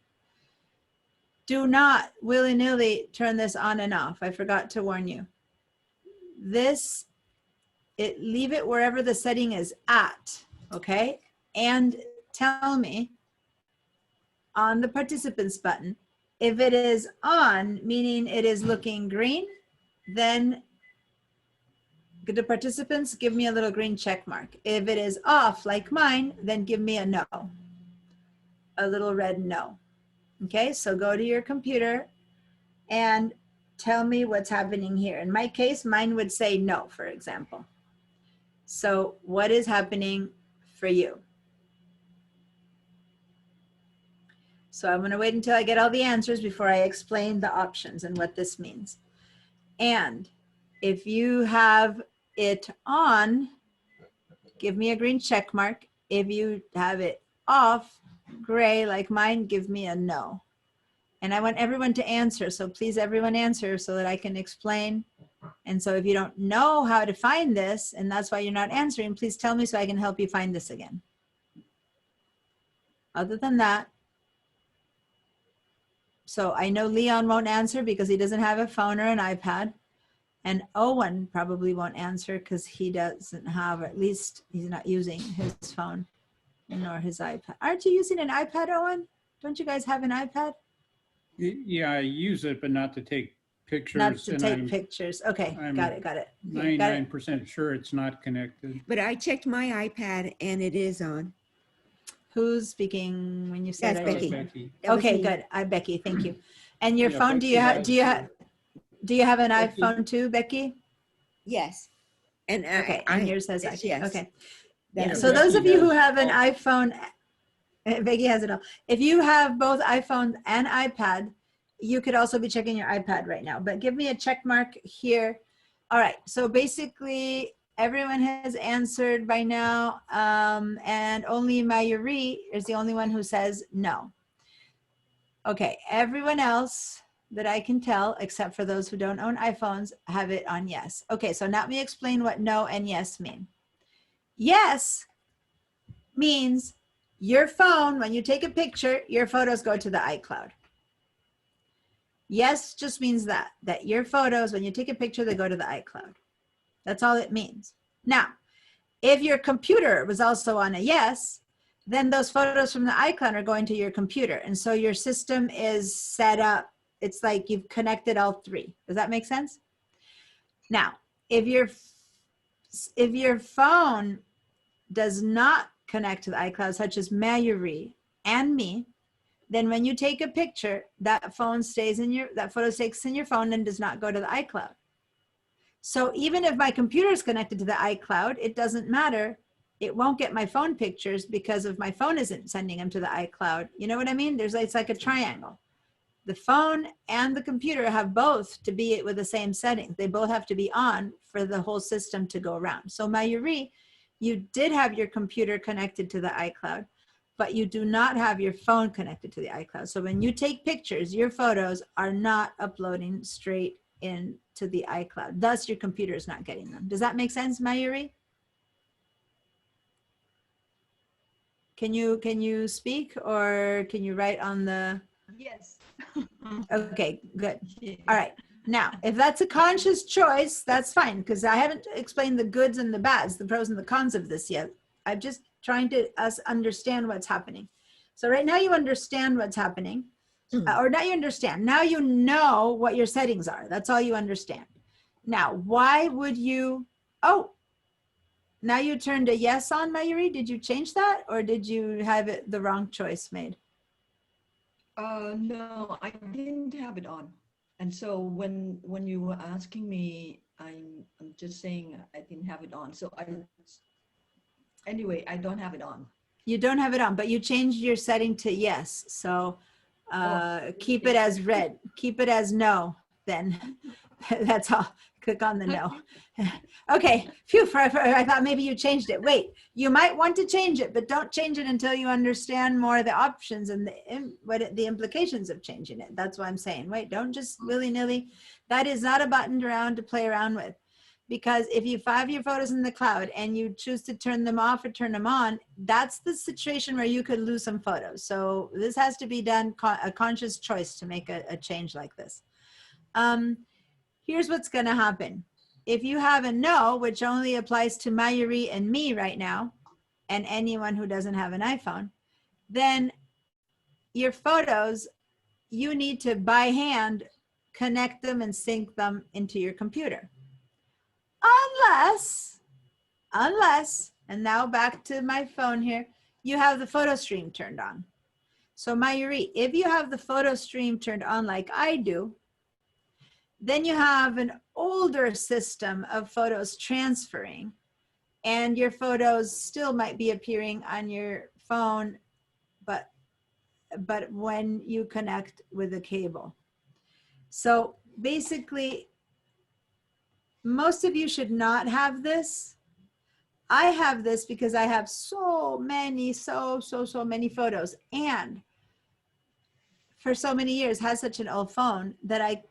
Do not willy-nilly turn this on and off. I forgot to warn you. Leave it wherever the setting is at, okay? And tell me on the participants button, if it is on, meaning it is looking green, then the participants give me a little green check mark. If it is off like mine, then give me a no, a little red no. Okay, so go to your computer and tell me what's happening here. In my case, mine would say no, for example. So what is happening for you? So I'm going to wait until I get all the answers before I explain the options and what this means. And if you have it on, give me a green check mark. If you have it off, gray like mine, give me a no. And I want everyone to answer. So please everyone answer so that I can explain. And so if you don't know how to find this, and that's why you're not answering, please tell me so I can help you find this again. Other than that, so I know Leon won't answer because he doesn't have a phone or an iPad. And Owen probably won't answer because he doesn't have, or at least he's not using his phone nor his iPad. Aren't you using an iPad, Owen? Don't you guys have an iPad? Yeah, I use it, but not to take pictures. Not to and take pictures. Okay, I'm got it. Okay, got it. 99% sure it's not connected. But I checked my iPad and it is on. Who's speaking when you said That's I Becky. Becky. That was Okay, me. good. Becky, thank you. And your Yeah, phone, Becky has do you have an Becky. iPhone too, Becky? Yes. And Okay, and yours says it's iPhone. yes. Okay. That's Yeah, it. so those of you who Becky have an has iPhone, Becky has it all. If you have both iPhone and iPad, you could also be checking your iPad right now, but give me a check mark here. All right, so basically everyone has answered by now, and only Mayuri is the only one who says no. Okay, everyone else that I can tell, except for those who don't own iPhones, have it on yes. Okay, so now let me explain what no and yes mean. Yes means your phone, when you take a picture, your photos go to the iCloud. Yes just means that your photos, when you take a picture, they go to the iCloud. That's all it means. Now, if your computer was also on a yes, then those photos from the iCloud are going to your computer. And so your system is set up. It's like you've connected all three. Does that make sense? Now, if your phone does not connect to the iCloud, such as Mayuri and me, then when you take a picture, that photo stays in your phone and does not go to the iCloud. So even if my computer is connected to the iCloud, it doesn't matter. It won't get my phone pictures because if my phone isn't sending them to the iCloud. You know what I mean? It's like a triangle. The phone and the computer have both to be with the same settings. They both have to be on for the whole system to go around. So Mayuri, you did have your computer connected to the iCloud, but you do not have your phone connected to the iCloud. So when you take pictures, your photos are not uploading straight into the iCloud. Thus, your computer is not getting them. Does that make sense, Mayuri? Can you speak or can you write on the? Yes. Okay, good. All right. Now, if that's a conscious choice, that's fine, because I haven't explained the goods and the bads, the pros and the cons of this yet. I'm just trying to understand what's happening. So right now you understand what's happening, or not you understand. Now you know what your settings are. That's all you understand. Now, why would you, now you turned a yes on, Mayuri. Did you change that or did you have it the wrong choice made? No, I didn't have it on. And so when you were asking me, I'm just saying I didn't have it on. So anyway, I don't have it on. You don't have it on, but you changed your setting to yes. So keep it as red, keep it as no, then that's all. Click on the no. Okay, phew, I thought maybe you changed it. Wait, you might want to change it, but don't change it until you understand more of the options and the implications of changing it. That's why I'm saying, wait, don't just willy-nilly. That is not a button around to play around with. Because if you have your photos in the cloud and you choose to turn them off or turn them on, that's the situation where you could lose some photos. So this has to be done, a conscious choice to make a change like this. Here's what's going to happen. If you have a no, which only applies to Mayuri and me right now, and anyone who doesn't have an iPhone, then your photos, you need to by hand connect them and sync them into your computer. Unless, and now back to my phone here, you have the photo stream turned on. So Mayuri, if you have the photo stream turned on like I do, then you have an older system of photos transferring and your photos still might be appearing on your phone, but when you connect with a cable. So basically, most of you should not have this. I have this because I have so many photos, and for so many years has such an old phone that I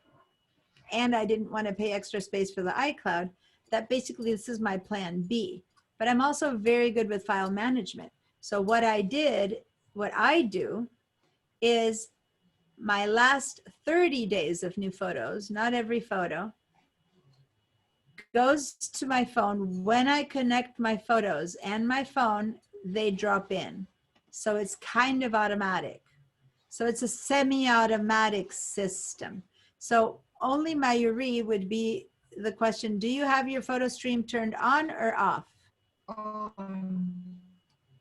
didn't want to pay extra space for the iCloud, that basically this is my plan B. But I'm also very good with file management. So what I did what I do is my last 30 days of new photos, not every photo, goes to my phone. When I connect my photos and my phone, they drop in. So it's kind of automatic. So it's a semi-automatic system. So only Mayuri would be the question, do you have your photo stream turned on or off?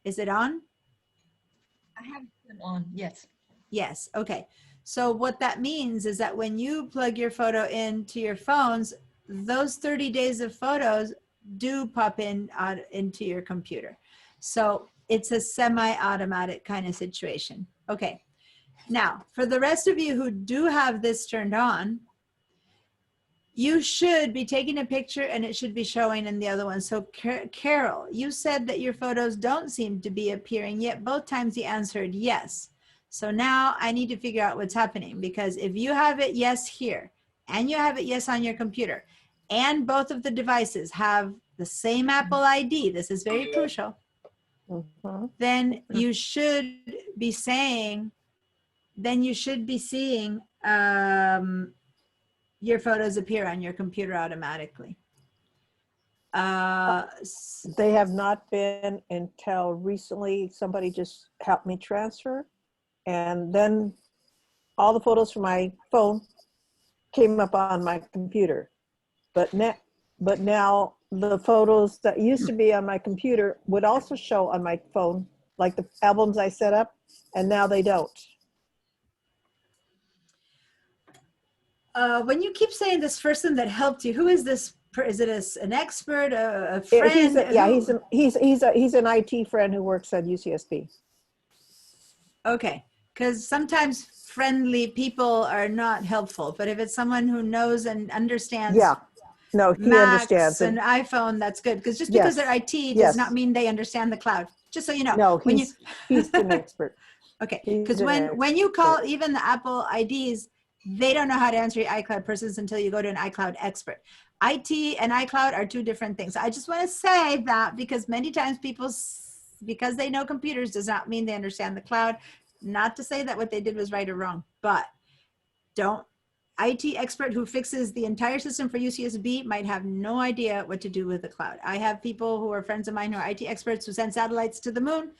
Is it on? I have it on, yes. Yes, okay. So what that means is that when you plug your photo into your phones, those 30 days of photos do pop in into your computer. So it's a semi-automatic kind of situation. Okay. Now, for the rest of you who do have this turned on, you should be taking a picture and it should be showing in the other one. So Carol, you said that your photos don't seem to be appearing, yet both times you answered yes. So now I need to figure out what's happening, because if you have it yes here and you have it yes on your computer and both of the devices have the same Apple ID, this is very crucial, then you should be saying, your photos appear on your computer automatically. They have not been until recently. Somebody just helped me transfer, and then all the photos from my phone came up on my computer. But now the photos that used to be on my computer would also show on my phone, like the albums I set up, and now they don't. When you keep saying this person that helped you, who is this? Is it an expert, a friend? He's an IT friend who works at UCSB. Okay, because sometimes friendly people are not helpful, but if it's someone who knows and understands, no, he Macs understands and iPhone, that's good. Because just because they're IT does not mean they understand the cloud. Just so you know. No, he's an expert. Okay, because when you call even the Apple IDs, they don't know how to answer your iCloud persons until you go to an iCloud expert. IT and iCloud are two different things. I just want to say that because many times people, because they know computers does not mean they understand the cloud. Not to say that what they did was right or wrong, but IT expert who fixes the entire system for UCSB might have no idea what to do with the cloud. I have people who are friends of mine who are IT experts who send satellites to the moon,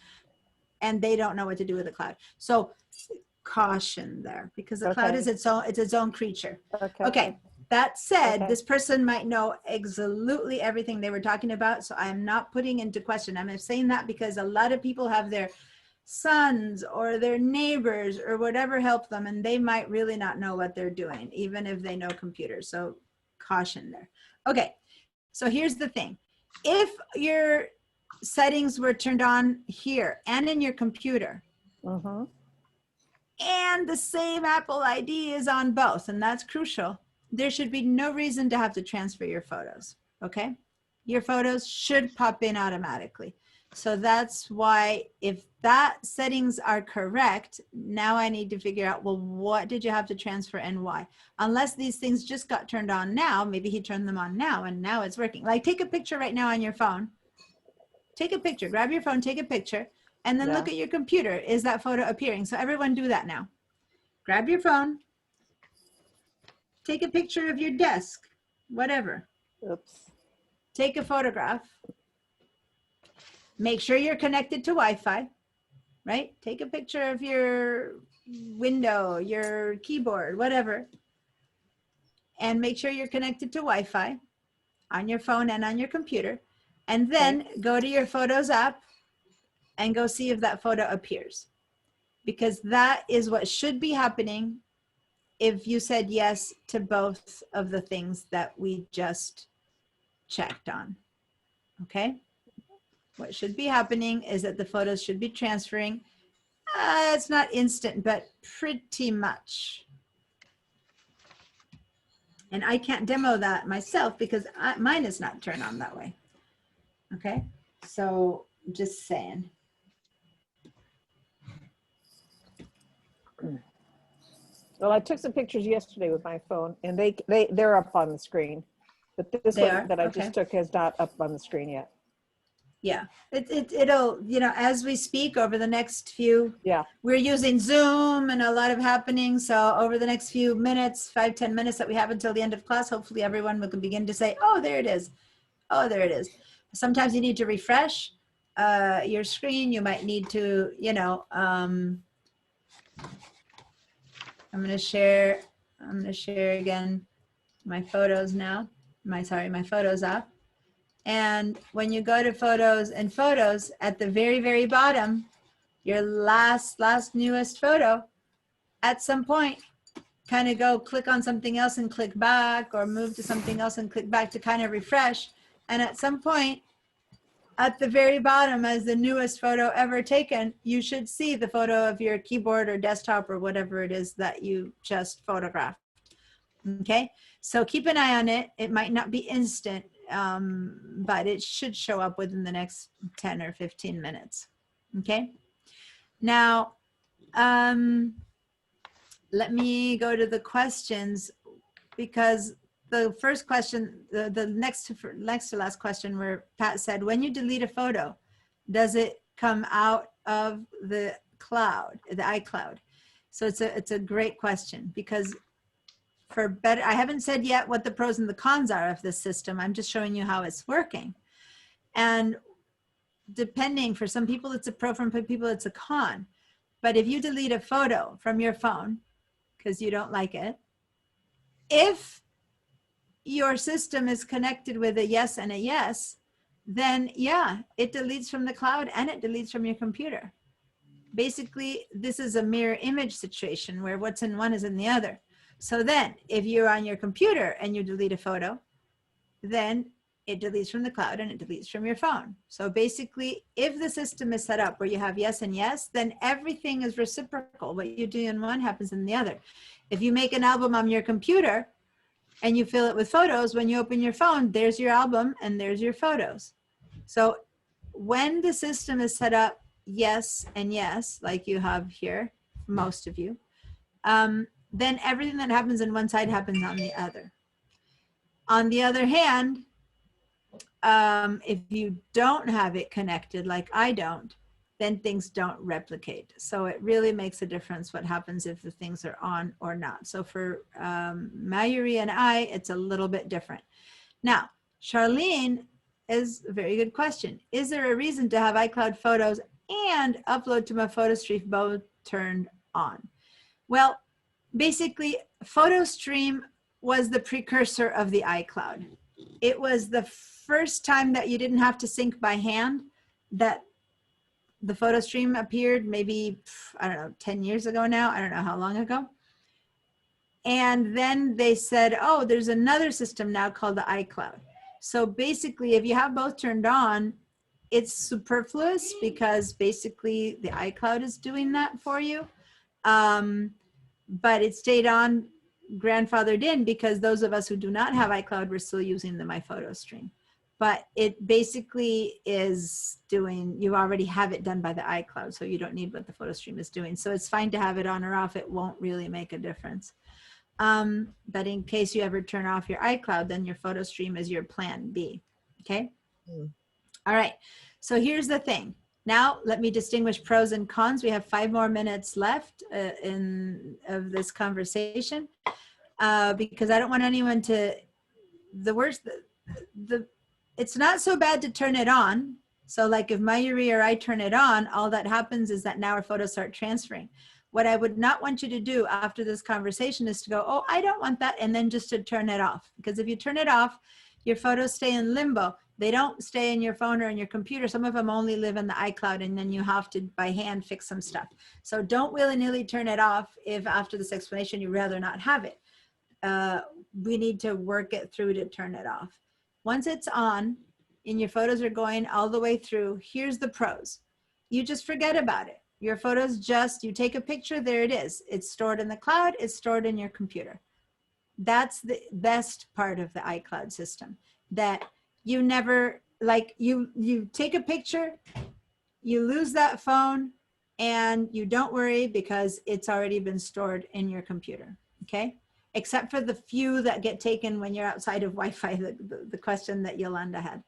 and they don't know what to do with the cloud. So caution there, because the cloud is its own creature. Okay. That said, this person might know absolutely everything they were talking about, so I'm not putting into question. I'm saying that because a lot of people have their sons or their neighbors or whatever help them, and they might really not know what they're doing, even if they know computers. So caution there. Okay, so here's the thing. If your settings were turned on here and in your computer, and the same Apple ID is on both, and that's crucial, there should be no reason to have to transfer your photos, okay? Your photos should pop in automatically. So that's why, if that settings are correct, now I need to figure out, well, what did you have to transfer and why? Unless these things just got turned on now, maybe he turned them on now and now it's working. Like, take a picture right now on your phone. Take a picture, grab your phone, take a picture, and then look at your computer. Is that photo appearing? So everyone do that now. Grab your phone, take a picture of your desk, whatever. Oops. Take a photograph. Make sure you're connected to Wi-Fi, right? Take a picture of your window, your keyboard, whatever. And make sure you're connected to Wi-Fi on your phone and on your computer. And then go to your Photos app and go see if that photo appears. Because that is what should be happening if you said yes to both of the things that we just checked on, okay? What should be happening is that the photos should be transferring. It's not instant, but pretty much. And I can't demo that myself because mine is not turned on that way. Okay, so just saying. Well, I took some pictures yesterday with my phone, and they're up on the screen, but this one that I just took is not up on the screen yet. Yeah, it'll, you know, as we speak over the next few, Yeah. we're using Zoom and a lot of happening. So over the next few minutes, 5-10 minutes that we have until the end of class, hopefully everyone will begin to say, oh, there it is. Oh, there it is. Sometimes you need to refresh your screen. You might need to, you know, I'm going to share again my photos now. My photos app. And when you go to photos and photos at the very, very bottom, your last newest photo, at some point, kind of go click on something else and click back, or move to something else and click back to kind of refresh. And at some point, at the very bottom, as the newest photo ever taken, you should see the photo of your keyboard or desktop or whatever it is that you just photographed. Okay, so keep an eye on it. It might not be instant, but it should show up within the next 10 or 15 minutes. Okay, now let me go to the questions, because the first question, the next to last question, where Pat said, when you delete a photo, does it come out of the cloud, the iCloud? So it's a great question, because for better, I haven't said yet what the pros and the cons are of this system. I'm just showing you how it's working. And depending, for some people it's a pro, for some people it's a con. But if you delete a photo from your phone because you don't like it, if your system is connected with a yes and a yes, then yeah, it deletes from the cloud and it deletes from your computer. Basically, this is a mirror image situation where what's in one is in the other. So then if you're on your computer and you delete a photo, then it deletes from the cloud and it deletes from your phone. So basically, if the system is set up where you have yes and yes, then everything is reciprocal. What you do in one happens in the other. If you make an album on your computer and you fill it with photos, when you open your phone, there's your album and there's your photos. So when the system is set up yes and yes, like you have here, most of you, then everything that happens in one side happens on the other. On the other hand, if you don't have it connected, like I don't, then things don't replicate. So it really makes a difference what happens if the things are on or not. So for Mayuri and I, it's a little bit different. Now, Charlene is a very good question. Is there a reason to have iCloud photos and upload to my photo stream both turned on? Well, basically, PhotoStream was the precursor of the iCloud. It was the first time that you didn't have to sync by hand that the PhotoStream appeared, maybe, I don't know, 10 years ago now. I don't know how long ago. And then they said, oh, there's another system now called the iCloud. So basically, if you have both turned on, it's superfluous because basically the iCloud is doing that for you. But it stayed on, grandfathered in, because those of us who do not have iCloud were still using the My Photo Stream. But it basically is doing, you already have it done by the iCloud, so you don't need what the photo stream is doing. So it's fine to have it on or off. It won't really make a difference. But in case you ever turn off your iCloud, then your photo stream is your plan B, okay? All right, so here's the thing. Now, let me distinguish pros and cons. We have 5 more minutes left of this conversation because I don't want anyone to, it's not so bad to turn it on. So like if Mayuri or I turn it on, all that happens is that now our photos start transferring. What I would not want you to do after this conversation is to go, oh, I don't want that, and then just to turn it off. Because if you turn it off, your photos stay in limbo. They don't stay in your phone or in your computer. Some of them only live in the iCloud, and then you have to, by hand, fix some stuff. So don't willy-nilly turn it off if after this explanation you'd rather not have it. We need to work it through to turn it off. Once it's on and your photos are going all the way through, here's the pros. You just forget about it. Your photos just, you take a picture, there it is. It's stored in the cloud, it's stored in your computer. That's the best part of the iCloud system, that you never, like you take a picture, you lose that phone, and you don't worry because it's already been stored in your computer, okay? Except for the few that get taken when you're outside of Wi-Fi, the question that Yolanda had.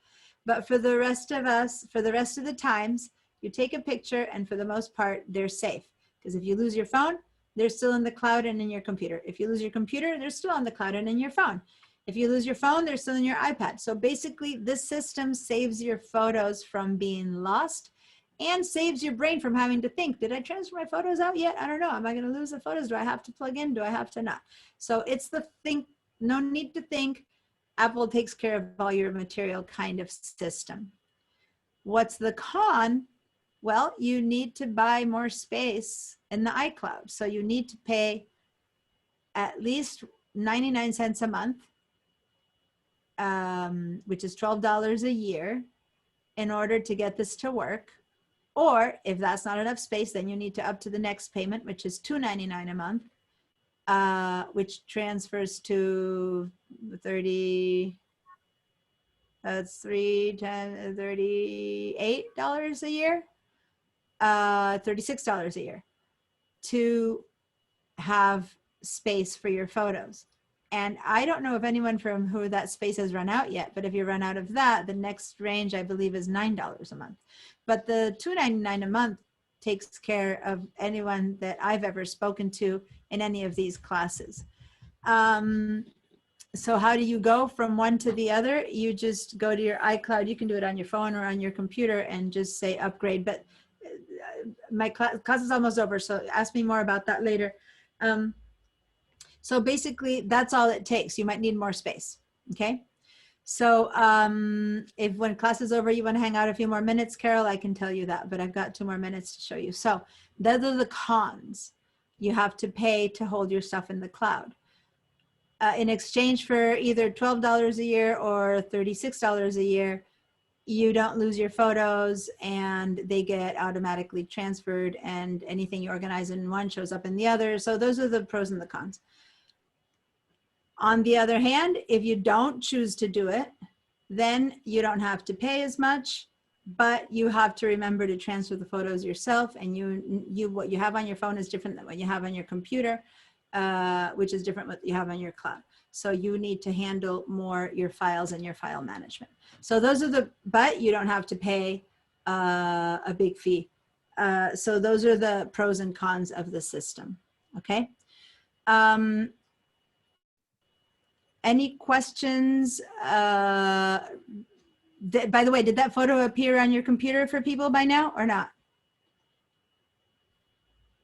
But for the rest of us, for the rest of the times, you take a picture and for the most part, they're safe. Because if you lose your phone, they're still in the cloud and in your computer. If you lose your computer, they're still on the cloud and in your phone. If you lose your phone, they're still in your iPad. So basically, this system saves your photos from being lost and saves your brain from having to think, did I transfer my photos out yet? I don't know. Am I going to lose the photos? Do I have to plug in? Do I have to not? So it's the think, no need to think. Apple takes care of all your material kind of system. What's the con? Well, you need to buy more space in the iCloud. So you need to pay at least 99 cents a month, which is $12 a year, in order to get this to work. Or if that's not enough space, then you need to up to the next payment, which is $2.99 a month, which transfers to 30, that's $38 a year, $36 a year to have space for your photos. And I don't know if anyone from who that space has run out yet, but if you run out of that, the next range I believe is $9 a month. But the $2.99 a month takes care of anyone that I've ever spoken to in any of these classes. So how do you go from one to the other? You just go to your iCloud. You can do it on your phone or on your computer and just say upgrade. But my class is almost over, so ask me more about that later. So basically, that's all it takes. You might need more space, okay? So if when class is over, you want to hang out a few more minutes, Carol, I can tell you that, but I've got 2 more minutes to show you. So those are the cons. You have to pay to hold your stuff in the cloud. In exchange for either $12 a year or $36 a year, you don't lose your photos and they get automatically transferred, and anything you organize in one shows up in the other. So those are the pros and the cons. On the other hand, if you don't choose to do it, then you don't have to pay as much, but you have to remember to transfer the photos yourself, and what you have on your phone is different than what you have on your computer, which is different what you have on your cloud. So you need to handle more your files and your file management. So those are but you don't have to pay a big fee. So those are the pros and cons of the system, okay? Any questions? By the way, did that photo appear on your computer for people by now or not?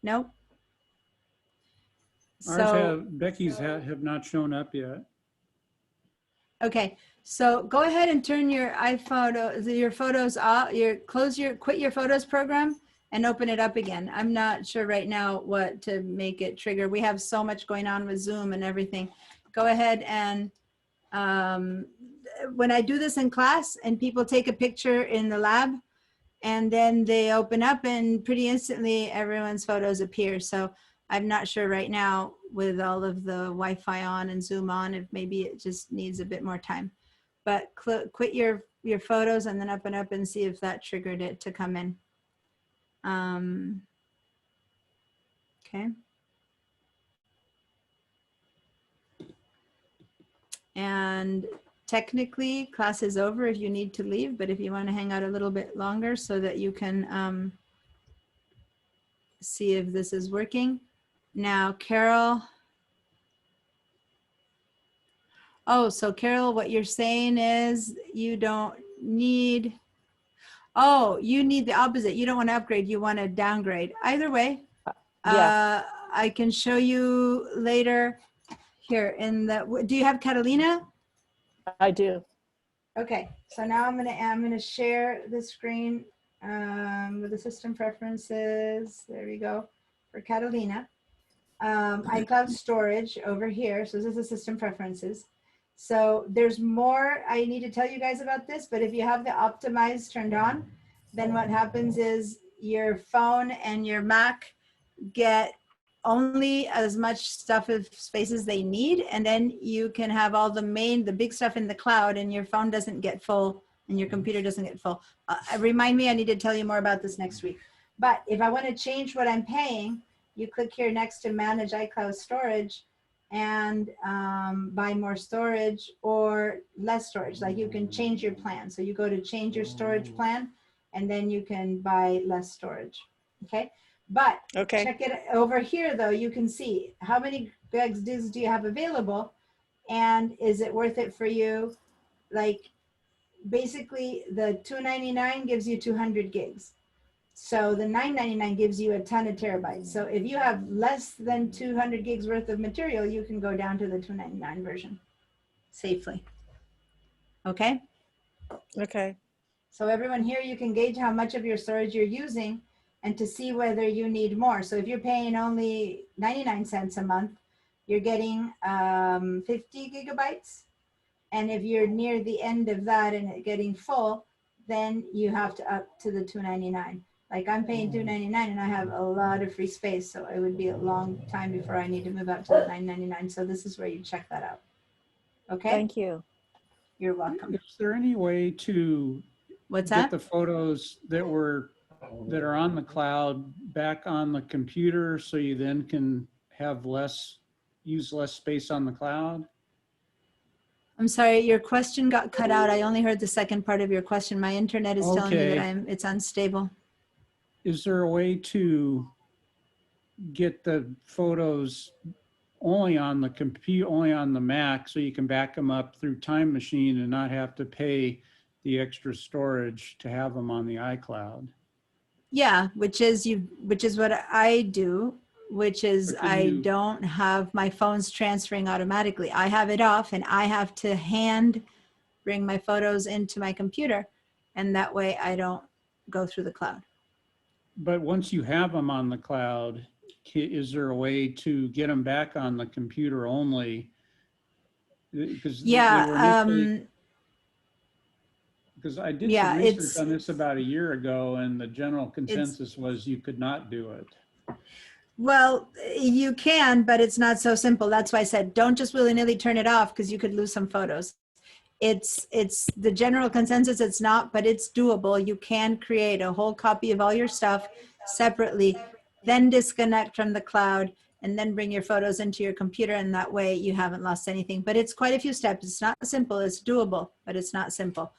No? Becky's have not shown up yet. Okay, so go ahead and turn your your photos off, quit your photos program and open it up again. I'm not sure right now what to make it trigger. We have so much going on with Zoom and everything. Go ahead and when I do this in class and people take a picture in the lab and then they open up and pretty instantly everyone's photos appear. So I'm not sure right now with all of the Wi-Fi on and Zoom on, if maybe it just needs a bit more time. But quit your photos and then open up and see if that triggered it to come in. Okay. And technically class is over if you need to leave, but if you want to hang out a little bit longer so that you can see if this is working. Now, Carol. Oh, so Carol, what you're saying is you don't need, you need the opposite. You don't want to upgrade, you want to downgrade. Either way, Yeah. I can show you later here in the, do you have Catalina? I do. Okay, so now I'm gonna share the screen with the system preferences. There we go for Catalina. iCloud storage over here. So this is the system preferences. So there's more I need to tell you guys about this, but if you have the optimize turned on, then what happens is your phone and your Mac get only as much stuff of space as they need, and then you can have all the big stuff in the cloud, and your phone doesn't get full and your computer doesn't get full. Remind me, I need to tell you more about this next week. But if I want to change what I'm paying, you click here next to manage iCloud storage, and buy more storage or less storage. Like you can change your plan. So you go to change your storage plan, and then you can buy less storage. Okay. But Okay. check it over here though. You can see how many gigs do you have available, and is it worth it for you? Like basically the $299 gives you 200 gigs. So the $999 gives you a ton of terabytes. So if you have less than 200 gigs worth of material, you can go down to the $299 version safely. Okay. Okay. So everyone here, you can gauge how much of your storage you're using and to see whether you need more. So if you're paying only 99 cents a month, you're getting 50 gigabytes. And if you're near the end of that and it getting full, then you have to up to the $299. Like I'm paying $299 and I have a lot of free space. So it would be a long time before I need to move up to the $999. So this is where you check that out. Okay. Thank you. You're welcome. Is there any way to What's get that? the photos that are on the cloud back on the computer so you then can have use less space on the cloud? I'm sorry, your question got cut out. I only heard the second part of your question. My internet is telling me that it's unstable. Is there a way to get the photos only on the computer, only on the Mac, so you can back them up through Time Machine and not have to pay the extra storage to have them on the iCloud? Yeah, which is what I do, which is I you- don't have my phones transferring automatically. I have it off and I have to hand bring my photos into my computer, and that way I don't go through the cloud. But once you have them on the cloud, is there a way to get them back on the computer only? Because because I did some research on this about a year ago, and the general consensus was you could not do it. Well, you can, but it's not so simple. That's why I said, don't just willy-nilly turn it off because you could lose some photos. It's the general consensus, it's not, but it's doable. You can create a whole copy of all your stuff separately, then disconnect from the cloud, and then bring your photos into your computer, and that way you haven't lost anything. But it's quite a few steps. It's not simple, it's doable, but it's not simple.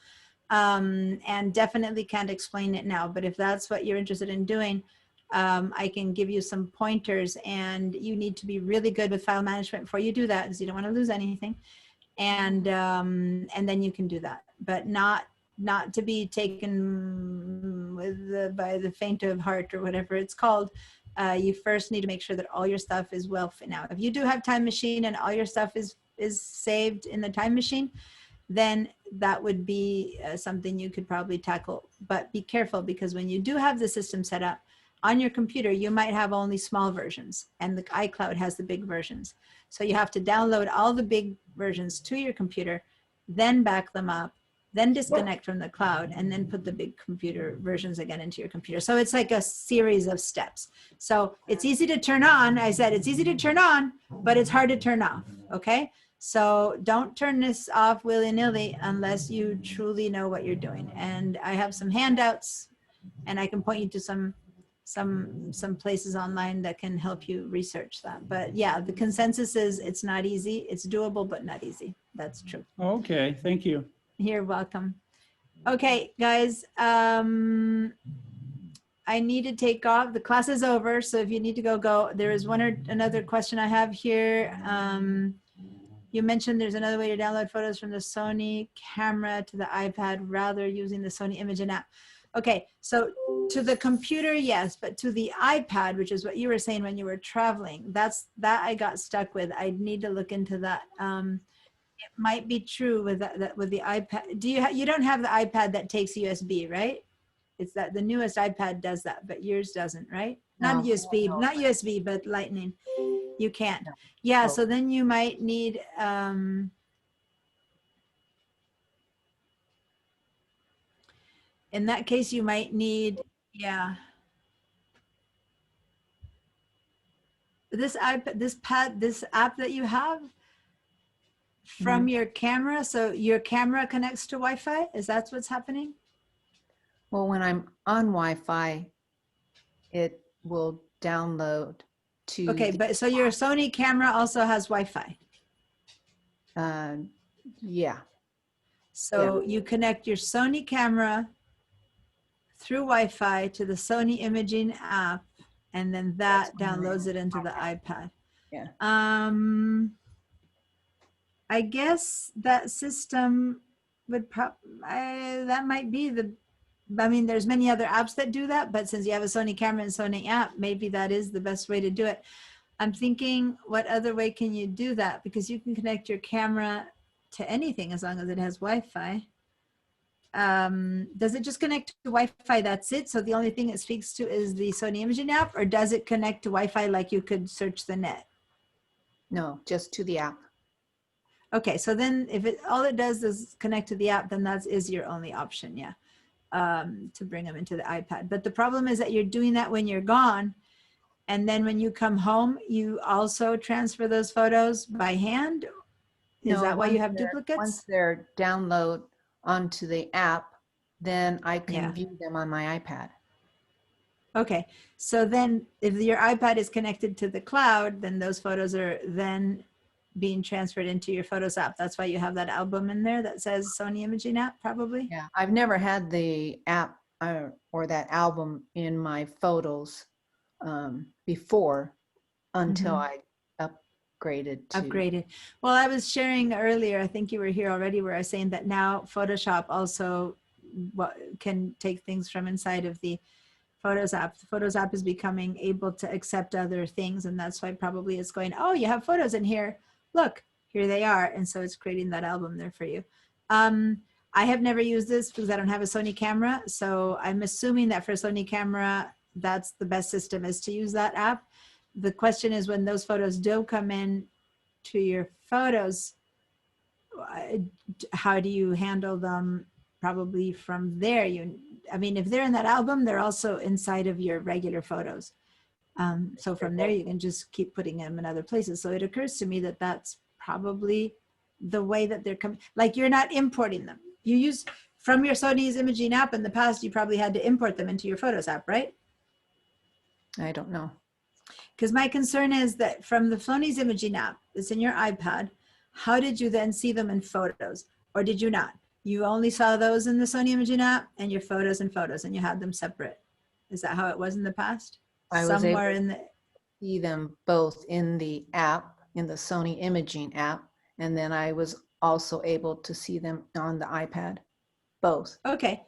And definitely can't explain it now, but if that's what you're interested in doing, I can give you some pointers, and you need to be really good with file management before you do that, because you don't want to lose anything. And then you can do that, but not to be taken by the faint of heart or whatever it's called. You first need to make sure that all your stuff is well fit. Now, if you do have Time Machine and all your stuff is saved in the Time Machine, then that would be something you could probably tackle. But be careful, because when you do have the system set up on your computer, you might have only small versions, and the iCloud has the big versions. So you have to download all the big versions to your computer, then back them up, then disconnect from the cloud, and then put the big computer versions again into your computer. So it's like a series of steps. So it's easy to turn on. I said it's easy to turn on, but it's hard to turn off, okay? So don't turn this off willy-nilly unless you truly know what you're doing. And I have some handouts, and I can point you to some places online that can help you research that. But yeah, the consensus is it's not easy. It's doable, but not easy. That's true. Okay, thank you. You're welcome. Okay, guys, I need to take off. The class is over, so if you need to go. There is one or another question I have here. You mentioned there's another way to download photos from the Sony camera to the iPad rather using the Sony Imagen app. Okay, so to the computer, yes, but to the iPad, which is what you were saying when you were traveling, that I got stuck with. I need to look into that. It might be true with that with the iPad. You don't have the iPad that takes USB, right? It's that the newest iPad does that, but yours doesn't, right? Not USB, not USB, but Lightning. You can't. Yeah, so then you might need in that case you might need, yeah. This iPad, this app that you have from your camera, so your camera connects to Wi-Fi? Is that what's happening? Well, when I'm on Wi-Fi, it will download to. Okay, but so your Sony camera also has Wi-Fi. Yeah. So you connect your Sony camera through Wi-Fi to the Sony imaging app, and then that downloads it into the iPad. Yeah. I guess that system would that might be the, I mean, there's many other apps that do that, but since you have a Sony camera and Sony app, maybe that is the best way to do it. I'm thinking, what other way can you do that? Because you can connect your camera to anything as long as it has Wi-Fi. Does it just connect to Wi-Fi? That's it. So the only thing it speaks to is the Sony imaging app, or does it connect to Wi-Fi like you could search the net? No, just to the app. Okay, so then if it all it does is connect to the app, then that is your only option, yeah, to bring them into the iPad. But the problem is that you're doing that when you're gone, and then when you come home, you also transfer those photos by hand. Is No, that why you have once duplicates? they're download onto the app, then I can Yeah. view them on my iPad. Okay, so then if your iPad is connected to the cloud, then those photos are then being transferred into your Photos app. That's why you have that album in there that says Sony Imaging app, probably. Yeah, I've never had the app or that album in my photos before until I upgraded to. Upgraded. Well, I was sharing earlier, I think you were here already, where I was saying that now Photoshop also can take things from inside of the Photos app. The Photos app is becoming able to accept other things, and that's why probably it's going, oh, you have photos in here. Look, here they are. And so it's creating that album there for you. I have never used this because I don't have a Sony camera. So I'm assuming that for a Sony camera, that's the best system, is to use that app. The question is, when those photos do come in to your photos, how do you handle them? Probably from there. I mean, if they're in that album, they're also inside of your regular photos. So from there, you can just keep putting them in other places. So it occurs to me that that's probably the way that they're coming. Like, you're not importing them. You use from your Sony's imaging app in the past, you probably had to import them into your Photos app, right? I don't know. Because my concern is that from the Sony's imaging app, it's in your iPad, how did you then see them in Photos? Or did you not? You only saw those in the Sony imaging app and your photos and photos, and you had them separate. Is that how it was in the past? I was Somewhere able in to the, see them both in the app, in the Sony imaging app, and then I was also able to see them on the iPad, both. okay,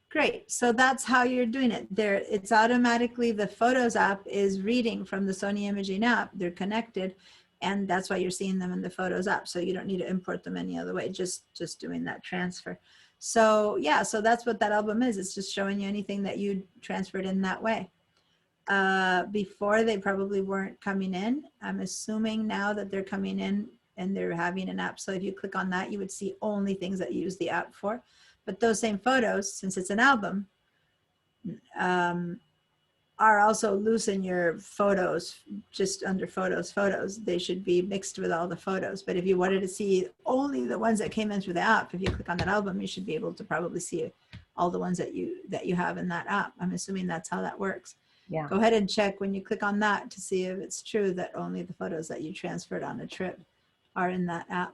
great. So that's how you're doing it. There, it's automatically, the Photos app is reading from the Sony imaging app. They're connected, and that's why you're seeing them in the Photos app. So you don't need to import them any other way, just doing that transfer. So yeah, so that's what that album is. It's just showing you anything that you transferred in that way. Before, they probably weren't coming in. I'm assuming now that they're coming in and they're having an app. So if you click on that, you would see only things that you use the app for. But those same photos, since it's an album, are also loose in your photos, just under photos. They should be mixed with all the photos. But if you wanted to see only the ones that came in through the app, if you click on that album, you should be able to probably see all the ones that you have in that app. I'm assuming that's how that works. Yeah. Go ahead and check when you click on that to see if it's true that only the photos that you transferred on a trip are in that app.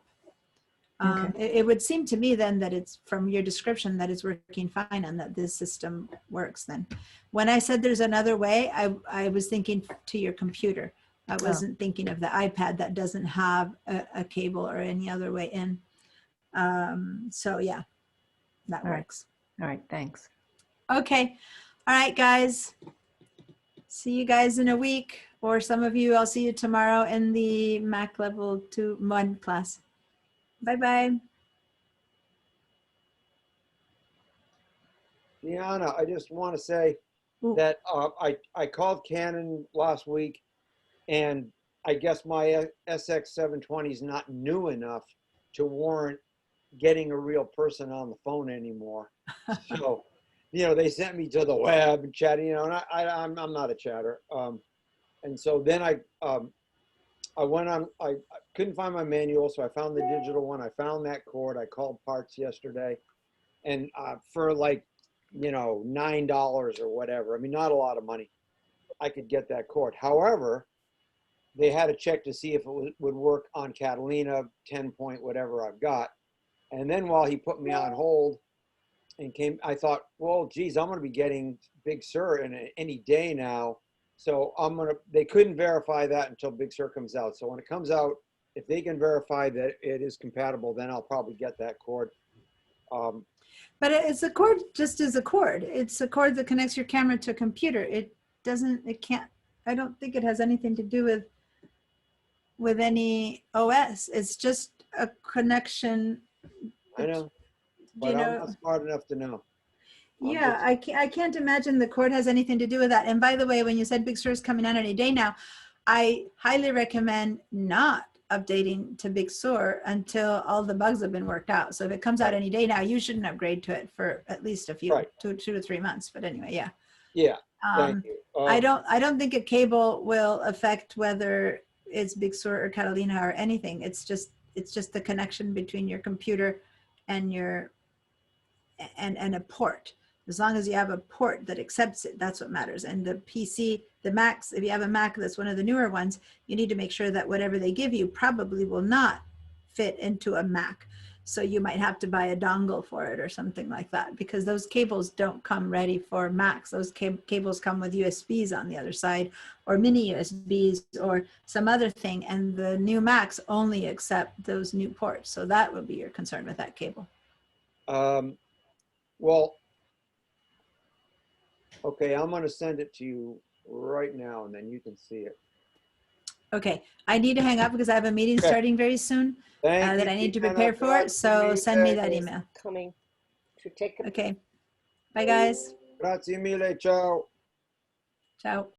It would seem to me then that it's, from your description, that it's working fine and that this system works then. When I said there's another way, I was thinking to your computer. I wasn't thinking of the iPad that doesn't have a cable or any other way in. So yeah, that works. All right, thanks. Okay. All right, guys. See you guys in a week, or some of you, I'll see you tomorrow in the Mac level 1 class. Bye-bye. Deanna, I just want to say that I called Canon last week, and I guess my SX720 is not new enough to warrant getting a real person on the phone anymore. So, you know, they sent me to the web and chatting, you know, and I'm not a chatter. And so then I went on, I couldn't find my manual, so I found the digital one. I found that cord. I called parts yesterday, and for like, you know, $9 or whatever, I mean, not a lot of money, I could get that cord. However, they had to check to see if it would work on Catalina 10 point, whatever I've got. And then while he put me on hold and came, I thought, well, geez, I'm going to be getting Big Sur in any day now. So they couldn't verify that until Big Sur comes out. So when it comes out, if they can verify that it is compatible, then I'll probably get that cord. But it's a cord, just as a cord. It's a cord that connects your camera to a computer. It can't, I don't think it has anything to do with any OS. It's just a connection. I know, but You I'm know, not smart enough to know. yeah, I can't imagine the cord has anything to do with that. And by the way, when you said Big Sur is coming out any day now, I highly recommend not updating to Big Sur until all the bugs have been worked out. So if it comes out any day now, you shouldn't upgrade to it for at least a few, 2 to 3 months. But anyway, yeah. Yeah, thank you. I don't think a cable will affect whether it's Big Sur or Catalina or anything. It's just the connection between your computer and and a port. As long as you have a port that accepts it, that's what matters. And the PC, the Macs, if you have a Mac that's one of the newer ones, you need to make sure that whatever they give you probably will not fit into a Mac. So you might have to buy a dongle for it or something like that, because those cables don't come ready for Macs. Those cables come with USBs on the other side, or mini USBs or some other thing. And the new Macs only accept those new ports. So that would be your concern with that cable. Well, okay, I'm going to send it to you right now, and then you can see it. Okay, I need to hang up because I have a meeting starting very soon that I need to prepare for. So send me that email. Coming to take a Okay. Bye, guys. Grazie mille. Ciao. Ciao.